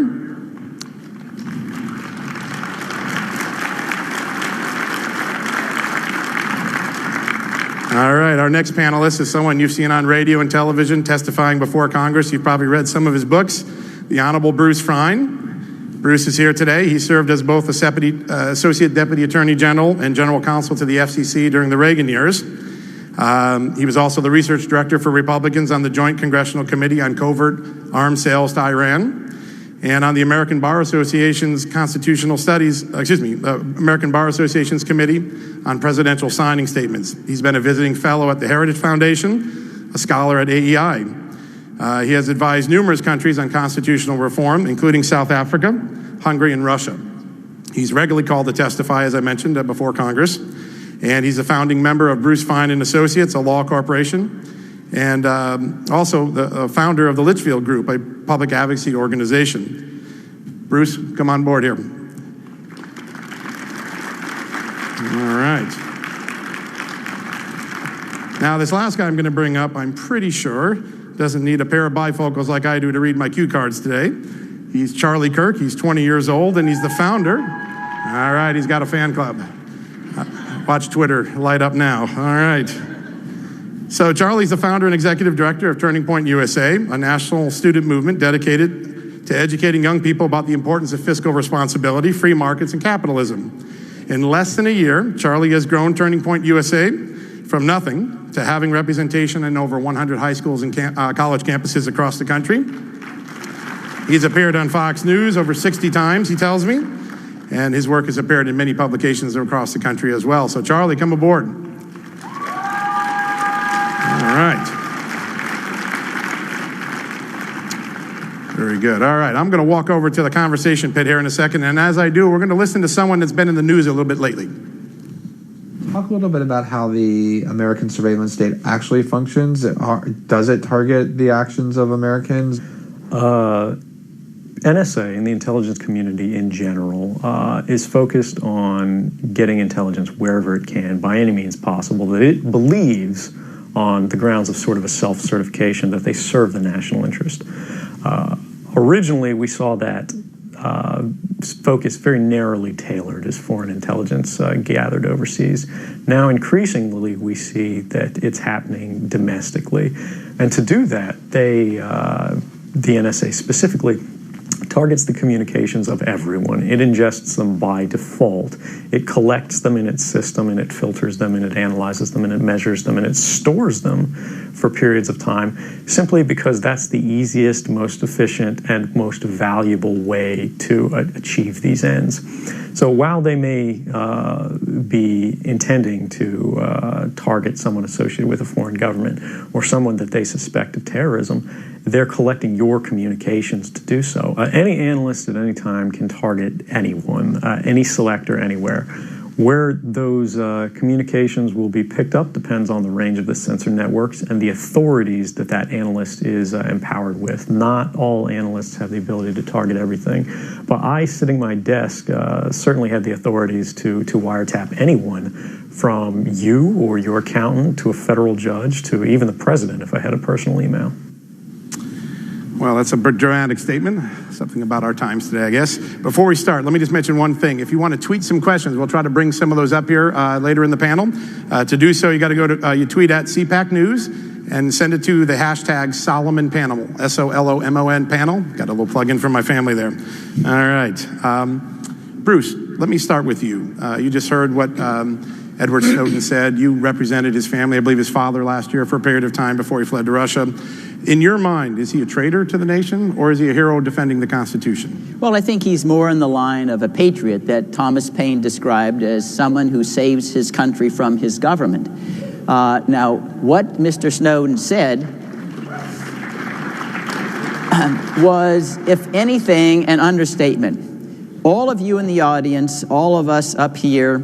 All right, our next panelist is someone you've seen on radio and television testifying before Congress. You've probably read some of his books, the Honorable Bruce Fein. Bruce is here today. He served as both Associate Deputy Attorney General and General Counsel to the FCC during the Reagan years. He was also the Research Director for Republicans on the Joint Congressional Committee on Covert Arms Sales to Iran, and on the American Bar Association's American Bar Association's Committee on Presidential Signing Statements. He's been a visiting fellow at the Heritage Foundation, a scholar at AEI. He has advised numerous countries on constitutional reform, including South Africa, Hungary, and Russia. He's regularly called to testify, as I mentioned, before Congress. And he's a founding member of Bruce Fein and Associates, a law corporation, and also the founder of the Litchfield Group, a public advocacy organization. Bruce, come on board here. All right. Now, this last guy I'm going to bring up, I'm pretty sure, doesn't need a pair of bifocals like I do to read my cue cards today. He's Charlie Kirk. He's 20 years old, and he's the founder. All right, he's got a fan club. Watch Twitter light up now. All right. So Charlie's the founder and executive director of Turning Point USA, a national student movement dedicated to educating young people about the importance of fiscal responsibility, free markets, and capitalism. In less than a year, Charlie has grown Turning Point USA from nothing to having representation in over 100 high schools and college campuses across the country. He's appeared on Fox News over 60 times, he tells me, and his work has appeared in many publications across the country as well. So Charlie, come aboard. All right. Very good. All right, I'm going to walk over to the conversation pit here in a second, and as I do, we're going to listen to someone that's been in the news a little bit lately. Talk a little bit about how the American surveillance state actually functions. Does it target the actions of Americans? NSA and the intelligence community in general is focused on getting intelligence wherever it can by any means possible that it believes on the grounds of sort of a self-certification that they serve the national interest. Originally, we saw that focus very narrowly tailored as foreign intelligence gathered overseas. Now, increasingly, we see that it's happening domestically. And to do that, the NSA specifically targets the communications of everyone. It ingests them by default. It collects them in its system, and it filters them, and it analyzes them, and it measures them, and it stores them for periods of time, simply because that's the easiest, most efficient, and most valuable way to achieve these ends. So while they may be intending to target someone associated with a foreign government or someone that they suspect of terrorism, they're collecting your communications to do so. Any analyst at any time can target anyone, any selector anywhere. Where those communications will be picked up depends on the range of the sensor networks and the authorities that that analyst is empowered with. Not all analysts have the ability to target everything, but I, sitting at my desk, certainly had the authorities to wiretap anyone from you or your accountant to a federal judge to even the president if I had a personal email. Well, that's a dramatic statement, something about our times today, I guess. Before we start, let me just mention one thing. If you want to tweet some questions, we'll try to bring some of those up here later in the panel. To do so, you got to go to, you tweet at CPAC News and send it to the hashtag Solomon Panel, SOLOMON panel. Got a little plug-in from my family there. All right. Bruce, let me start with you. You just heard what Edward Snowden said. You represented his family, I believe his father last year for a period of time before he fled to Russia. In your mind, is he a traitor to the nation, or is he a hero defending the Constitution? Well, I think he's more in the line of a patriot that Thomas Paine described as someone who saves his country from his government. Now, what Mr. Snowden said was, if anything, an understatement. All of you in the audience, all of us up here,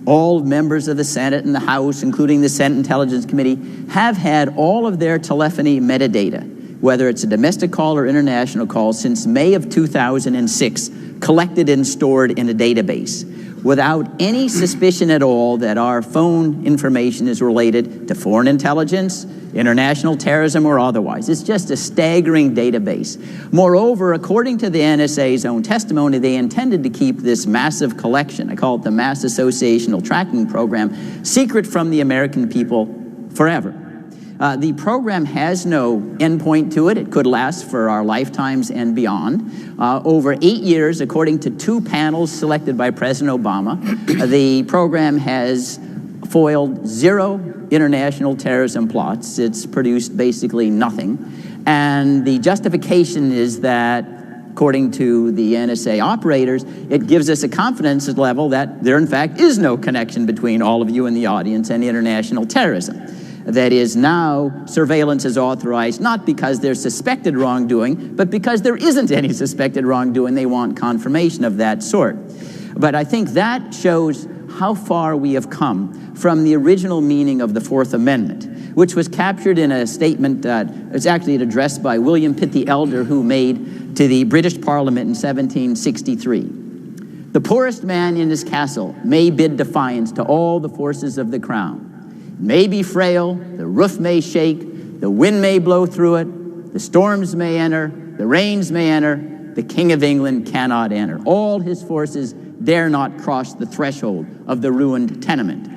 all members of the Senate and the House, including the Senate Intelligence Committee, have had all of their telephony metadata, whether it's a domestic call or international call, since May of 2006, collected and stored in a database, without any suspicion at all that our phone information is related to foreign intelligence, international terrorism, or otherwise. It's just a staggering database. Moreover, according to the NSA's own testimony, they intended to keep this massive collection, I call it the Mass Associational Tracking Program, secret from the American people forever. The program has no endpoint to it. It could last for our lifetimes and beyond. Over 8 years, according to 2 panels selected by President Obama, the program has foiled 0 international terrorism plots. It's produced basically nothing. And the justification is that, according to the NSA operators, it gives us a confidence level that there, in fact, is no connection between all of you in the audience and international terrorism. That is, now surveillance is authorized not because there's suspected wrongdoing, but because there isn't any suspected wrongdoing. They want confirmation of that sort. But I think that shows how far we have come from the original meaning of the Fourth Amendment, which was captured in a statement that was actually addressed by William Pitt the Elder, who made to the British Parliament in 1763. The poorest man in his castle may bid defiance to all the forces of the crown. It may be frail, the roof may shake, the wind may blow through it, the storms may enter, the rains may enter, the King of England cannot enter. All his forces dare not cross the threshold of the ruined tenement.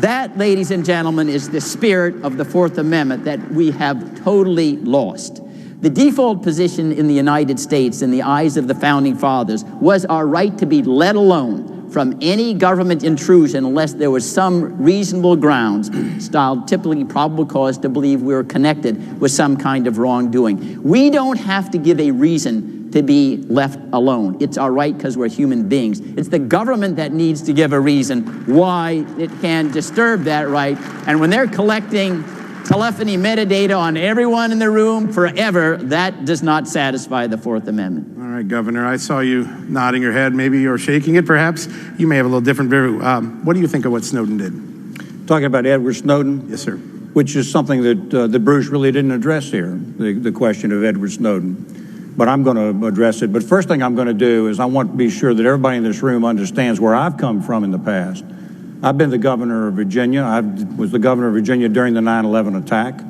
That, ladies and gentlemen, is the spirit of the Fourth Amendment that we have totally lost. The default position in the United States in the eyes of the Founding Fathers was our right to be let alone from any government intrusion unless there was some reasonable grounds, styled typically probable cause, to believe we were connected with some kind of wrongdoing. We don't have to give a reason to be left alone. It's our right because we're human beings. It's the government that needs to give a reason why it can disturb that right. And when they're collecting telephony metadata on everyone in the room forever, that does not satisfy the Fourth Amendment. All right, Governor, I saw you nodding your head. Maybe you're shaking it, perhaps. You may have a little different view. What do you think of what Snowden did? Talking about Edward Snowden? Yes, sir. Which is something that Bruce really didn't address here, the question of Edward Snowden. But I'm going to address it. But first thing I'm going to do is I want to be sure that everybody in this room understands where I've come from in the past. I've been the governor of Virginia. I was the governor of Virginia during the 9/11 attack.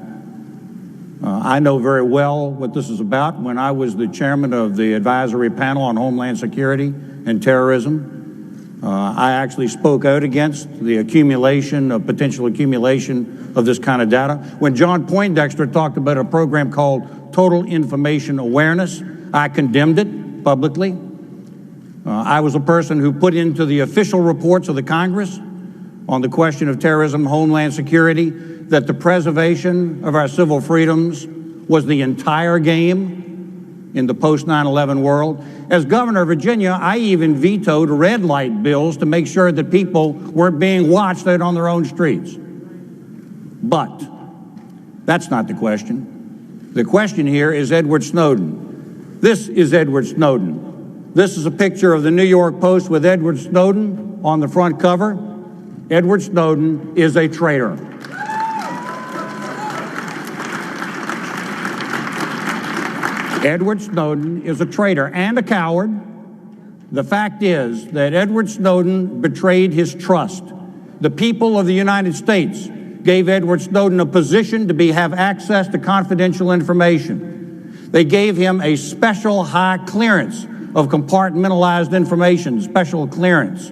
I know very well what this is about. When I was the chairman of the advisory panel on Homeland Security and terrorism, I actually spoke out against the potential accumulation of this kind of data. When John Poindexter talked about a program called Total Information Awareness, I condemned it publicly. I was a person who put into the official reports of the Congress on the question of terrorism, Homeland Security, that the preservation of our civil freedoms was the entire game in the post-9/11 world. As governor of Virginia, I even vetoed red light bills to make sure that people weren't being watched out on their own streets. But that's not the question. The question here is Edward Snowden. This is Edward Snowden. This is a picture of the New York Post with Edward Snowden on the front cover. Edward Snowden is a traitor. Edward Snowden is a traitor and a coward. The fact is that Edward Snowden betrayed his trust. The people of the United States gave Edward Snowden a position to have access to confidential information. They gave him a special high clearance of compartmentalized information, special clearance.